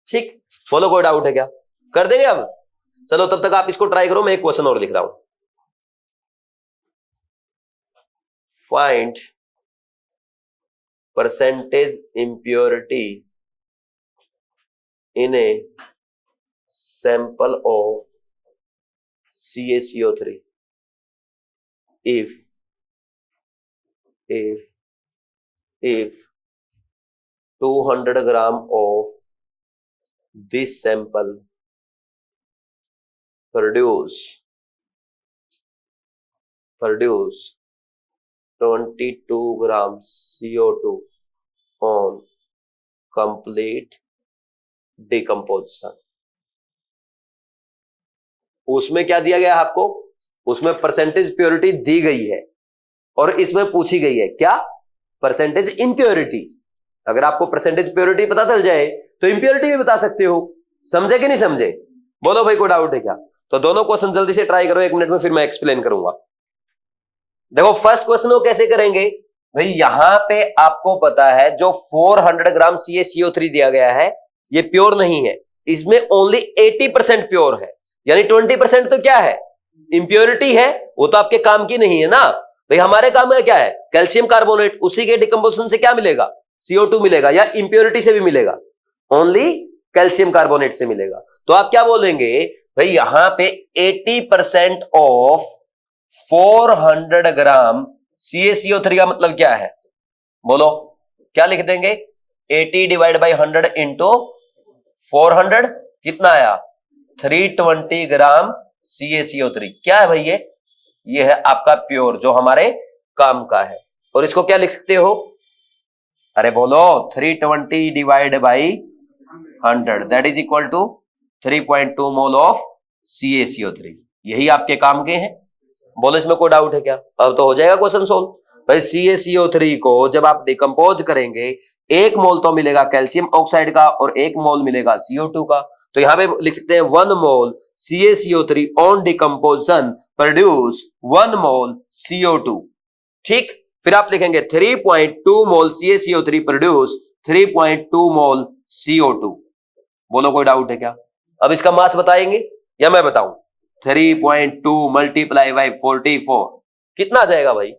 ठीक, बोलो, कोई डाउट है क्या? कर देंगे अब? चलो तब तक आप इसको ट्राई करो, मैं एक क्वेश्चन और लिख रहा हूं। Find percentage impurity in a sample of CaCO3 if 200 gram of this sample produce 22 grams CO2 on complete decomposition। उसमें क्या दिया गया है आपको? उसमें परसेंटेज प्योरिटी दी गई है, और इसमें पूछी गई है क्या? Percentage impurity. अगर आपको परसेंटेज प्योरिटी पता चल जाए तो इंप्योरिटी भी बता सकते हो। समझे कि नहीं समझे? बोलो भाई, कोई डाउट है क्या? तो दोनों क्वेश्चन जल्दी से ट्राई करो, 1 मिनट में फिर मैं एक्सप्लेन करूंगा। देखो, फर्स्ट क्वेश्चन को कैसे करेंगे भाई? यहां पे आपको पता है जो 400 ग्राम CaCO3 दिया गया है, ये प्योर नहीं है, इसमें ओनली 80% प्योर है, यानी 20% तो क्या है? इंप्योरिटी है। वो तो आपके काम की नहीं है ना भाई। हमारे काम में क्या है? कैल्शियम कार्बोनेट, उसी के डिकम्पोजिशन से क्या मिलेगा? CO2 मिलेगा या इंप्योरिटी से भी मिलेगा, ओनली कैल्शियम कार्बोनेट से मिलेगा। तो आप क्या बोलेंगे भाई, यहां पे 80% ऑफ 400 ग्राम CaCO3 का मतलब क्या है, बोलो क्या लिख देंगे, 80 डिवाइड बाई 100 इंटू 400 कितना आया, 320 ग्राम CaCO3। क्या है भाई ये है आपका प्योर जो हमारे काम का है। और इसको क्या लिख सकते हो, अरे बोलो 320 divide by 100 that is equal to 3.2 mole of CaCO3। यही आपके काम के हैं। बोलो इसमें कोई डाउट है क्या, अब तो हो जाएगा क्वेश्चन सोल्व। भाई CaCO3 को जब आप डिकम्पोज करेंगे, 1 मोल तो मिलेगा कैल्शियम ऑक्साइड का और 1 मोल मिलेगा CO2 का। तो यहां पे लिख सकते हैं 1 मोल CaCO3 on decomposition produce 1 mole CO2। ठीक, फिर आप लिखेंगे 3.2 मोल CaCO3 प्रोड्यूस 3.2 मोल CO2। बोलो कोई डाउट है क्या। अब इसका मास बताएंगे या मैं बताऊं, 3.2 मल्टीप्लाई बाई 44 कितना आ जाएगा भाई,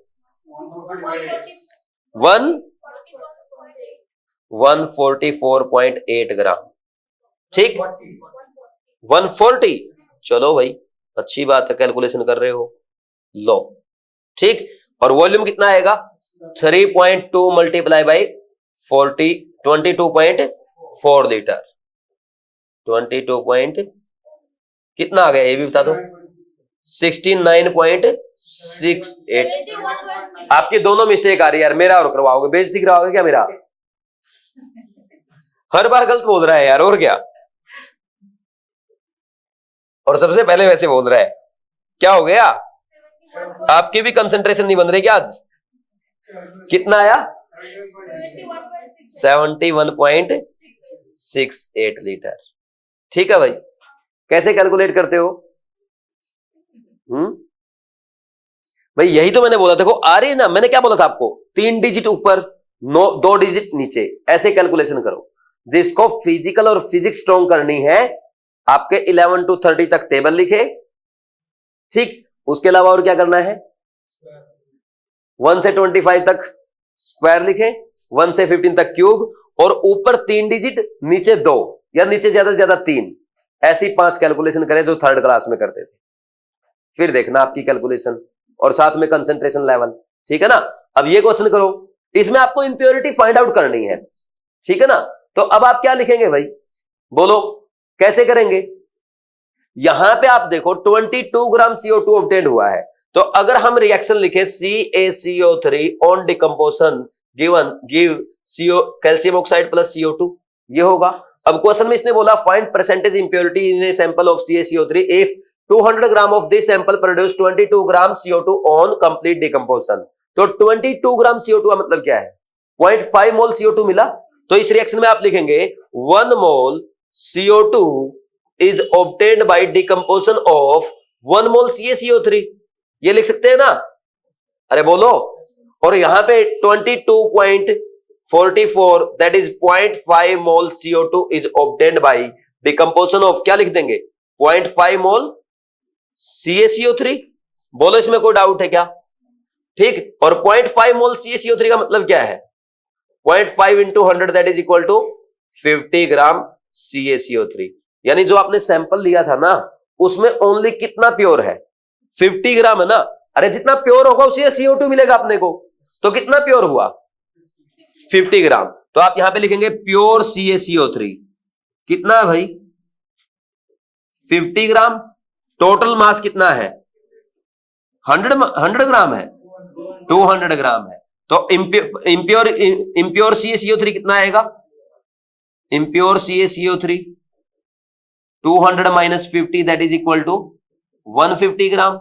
144.8 ग्राम। ठीक, 140, चलो भाई अच्छी बात है, कैलकुलेशन कर रहे हो, लो ठीक। और वॉल्यूम कितना आएगा, 3.2 मल्टीप्लाई बाई 40 22.4 लीटर, 22 कितना आ गया ये भी बता दो, 69.68। आपकी दोनों मिस्टेक आ रही है यार, मेरा और करवाओगे, बेइज्जती कराओगे क्या मेरा, हर बार गलत बोल रहा है यार, और क्या। और सबसे पहले वैसे बोल रहा है, क्या हो गया, आपकी भी कंसंट्रेशन नहीं बन रही क्या आज। कितना आया, 71.68 लीटर। ठीक है भाई, कैसे कैलकुलेट करते हो, भाई यही तो मैंने बोला, देखो आ रही है ना, मैंने क्या बोला था आपको, 3 डिजिट ऊपर 2 डिजिट नीचे, ऐसे कैलकुलेशन करो। जिसको फिजिकल और फिजिक्स स्ट्रॉन्ग करनी है, आपके 11 to 30 तक टेबल लिखे, ठीक। उसके अलावा और क्या करना है, 1 से 25 तक स्क्वायर लिखे, 1 से 15 तक क्यूब, और ऊपर 3 डिजिट नीचे 2, या नीचे ज्यादा से ज्यादा 3, ऐसी 5 कैलकुलेशन करें जो 3rd क्लास में करते थे। फिर देखना आपकी कैलकुलेशन और साथ में कंसंट्रेशन लेवल, ठीक है ना। अब ये क्वेश्चन करो, इसमें आपको इंप्योरिटी फाइंड आउट करनी है, ठीक है ना। तो अब आप क्या लिखेंगे भाई, बोलो कैसे करेंगे। यहां पे आप देखो 22 ग्राम CO2 ऑब्टेन्ड हुआ है, तो अगर हम रिएक्शन लिखे CaCO3 on decomposition give calcium oxide plus CO2, ये होगा। अब क्वेश्चन में इसने बोला find percentage impurity in a sample of CaCO3 if 200 gram of this sample produce 22 gram CO2 on complete decomposition. तो 22 ग्राम CO2 का मतलब क्या है, 0.5 मोल CO2 मिला। तो इस रिएक्शन में आप लिखेंगे 1 मोल CO2 is obtained by decomposition of 1 mole CaCO3, ये लिख सकते हैं ना, अरे बोलो। और यहां पे 22.44 that is 0.5 mole CO2 is obtained by decomposition of, क्या लिख देंगे, 0.5 मोल CaCO3। बोलो इसमें कोई डाउट है क्या, ठीक। और 0.5 मोल CaCO3 का मतलब क्या है, 0.5 into 100 that is equal to 50 gram CaCO3। यानी जो आपने सैंपल लिया था ना, उसमें ओनली कितना प्योर है, 50 ग्राम है ना। अरे जितना प्योर होगा उसी CO2 मिलेगा अपने को, तो कितना प्योर हुआ, 50 ग्राम। तो आप यहां पे लिखेंगे प्योर CaCO3 कितना है भाई, 50 ग्राम। टोटल मास कितना है, 100 ग्राम है, 200 ग्राम है। तो इंप्योर CaCO3 कितना आएगा, impure CaCO3 200 minus 50 that is equal to 150 gram.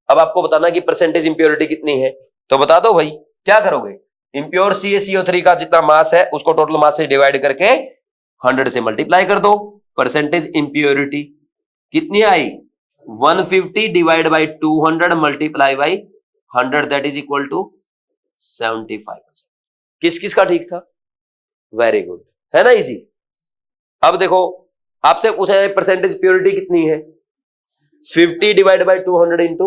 अब आपको बताना कि परसेंटेज इंप्योरिटी कितनी है, तो बता दो भाई, क्या करोगे, इंप्योर CaCO3 का जितना मास है उसको टोटल मास से डिवाइड करके 100 से मल्टीप्लाई कर दो। परसेंटेज इंप्योरिटी कितनी आई, 150 divide by 200 multiply by 100 that is equal to 75%। किस किस का ठीक था, वेरी गुड, है ना इजी। अब देखो आपसे पूछा है परसेंटेज प्योरिटी कितनी है, 50 डिवाइड बाई 200 इंटू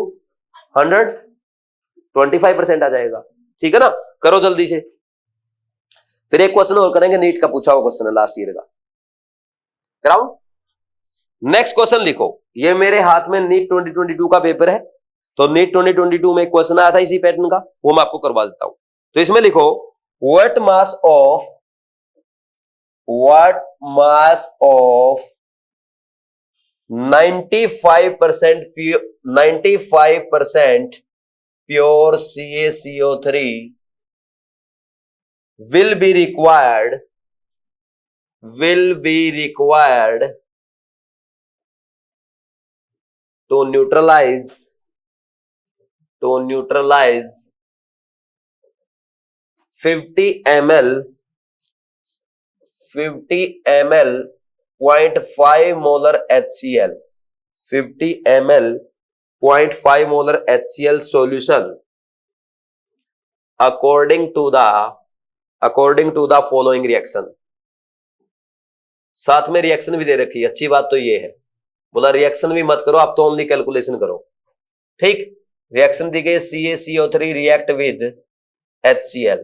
100 25% आ जाएगा, ठीक है ना। करो जल्दी से, फिर एक क्वेश्चन और करेंगे, नीट का पूछा हुआ क्वेश्चन है लास्ट ईयर का, कराऊं? नेक्स्ट क्वेश्चन लिखो, ये मेरे हाथ में नीट 2022 का पेपर है, तो नीट 2022 में एक क्वेश्चन आया था इसी पैटर्न का, वो मैं आपको करवा देता हूं। तो इसमें लिखो what mass of 95% pure CaCO3 will be required to neutralize 50 ml 0.5 molar HCl 50 ml 0.5 molar HCl solution according to the following reaction। साथ में रिएक्शन भी दे रखी है, अच्छी बात तो ये है, बोला रिएक्शन भी मत करो आप, तो ओनली कैलकुलेशन करो। ठीक, रिएक्शन दी गई CaCO3 react with HCl,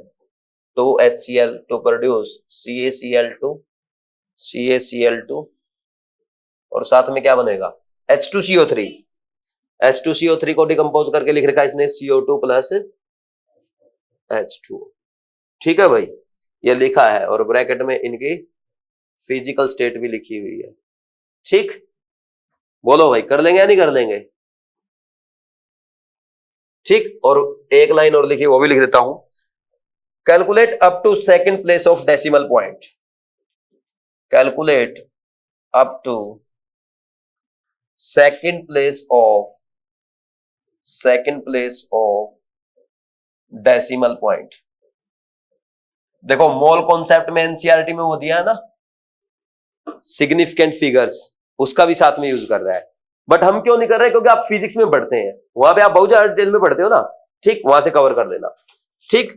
2 HCl to produce CaCl2 और साथ में क्या बनेगा H2CO3। H2CO3 को डिकम्पोज करके लिख रखा है इसने CO2 प्लस H2O। ठीक है भाई, ये लिखा है और ब्रैकेट में इनकी फिजिकल स्टेट भी लिखी हुई है। ठीक, बोलो भाई कर लेंगे या नहीं कर लेंगे? ठीक, और एक लाइन और लिखी वो भी लिख देता हूं, calculate up to second place of decimal point. Calculate up to second place of decimal point. देखो मोल कॉन्सेप्ट में एनसीईआरटी में वो दिया है ना, सिग्निफिकेंट फिगर्स, उसका भी साथ में यूज कर रहा है। बट हम क्यों नहीं कर रहे? क्योंकि आप फिजिक्स में पढ़ते हैं, वहां पे आप बहुत ज्यादा डिटेल में पढ़ते हो ना। ठीक, वहां से कवर कर लेना। ठीक,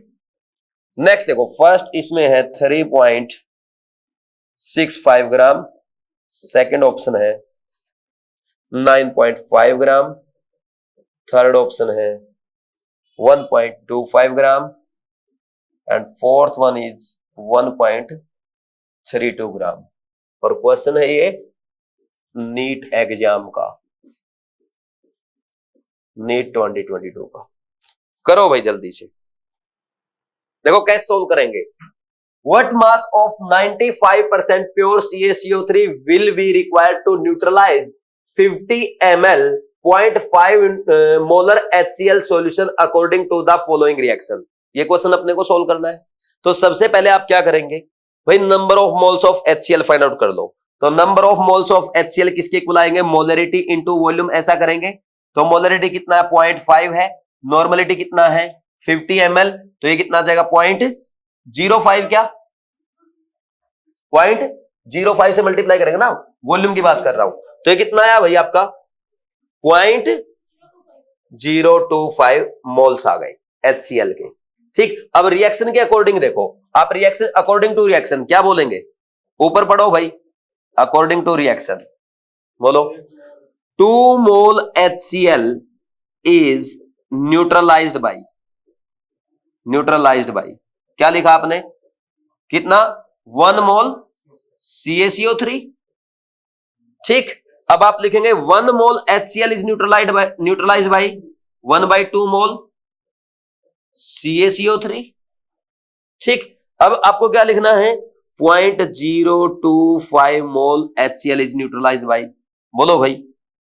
नेक्स्ट देखो, फर्स्ट इसमें है 3.65 ग्राम, सेकंड ऑप्शन है 9.5 ग्राम, थर्ड ऑप्शन है 1.25 gram and fourth one is 1.32 ग्राम। और क्वेश्चन है ये नीट एग्जाम का, नीट 2022 का। करो भाई जल्दी से, देखो कैसे सोल्व करेंगे। What mass of 95% pure CaCO3 will be required to neutralize 50 ml 0.5 molar HCl solution according to the following reaction। ये क्वेश्चन अपने को सोल्व करना है। तो सबसे पहले आप क्या करेंगे भाई, number of moles of HCl find out कर लो। तो number of moles of HCl किसके बुलाएंगे, मोलरिटी इनटू वॉल्यूम, ऐसा करेंगे। तो मोलरिटी कितना है 0.5 है, नॉर्मलिटी कितना है 50 ml, तो ये कितना आ जाएगा 0.05, क्या 0.05 से मल्टीप्लाई करेंगे ना, वॉल्यूम की बात कर रहा हूं। तो ये कितना आया भाई आपका 0.025 मोल्स आ गए HCl के। ठीक, अब रिएक्शन के अकॉर्डिंग देखो, आप रिएक्शन अकॉर्डिंग टू रिएक्शन क्या बोलेंगे, ऊपर पढ़ो भाई, अकॉर्डिंग टू रिएक्शन बोलो। 2 मोल HCl इज न्यूट्रलाइज्ड बाई क्या लिखा आपने, कितना 1 मोल CaCO3। ठीक, अब आप लिखेंगे 1 मोल HCl is neutralised by 1/2 mole CaCO3। ठीक, अब आपको क्या लिखना है 0.025 मोल HCl इज न्यूट्रलाइज्ड बाई, बोलो भाई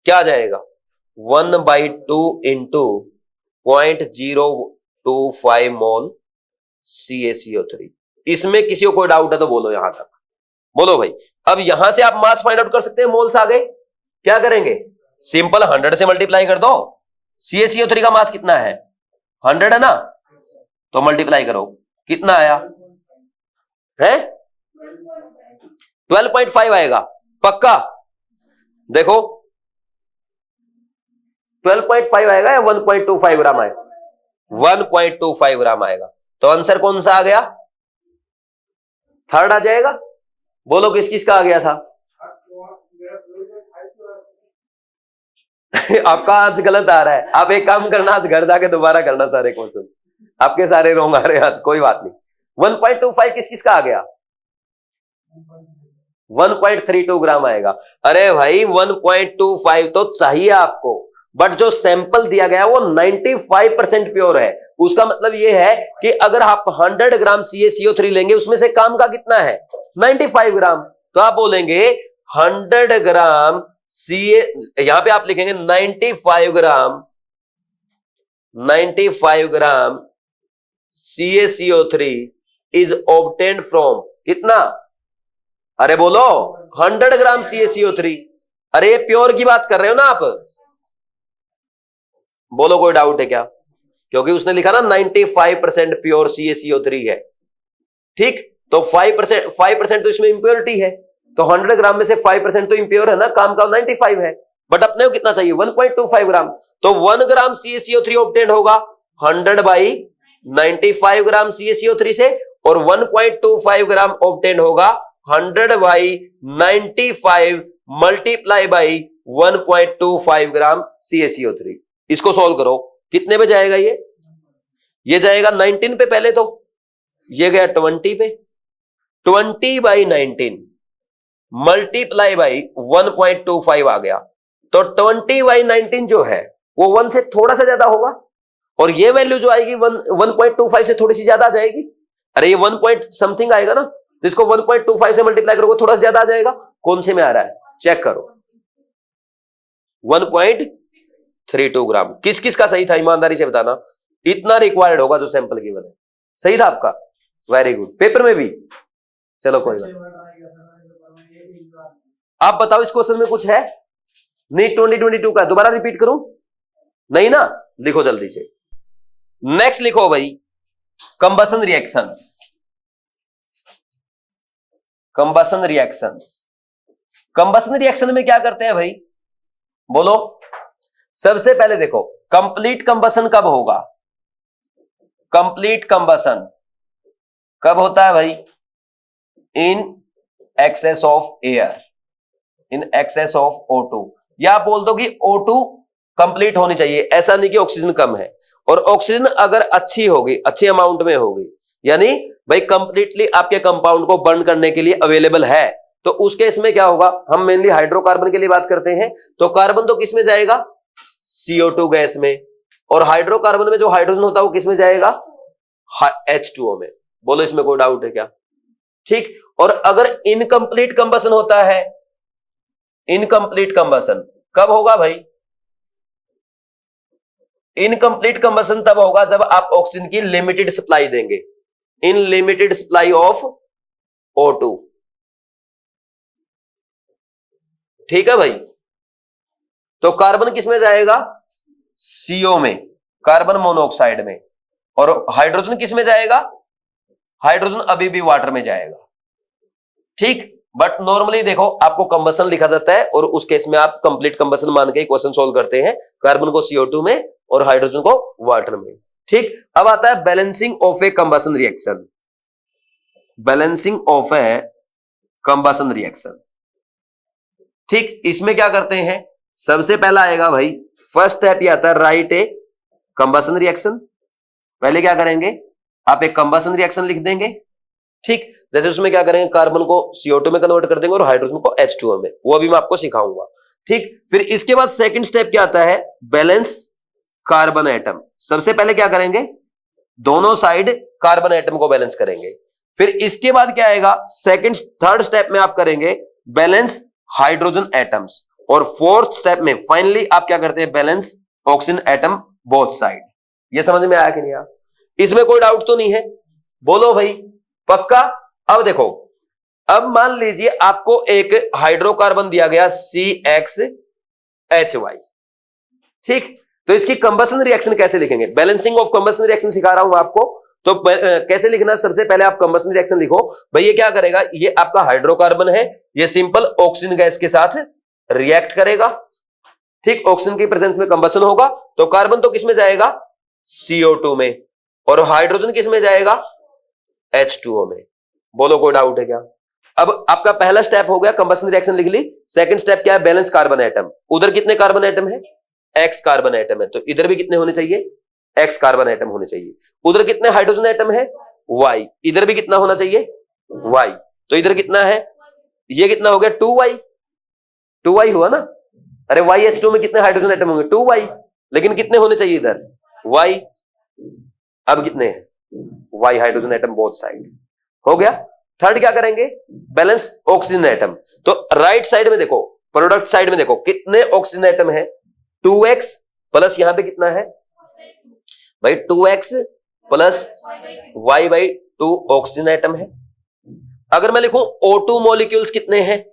क्या आ जाएगा 1/2 इंटू 0.025 मोल CaCO3। इसमें किसी को कोई डाउट है तो बोलो यहां तक, बोलो भाई। अब यहां से आप मास फाइंड आउट कर सकते हैं, मोल्स आ गए, क्या करेंगे सिंपल 100 से मल्टीप्लाई कर दो। CaCO3 का मास कितना है 100 है ना, तो मल्टीप्लाई करो, कितना आया है 12.5 आएगा पक्का। देखो 12.5 आएगा या 1.25 ग्राम आएगा, 1.25 ग्राम आएगा। तो आंसर कौन सा आ गया, थर्ड आ जाएगा। बोलो किस किस का आ गया था आपका आज गलत आ रहा है, आप एक काम करना, आज घर जाके दोबारा करना सारे क्वेश्चन, आपके सारे रॉन्ग आ रहे हैं आज, कोई बात नहीं। 1.25 किस किस का आ गया? 1.32 ग्राम आएगा। अरे भाई 1.25 तो चाहिए आपको, बट जो सैंपल दिया गया है वो 95% प्योर है। उसका मतलब ये है कि अगर आप 100 ग्राम CaCO3 लेंगे उसमें से काम का कितना है? 95 ग्राम। तो आप बोलेंगे 100 ग्राम यहां पे आप लिखेंगे 95 ग्राम CaCO3 इज ऑब्टेन्ड फ्रॉम कितना? अरे बोलो 100 ग्राम CaCO3। अरे ये प्योर की बात कर रहे हो ना आप? बोलो कोई डाउट है क्या? क्योंकि उसने लिखा ना 95% प्योर CaCO3 है। ठीक, तो 5% तो इसमें इंप्योरिटी है, तो 100 ग्राम में से 5% तो इंप्योर है ना, काम का 95 है, बट अपने को कितना चाहिए? 1.25 ग्राम। तो 1 ग्राम CaCO3 ऑब्टेन होगा 100 बाई 95 ग्राम CaCO3 से, और 1.25 ग्राम ऑब्टेन होगा 100 by 95 multiply by 1.25 gram CaCO3। इसको सॉल्व करो, कितने पे जाएगा ये जाएगा 19 पे पहले, तो ये गया 20 पे। 20 बाई 19 मल्टीप्लाई बाई 1.25 आ गया, तो 20 बाई 19 जो है वो 1 से थोड़ा सा ज्यादा होगा, और ये वैल्यू जो आएगी 1.25 से थोड़ी सी ज्यादा आ जाएगी। अरे ये 1 पॉइंट समथिंग आएगा ना, तो इसको 1.25 से मल्टीप्लाई करोगे थोड़ा सा ज्यादा आ जाएगा। कौन से में आ रहा है चेक करो? 1.32 ग्राम। किस किस का सही था ईमानदारी से बताना? इतना रिक्वायर्ड होगा जो सैंपल गिवन है। सही था आपका? Very good. पेपर में भी? चलो कोई बात। आप बताओ इस क्वेश्चन में कुछ है? नीट 2022 का दोबारा रिपीट करूं? नहीं ना, लिखो जल्दी से। नेक्स्ट लिखो भाई, कंबसन रिएक्शंस। कंबसन रिएक्शन में क्या करते हैं भाई? बोलो। सबसे पहले देखो, कंप्लीट कंबसन कब होगा? कंप्लीट कंबसन कब होता है भाई? In excess of air, in excess of O2। या आप बोल दो कि O2 कंप्लीट होनी चाहिए, ऐसा नहीं कि ऑक्सीजन कम है। और ऑक्सीजन अगर अच्छी होगी, अच्छे अमाउंट में होगी, यानी भाई कंप्लीटली आपके कंपाउंड को बर्न करने के लिए अवेलेबल है, तो उस केस में क्या होगा? हम मेनली हाइड्रोकार्बन के लिए बात करते हैं, तो कार्बन तो किस में जाएगा? CO2 गैस में। और हाइड्रोकार्बन में जो हाइड्रोजन होता है वो किस में जाएगा? H2O में। बोलो इसमें कोई डाउट है क्या? ठीक। और अगर इनकंप्लीट कंबसन होता है, इनकंप्लीट कंबसन कब होगा भाई? इनकंप्लीट कंबसन तब होगा जब आप ऑक्सीजन की लिमिटेड सप्लाई देंगे, in limited supply of O2। ठीक है भाई? तो कार्बन किस में जाएगा? CO में, कार्बन मोनोऑक्साइड में। और हाइड्रोजन किस में जाएगा? हाइड्रोजन अभी भी वाटर में जाएगा। ठीक, बट नॉर्मली देखो आपको कंबसन लिखा जाता है, और उस केस में आप कंप्लीट कंबसन मान के क्वेश्चन सोल्व करते हैं, कार्बन को CO2 में और हाइड्रोजन को वाटर में। ठीक, अब आता है balancing of A combustion reaction. Balancing of A combustion reaction. ठीक, इसमें क्या करते हैं? सबसे पहला आएगा भाई, फर्स्ट स्टेप ये आता है, राइट ए कंबसन रिएक्शन। पहले क्या करेंगे? आप एक कंबसन रिएक्शन लिख देंगे। ठीक, जैसे उसमें क्या करेंगे? कार्बन को CO2 में कन्वर्ट कर देंगे और हाइड्रोजन को H2O में, वो अभी मैं आपको सिखाऊंगा। ठीक, फिर इसके बाद सेकंड स्टेप क्या आता है? Balance carbon atom. सबसे पहले क्या करेंगे? दोनों साइड कार्बन एटम को बैलेंस करेंगे। फिर इसके बाद क्या आएगा? थर्ड स्टेप में आप करेंगे बैलेंस हाइड्रोजन एटम्स, और फोर्थ स्टेप में फाइनली आप क्या करते हैं? Balance oxygen atom both side. ये समझ में आया कि नहीं आया? इसमें कोई डाउट तो नहीं है? बोलो भाई पक्का? अब देखो, अब मान लीजिए आपको एक हाइड्रोकार्बन दिया गया CXHY। ठीक, तो इसकी कंबसन रिएक्शन कैसे लिखेंगे? बैलेंसिंग ऑफ कंबसन रिएक्शन सिखा रहा हूं आपको, तो कैसे लिखना? सबसे पहले आप कंबसन रिएक्शन लिखो भाई। ये क्या करेगा? ये आपका हाइड्रोकार्बन है, ये सिंपल ऑक्सीजन गैस के साथ रिएक्ट करेगा। ठीक, ऑक्सीजन की प्रेजेंस में कंबसन होगा, तो कार्बन तो किस में जाएगा? CO2 में, और हाइड्रोजन किस में जाएगा? H2O में। बोलो कोई डाउट है क्या? अब आपका पहला स्टेप हो गया, कंबसन रिएक्शन लिख ली। सेकंड स्टेप क्या है? Balance carbon atom. उधर कितने कार्बन एटम है? X कार्बन एटम है, तो इधर भी कितने होने चाहिए? X कार्बन एटम होने चाहिए। उधर कितने हाइड्रोजन एटम है? y, इधर भी कितना होना चाहिए y, तो इधर कितना है, ये कितना हो गया 2y, 2y हुआ ना। अरे YH2 में कितने हाइड्रोजन एटम होंगे 2y, लेकिन कितने होने चाहिए इधर y, अब कितने हैं y hydrogen atom both side, हो गया। थर्ड क्या करेंगे, बैलेंस ऑक्सीजन एटम। तो राइट साइड में देखो, प्रोडक्ट साइड में देखो कितने ऑक्सीजन एटम है 2x प्लस यहां पे कितना है भाई 2x plus y/2 oxygen atom है। अगर मैं लिखूं O2 मॉलिक्यूल्स कितने हैं,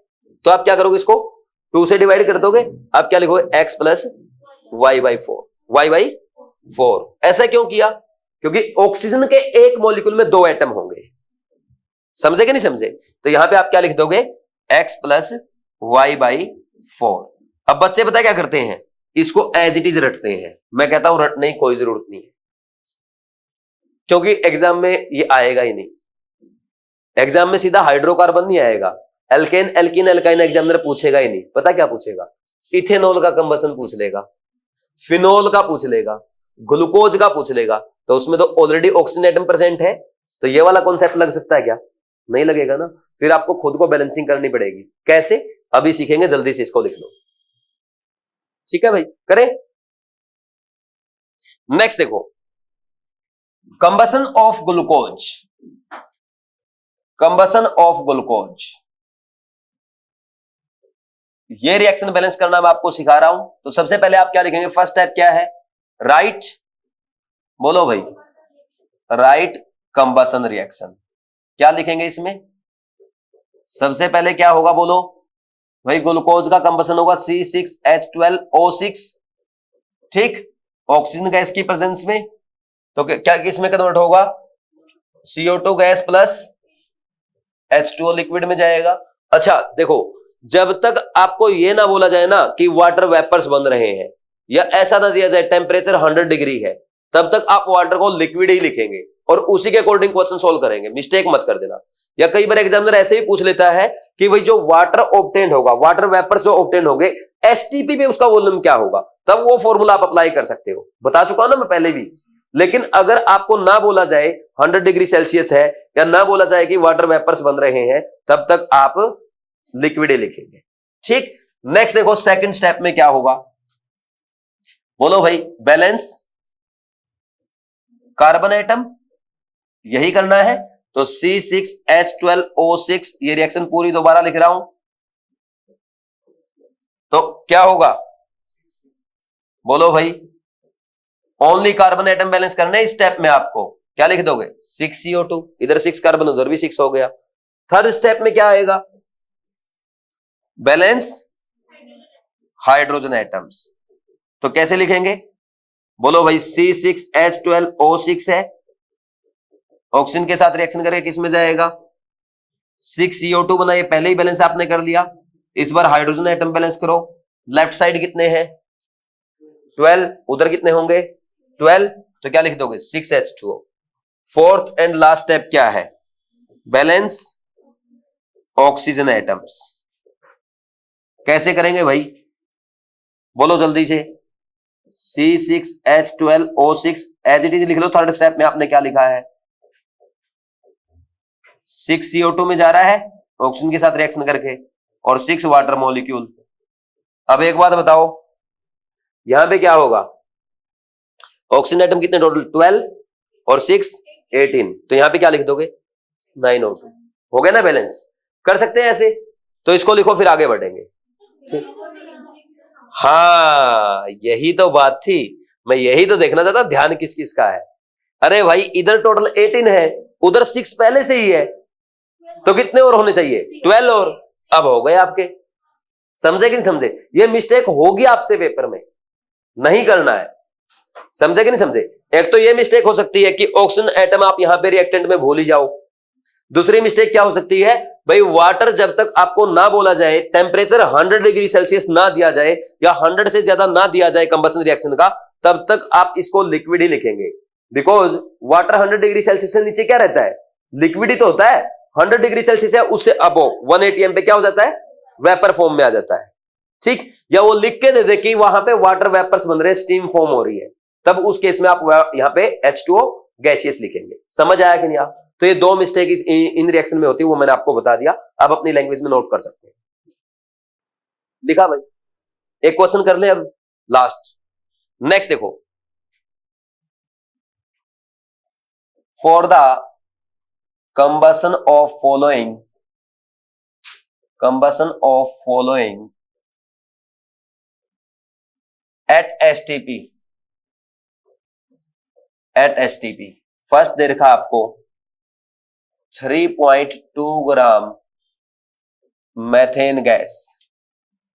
तो आप क्या करोगे, इसको 2 से डिवाइड कर दोगे, आप क्या लिखोगे x प्लस y/4। ऐसा क्यों किया, क्योंकि ऑक्सीजन के एक मॉलिक्यूल में 2 एटम होंगे, समझे कि नहीं समझे। तो यहां पे आप क्या लिख दोगे x प्लस y/4। अब बच्चे पता क्या करते हैं, इसको एज इट इज रटते हैं। मैं कहता हूं रटने की कोई जरूरत नहीं है, क्योंकि एग्जाम में ये आएगा ही नहीं। एग्जाम में सीधा हाइड्रोकार्बन नहीं आएगा, एल्केन एल्कीन एल्काइन एग्जामिनर पूछेगा ही नहीं। पता क्या पूछेगा, इथेनॉल का कंबसन पूछ लेगा, फिनोल का पूछ लेगा, ग्लूकोज का पूछ लेगा। तो उसमें तो ऑलरेडी ऑक्सीजन एटम प्रेजेंट है, तो ये वाला कॉन्सेप्ट लग सकता है क्या, नहीं लगेगा ना। फिर आपको खुद को बैलेंसिंग करनी पड़ेगी। कैसे, अभी सीखेंगे, जल्दी से इसको लिख लो, ठीक है भाई, करें। नेक्स्ट देखो, combustion of glucose, combustion of glucose, ये रिएक्शन बैलेंस करना मैं आपको सिखा रहा हूं। तो सबसे पहले आप क्या लिखेंगे, फर्स्ट स्टेप क्या है, राइट, बोलो भाई, राइट कंबसन रिएक्शन। क्या लिखेंगे इसमें, सबसे पहले क्या होगा बोलो भाई, ग्लूकोज का कंबसन होगा C6H12O6, ठीक, ऑक्सीजन गैस की प्रेजेंस में। तो क्या किसमें कन्वर्ट होगा, CO2 gas plus H2O liquid में जाएगा। अच्छा देखो, जब तक आपको यह ना बोला जाए ना कि वाटर वेपर्स बन रहे हैं, या ऐसा ना दिया जाए टेम्परेचर 100 डिग्री है, तब तक आप वाटर को लिक्विड ही लिखेंगे और उसी के अकॉर्डिंग क्वेश्चन सोल्व करेंगे। मिस्टेक मत कर देना। या कई बार एग्जामिनर ऐसे ही पूछ लेता है कि भाई जो वाटर ऑब्टेन होगा, वाटर वेपर्स जो ऑब्टेन होंगे, एसटीपी पे उसका वॉल्यूम क्या होगा, तब वो फॉर्मूला आप अप्लाई कर सकते हो। बता चुका हूं ना मैं पहले भी। लेकिन अगर आपको ना बोला जाए 100 डिग्री सेल्सियस है, या ना बोला जाए कि वाटर वेपर्स बन रहे हैं, तब तक आप लिक्विड लिखेंगे, ठीक। नेक्स्ट देखो, सेकंड स्टेप में क्या होगा, बोलो भाई, बैलेंस कार्बन एटम, यही करना है। तो C6H12O6, ये रिएक्शन पूरी दोबारा लिख रहा हूं, तो क्या होगा, बोलो भाई, ओनली कार्बन एटम बैलेंस करने इस स्टेप में आपको क्या लिख दोगे 6CO2, इधर 6 कार्बन, उधर भी 6 हो गया। थर्ड स्टेप में क्या आएगा, बैलेंस हाइड्रोजन एटम्स। तो कैसे लिखेंगे, बोलो भाई, C6H12O6 है, ऑक्सीजन के साथ रिएक्शन करके किस में जाएगा 6CO2 बना, ये पहले ही बैलेंस आपने कर लिया। इस बार हाइड्रोजन एटम बैलेंस करो। लेफ्ट साइड कितने हैं 12, उधर कितने होंगे 12, तो क्या लिख दोगे 6H2O। Fourth and last step क्या है, बैलेंस ऑक्सीजन एटम्स। कैसे करेंगे भाई, बोलो जल्दी से, C6H12O6 एज इट इज लिख लो। थर्ड स्टेप में आपने क्या लिखा है, 6CO2 में जा रहा है ऑक्सीजन के साथ रिएक्शन करके, और 6 वाटर मॉलिक्यूल। अब एक बात बताओ, यहां पे क्या होगा, ऑक्सीजन एटम कितने टोटल 12 और 6 18, तो यहां पे क्या लिख दोगे 9O2। हो गया ना बैलेंस, कर सकते हैं ऐसे। तो इसको लिखो, फिर आगे बढ़ेंगे। हाँ, यही तो बात थी, मैं यही तो देखना चाहता, ध्यान किस किस का है। अरे भाई, इधर टोटल 18 है, उधर 6 पहले से ही है, तो कितने और होने चाहिए 12 और। अब हो गए आपके, समझे कि नहीं समझे। ये मिस्टेक होगी आपसे पेपर में, नहीं करना है, समझे कि नहीं समझे। एक तो ये मिस्टेक हो सकती है कि ऑक्सीजन एटम आप यहां पे रिएक्टेंट में भूल ही जाओ। दूसरी मिस्टेक क्या हो सकती है भाई, वाटर जब तक आपको ना बोला जाए, टेम्परेचर 100 डिग्री सेल्सियस ना दिया जाए, या 100 से ज्यादा ना दिया जाए कंबसन रिएक्शन का, तब तक आप इसको लिक्विड ही लिखेंगे। बिकॉज वाटर 100 डिग्री सेल्सियस से नीचे क्या रहता है, लिक्विड ही तो होता है। 100 डिग्री सेल्सियस है, उससे अबव 180 एम पे क्या हो जाता है, वेपर फॉर्म में आ जाता है, ठीक। या वो लिख के दे दे कि वहां पे वाटर वेपर्स बन रहे हैं, स्टीम फॉर्म हो रही है, तब उस केस में आप यहां पे H2O गैसियस लिखेंगे। समझ आया कि नहीं आप? तो ये दो मिस्टेक इन रिएक्शन में होती है, वो मैंने आपको बता दिया, आप अपनी लैंग्वेज में नोट कर सकते हैं। दिखा भाई, एक क्वेश्चन कर ले अब लास्ट। नेक्स्ट देखो, for the combustion of following at STP first दे रखा आपको 3.2 ग्राम मेथेन गैस,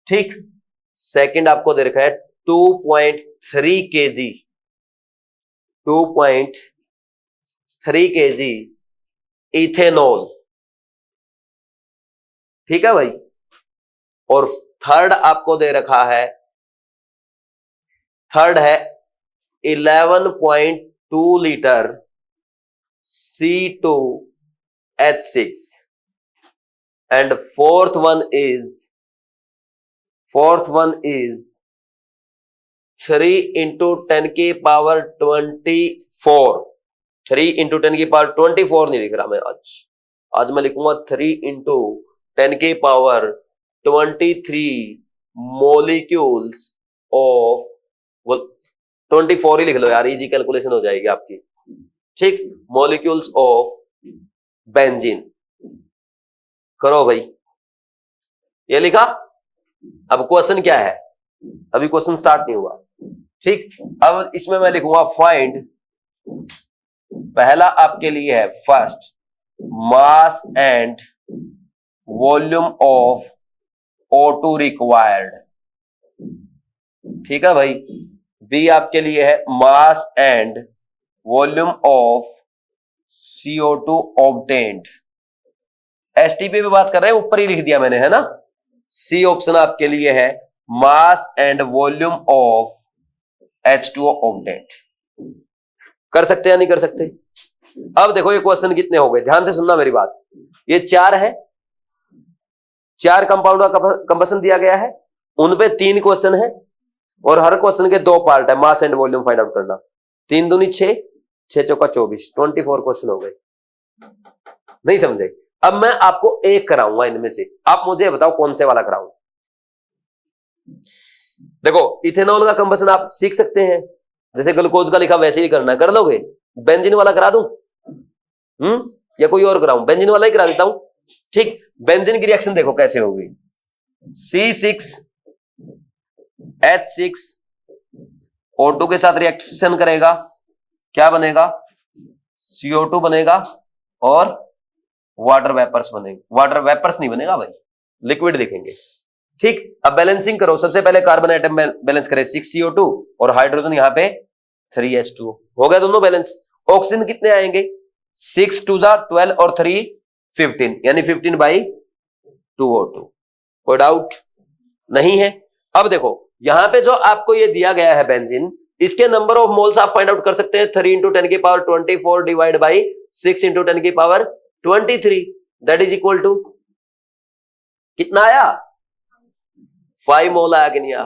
ठीक। सेकंड आपको दे रखा है 2.3 kg 2.3 kg इथेनॉल, ठीक है भाई। और थर्ड आपको दे रखा है, थर्ड है 11.2 litre C2H6 and fourth one is 3 into 10 की पावर 24, 3 into 10 की पावर 24 नहीं लिख रहा मैं आज मैं लिखूंगा 3 into 10 की पावर 23 मोलिक्यूल्स ऑफ, 24 ही लिख लो यार, इजी कैलकुलेशन हो जाएगी आपकी, ठीक। मोलिक्यूल्स ऑफ बेंजीन, करो भाई, ये लिखा। अब क्वेश्चन क्या है, अभी क्वेश्चन स्टार्ट नहीं हुआ, ठीक। अब इसमें मैं लिखूंगा फाइंड, पहला आपके लिए है first mass and volume of O2 required, ठीक है भाई। बी आपके लिए है mass and volume of CO2 obtained. STP पे बात कर रहे हैं, ऊपर ही लिख दिया मैंने, है ना। सी ऑप्शन आपके लिए है mass and volume of H2O obtained. कर सकते या नहीं कर सकते? अब देखो ये क्वेश्चन कितने हो गए, ध्यान से सुनना मेरी बात। ये 4 है, 4 कंपाउंड का कंबसन दिया गया है, उनपे 3 क्वेश्चन है और हर क्वेश्चन के 2 पार्ट है, mass and volume find out करना। 3 दूनी 6, 6 चौका 24, 24 क्वेश्चन हो गए। नहीं समझे? अब मैं आपको एक कराऊंगा इनमें से, आप मुझे बताओ कौन से वाला कराऊं। देखो इथेनॉल का कंबसन आप सीख सकते हैं, जैसे ग्लूकोज का लिखा वैसे ही करना, कर लोगे। बेंजीन वाला करा दूं या कोई और कराऊं? बेंजीन वाला ही करा देता हूं, ठीक। बेंजीन की रिएक्शन देखो कैसे होगी, C6H6 O2 के साथ रिएक्शन करेगा, क्या बनेगा? CO2 बनेगा और वाटर वेपर्स बनेंगे। वाटर वेपर्स नहीं बनेगा भाई, लिक्विड दिखेंगे, ठीक। अब बैलेंसिंग करो, सबसे पहले कार्बन एटम बैलेंस करे 6CO2 और हाइड्रोजन यहां पे 3H2, हो गया दोनों बैलेंस। ऑक्सीजन कितने आएंगे? 6 2 12 और 3 15, यानी 15/2O2। कोई डाउट नहीं है? अब देखो यहां पे जो आपको ये दिया गया है बेंजीन, इसके नंबर ऑफ मोल्स आप फाइंड आउट कर सकते हैं, 3 into 10 की पावर 24 डिवाइड बाई 6 into 10 की power 23, that is equal to कितना आया? 5 मोल आया कि नहीं आया?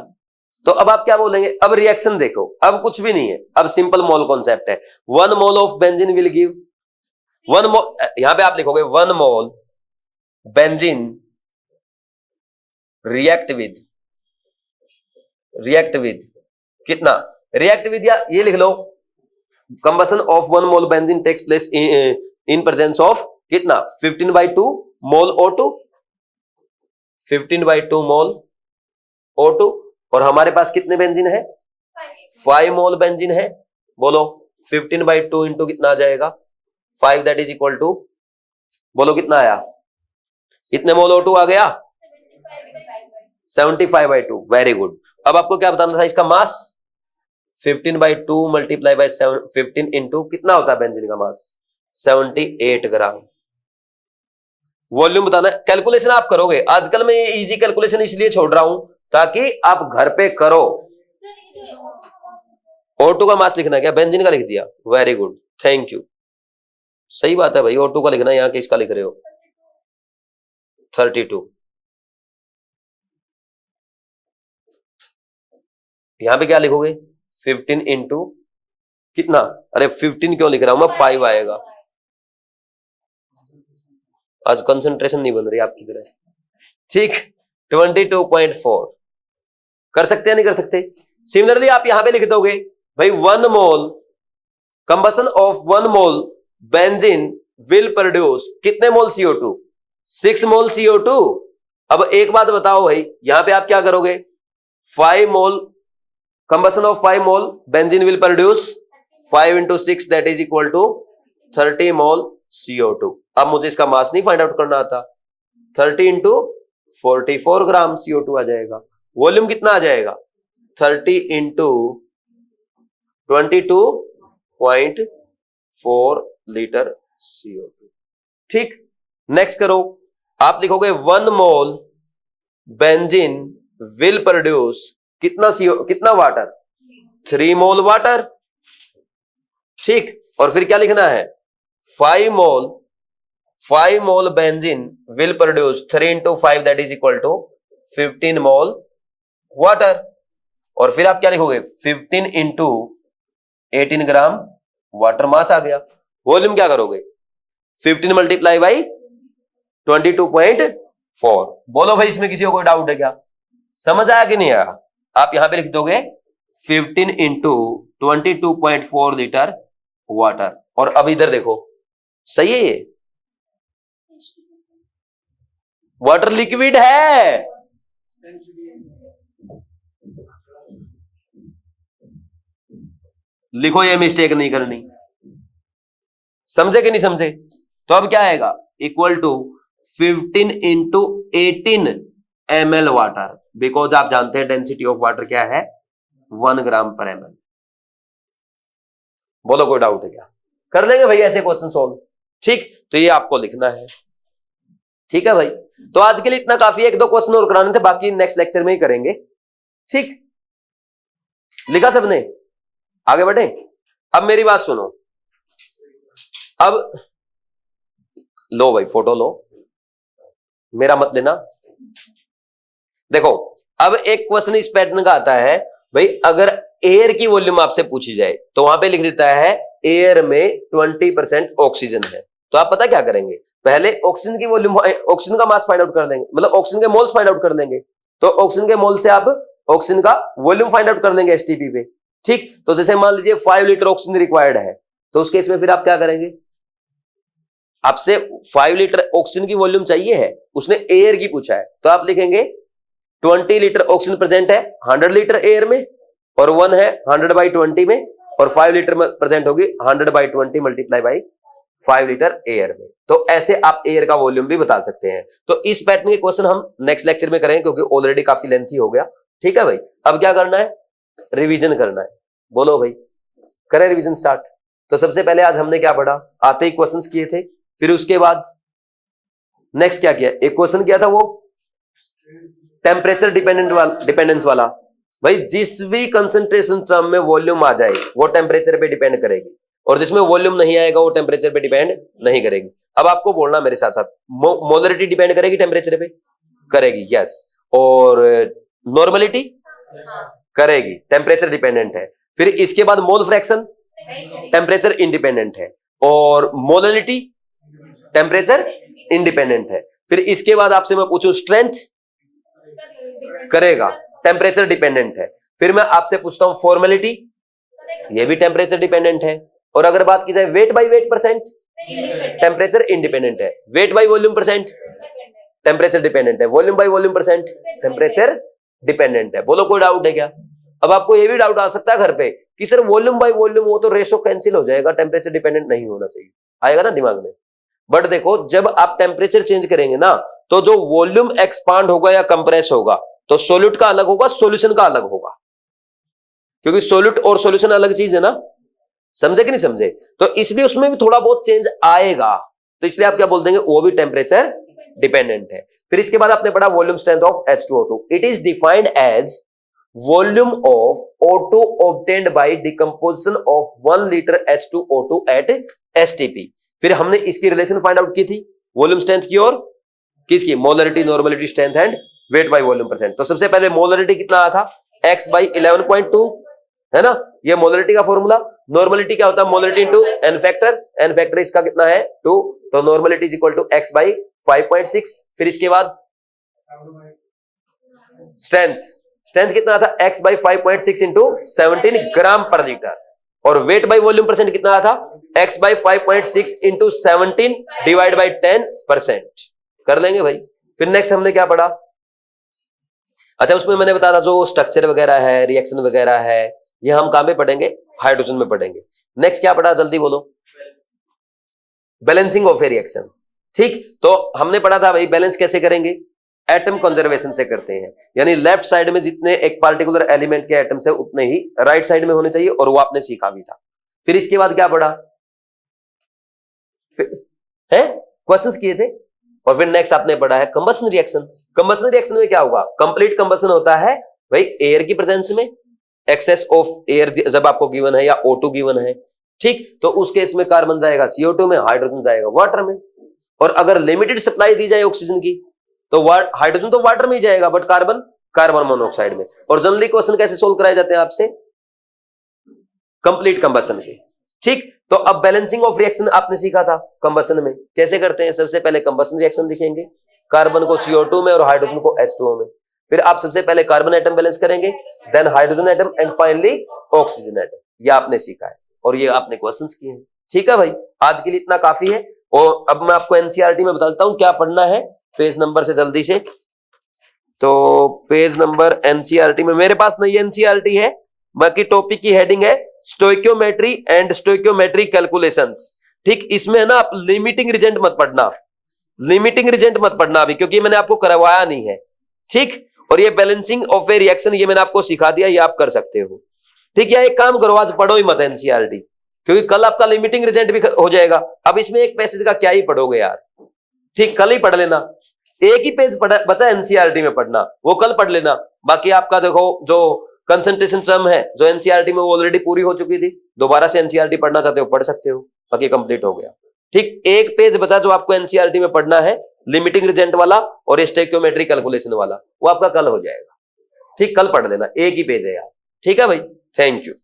तो अब आप क्या बोलेंगे? अब रिएक्शन देखो, अब कुछ भी नहीं है, अब सिंपल मोल कॉन्सेप्ट है। 1 mole of benzene will give 1 mole, यहां पे आप लिखोगे 1 मोल बेंजीन रिएक्ट विद कितना? रिएक्ट विद, या ये लिख लो combustion of 1 mole benzene takes place in presence of कितना? 15/2 मोल O2, 15/2 मोल O2। और हमारे पास कितने बेंजीन है? 5 मोल बेंजीन है। बोलो 15/2 इंटू कितना आ जाएगा? 5, दैट इज इक्वल टू, बोलो कितना आया? कितने मोल O2 आ गया? 75/2। Very good. अब आपको क्या बताना था? इसका मास 15/2 मल्टीप्लाई बाई 15 इंटू कितना होता है बेंजीन का मास? 78 ग्राम। वॉल्यूम बताना, कैलकुलेशन आप करोगे। आजकल मैं ये इजी कैलकुलेशन इसलिए छोड़ रहा हूं ताकि आप घर पे करो। O2 का मास लिखना, क्या बेंजीन का लिख दिया? Very good, thank you. सही बात है भाई, O2 का लिखना, यहां किसका लिख रहे हो? 32। यहां पे क्या लिखोगे? 15 इंटू कितना? अरे 15 क्यों लिख रहा हूं मैं, 5 आएगा। आज कंसंट्रेशन नहीं बन रही आपकी तरह। ठीक, 22.4 कर सकते हैं नहीं कर सकते? सिमिलरली आप यहां पे लिख दोगे भाई 1 mole combustion of 1 mole benzene will produce कितने मोल CO2? 6 मोल CO2। अब एक बात बताओ भाई, यहां पे आप क्या करोगे? 5 mole combustion of 5 mole benzene will produce 5 into 6 that is equal to 30 mole CO2। अब मुझे इसका मास नहीं फाइंड आउट करना आता, 30 into 44 ग्राम CO2 आ जाएगा। वॉल्यूम कितना आ जाएगा? 30 into 22.4 लीटर CO2। ठीक, नेक्स्ट करो, आप लिखोगे 1 मोल बेंजीन विल प्रोड्यूस कितना वाटर? 3 mole water. ठीक, और फिर क्या लिखना है? 5 mole benzene will produce 3 into 5 that is equal to 15 mole water. और फिर आप क्या लिखोगे? 15 into 18 ग्राम वाटर मास आ गया। वॉल्यूम क्या करोगे? 15 मल्टीप्लाई बाई 22.4। बोलो भाई, इसमें किसी को कोई डाउट है क्या? समझ आया कि नहीं आया? आप यहां पे लिख दोगे 15 into 22.4 लीटर वाटर। और अब इधर देखो, सही है ये? वाटर लिक्विड है। लिखो, ये मिस्टेक नहीं करनी। समझे कि नहीं समझे? तो अब क्या आएगा? Equal to 15 into 18 ml water, because आप जानते हैं डेंसिटी ऑफ वाटर क्या है? 1 ग्राम पर ml। बोलो, कोई डाउट है क्या? कर लेंगे भाई ऐसे क्वेश्चन सॉल्व। ठीक, तो ये आपको लिखना है। ठीक है भाई, तो आज के लिए इतना काफी है। 1-2 क्वेश्चन और कराने थे, बाकी नेक्स्ट लेक्चर में ही करेंगे। ठीक, लिखा सबने? आगे बढ़े। अब मेरी बात सुनो, अब लो भाई फोटो लो, मेरा मत लेना। देखो, अब एक क्वेश्चन इस पैटर्न का आता है भाई, अगर एयर की वॉल्यूम आपसे पूछी जाए तो वहां पे लिख देता है एयर में 20% ऑक्सीजन है। तो आप पता क्या करेंगे? पहले ऑक्सीजन की वॉल्यूम, ऑक्सीजन का मास फाइंड आउट कर लेंगे, मतलब ऑक्सीजन के मोल्स फाइंड आउट कर लेंगे। तो ऑक्सीजन के मोल से आप ऑक्सीजन का वॉल्यूम फाइंड आउट कर लेंगे एसटीपी पे। ठीक, तो जैसे मान लीजिए 5 लीटर ऑक्सीजन रिक्वायर्ड है, तो उस केस में फिर आप क्या करेंगे? आपसे 5 लीटर ऑक्सीजन की वॉल्यूम चाहिए है, उसने एयर की पूछा है, तो आप लिखेंगे 20 लीटर ऑक्सीजन प्रेजेंट है 100 लीटर एयर में, और 1 है 100/20 में, और 5 लीटर में प्रेजेंट होगी 100/20 मल्टीप्लाई बाई 5 लीटर एयर में। तो ऐसे आप एयर का वॉल्यूम भी बता सकते हैं। तो इस पैटर्न के क्वेश्चन हम नेक्स्ट लेक्चर में करेंगे, क्योंकि ऑलरेडी काफी लेंथी हो गया। ठीक है भाई, अब क्या करना है? रिवीजन करना है। बोलो भाई, करें रिवीजन स्टार्ट। तो सबसे पहले आज हमने क्या पढ़ा? आते ही क्वेश्चंस किए थे, फिर उसके बाद नेक्स्ट क्या किया? एक क्वेश्चन किया था वो टेम्परेचर डिपेंडेंस वाला। भाई, जिस भी कंसंट्रेशन टर्म में वॉल्यूम आ जाए वो टेम्परेचर पे डिपेंड करेगी, और जिसमें वॉल्यूम नहीं आएगा वो टेम्परेचर पे डिपेंड नहीं करेगी। अब आपको बोलना मेरे साथ साथ, मोलरिटी डिपेंड करेगी टेम्परेचर पे? करेगी, यस। और नॉर्मलिटी करेगी, टेम्परेचर डिपेंडेंट है। फिर इसके बाद मोल फ्रैक्शन टेम्परेचर इंडिपेंडेंट है, और मोलरिटी टेम्परेचर इंडिपेंडेंट है। फिर इसके बाद आपसे मैं पूछूं स्ट्रेंथ, करेगा, टेम्परेचर डिपेंडेंट है। फिर मैं आपसे पूछता हूं फॉर्मेलिटी, ये भी टेम्परेचर डिपेंडेंट है। और अगर बात की जाए weight by weight percent, temperature independent है। Weight by volume percent, temperature dependent है। Volume by volume percent, temperature dependent है। बोलो, कोई डाउट है क्या? अब आपको ये भी डाउट आ सकता है घर पे कि सर वॉल्यूम बाई वॉल्यूम हो तो रेशो कैंसिल हो जाएगा, टेम्परेचर डिपेंडेंट नहीं होना चाहिए। आएगा ना दिमाग में? बट देखो, जब आप टेम्परेचर चेंज करेंगे ना, तो जो वॉल्यूम एक्सपांड होगा या कंप्रेस होगा, तो सोल्यूट का अलग होगा, सॉल्यूशन का अलग होगा, क्योंकि सोल्यूट और सॉल्यूशन अलग चीज है ना। समझे कि नहीं समझे? तो इसलिए उसमें भी थोड़ा बहुत चेंज आएगा, तो इसलिए आप क्या बोल देंगे? वो भी टेम्परेचर डिपेंडेंट है। फिर इसके बाद आपने पढ़ा volume strength of H2O2। It is defined as volume of O2 obtained by decomposition of 1 liter H2O2 at STP। फिर हमने इसकी रिलेशन फाइंड आउट की थी वॉल्यूम स्ट्रेंथ की और किसकी? Molarity, normality, strength and weight by volume percent. तो सबसे पहले मोलरिटी कितना आया था? X/11.2, है ना, ये मोलरिटी का फॉर्मूला। नॉर्मलिटी क्या होता है, मोलरिटी इंटू एन फैक्टर इसका कितना है 2, तो normality is equal to x by 5.6। फिर इसके बाद स्ट्रेंथ कितना था, x बाई 5.6 इंटू 17 ग्राम पर लीटर, और वेट बाई वॉल्यूम परसेंट कितना था, x by 5.6 into 17 divide by 10%। कर लेंगे भाई। फिर नेक्स्ट हमने क्या पढ़ा, अच्छा उसमें मैंने बताया था जो स्ट्रक्चर वगैरह है, रिएक्शन वगैरह है, ये हम कहां में पढ़ेंगे, हाइड्रोजन में पढ़ेंगे। नेक्स्ट क्या पढ़ा, जल्दी बोलो, बैलेंसिंग ऑफ ए रिएक्शन। ठीक, तो हमने पढ़ा था भाई बैलेंस कैसे करेंगे, एटम कंजर्वेशन से करते हैं, यानी लेफ्ट साइड में जितने एक पार्टिकुलर एलिमेंट के एटम्स है उतने ही राइट साइड में होने चाहिए, और वो आपने सीखा भी था। फिर इसके बाद क्या पढ़ा है, क्वेश्चंस किए थे, और फिर नेक्स्ट आपने पढ़ा है कंबशन रिएक्शन। कंबशन रिएक्शन में क्या होगा, कंप्लीट कंबशन होता है भाई एयर की प्रेजेंस में, एक्सेस ऑफ एयर जब आपको गिवन है या O2 गिवन है, ठीक, तो उस केस में कार्बन जाएगा CO2 में, हाइड्रोजन जाएगा वाटर में। और अगर लिमिटेड सप्लाई दी जाए ऑक्सीजन की तो हाइड्रोजन तो वाटर में ही जाएगा, बट कार्बन मोनोऑक्साइड में। और जनरली क्वेश्चन कैसे सोल्व कराए जाते हैं आपसे, कंप्लीट कंबशन के। ठीक, तो अब बैलेंसिंग ऑफ रिएक्शन आपने सीखा था कंबशन में कैसे करते हैं। सबसे पहले कंबशन रिएक्शन लिखेंगे, कार्बन को CO2 में और हाइड्रोजन को H2O में। फिर आप सबसे पहले कार्बन एटम बैलेंस करेंगे, then hydrogen atom, and finally oxygen atom. ये आपने सीखा है और ये आपने क्वेश्चंस किए हैं। ठीक है भाई, आज के लिए इतना काफी है। और अब मैं आपको एनसीईआरटी में बता देता हूं क्या पढ़ना है, पेज नंबर से जल्दी से। तो पेज नंबर एनसीईआरटी में मेरे पास नहीं एनसीईआरटी है, बाकी टॉपिक की हेडिंग है स्टोइकियोमेट्री एंड स्टोइकियोमेट्री कैलकुलेशंस। ठीक, इसमें है ना आप लिमिटिंग रिजेंट मत पढ़ना, लिमिटिंग रिजेंट मत पढ़ना अभी, क्योंकि मैंने आपको करवाया नहीं है। ठीक, और ये बैलेंसिंग ऑफ ए रिएक्शन ये मैंने आपको सिखा दिया, ये आप कर सकते हो। ठीक है, एक काम करो आज पढ़ो ही मत एनसीईआरटी, क्योंकि कल आपका लिमिटिंग रिजेंट भी हो जाएगा। अब इसमें एक पैसेज का क्या ही पढ़ोगे यार, ठीक, कल ही पढ़ लेना। एक ही पेज बचा एनसीईआरटी में पढ़ना, वो कल पढ़ लेना। बाकी आपका देखो जो कंसंट्रेशन टर्म है जो एनसीईआरटी में वो ऑलरेडी पूरी हो चुकी थी, दोबारा से एनसीईआरटी पढ़ना चाहते हो पढ़ सकते हो, बाकी कंप्लीट हो गया। ठीक, एक पेज बचा जो आपको एनसीईआरटी में पढ़ना है, लिमिटिंग रिजेंट वाला और स्टोइकियोमेट्री कैलकुलेशन वाला, वो आपका कल हो जाएगा। ठीक, कल पढ़ लेना, एक ही पेज है यार। ठीक है भाई, थैंक यू।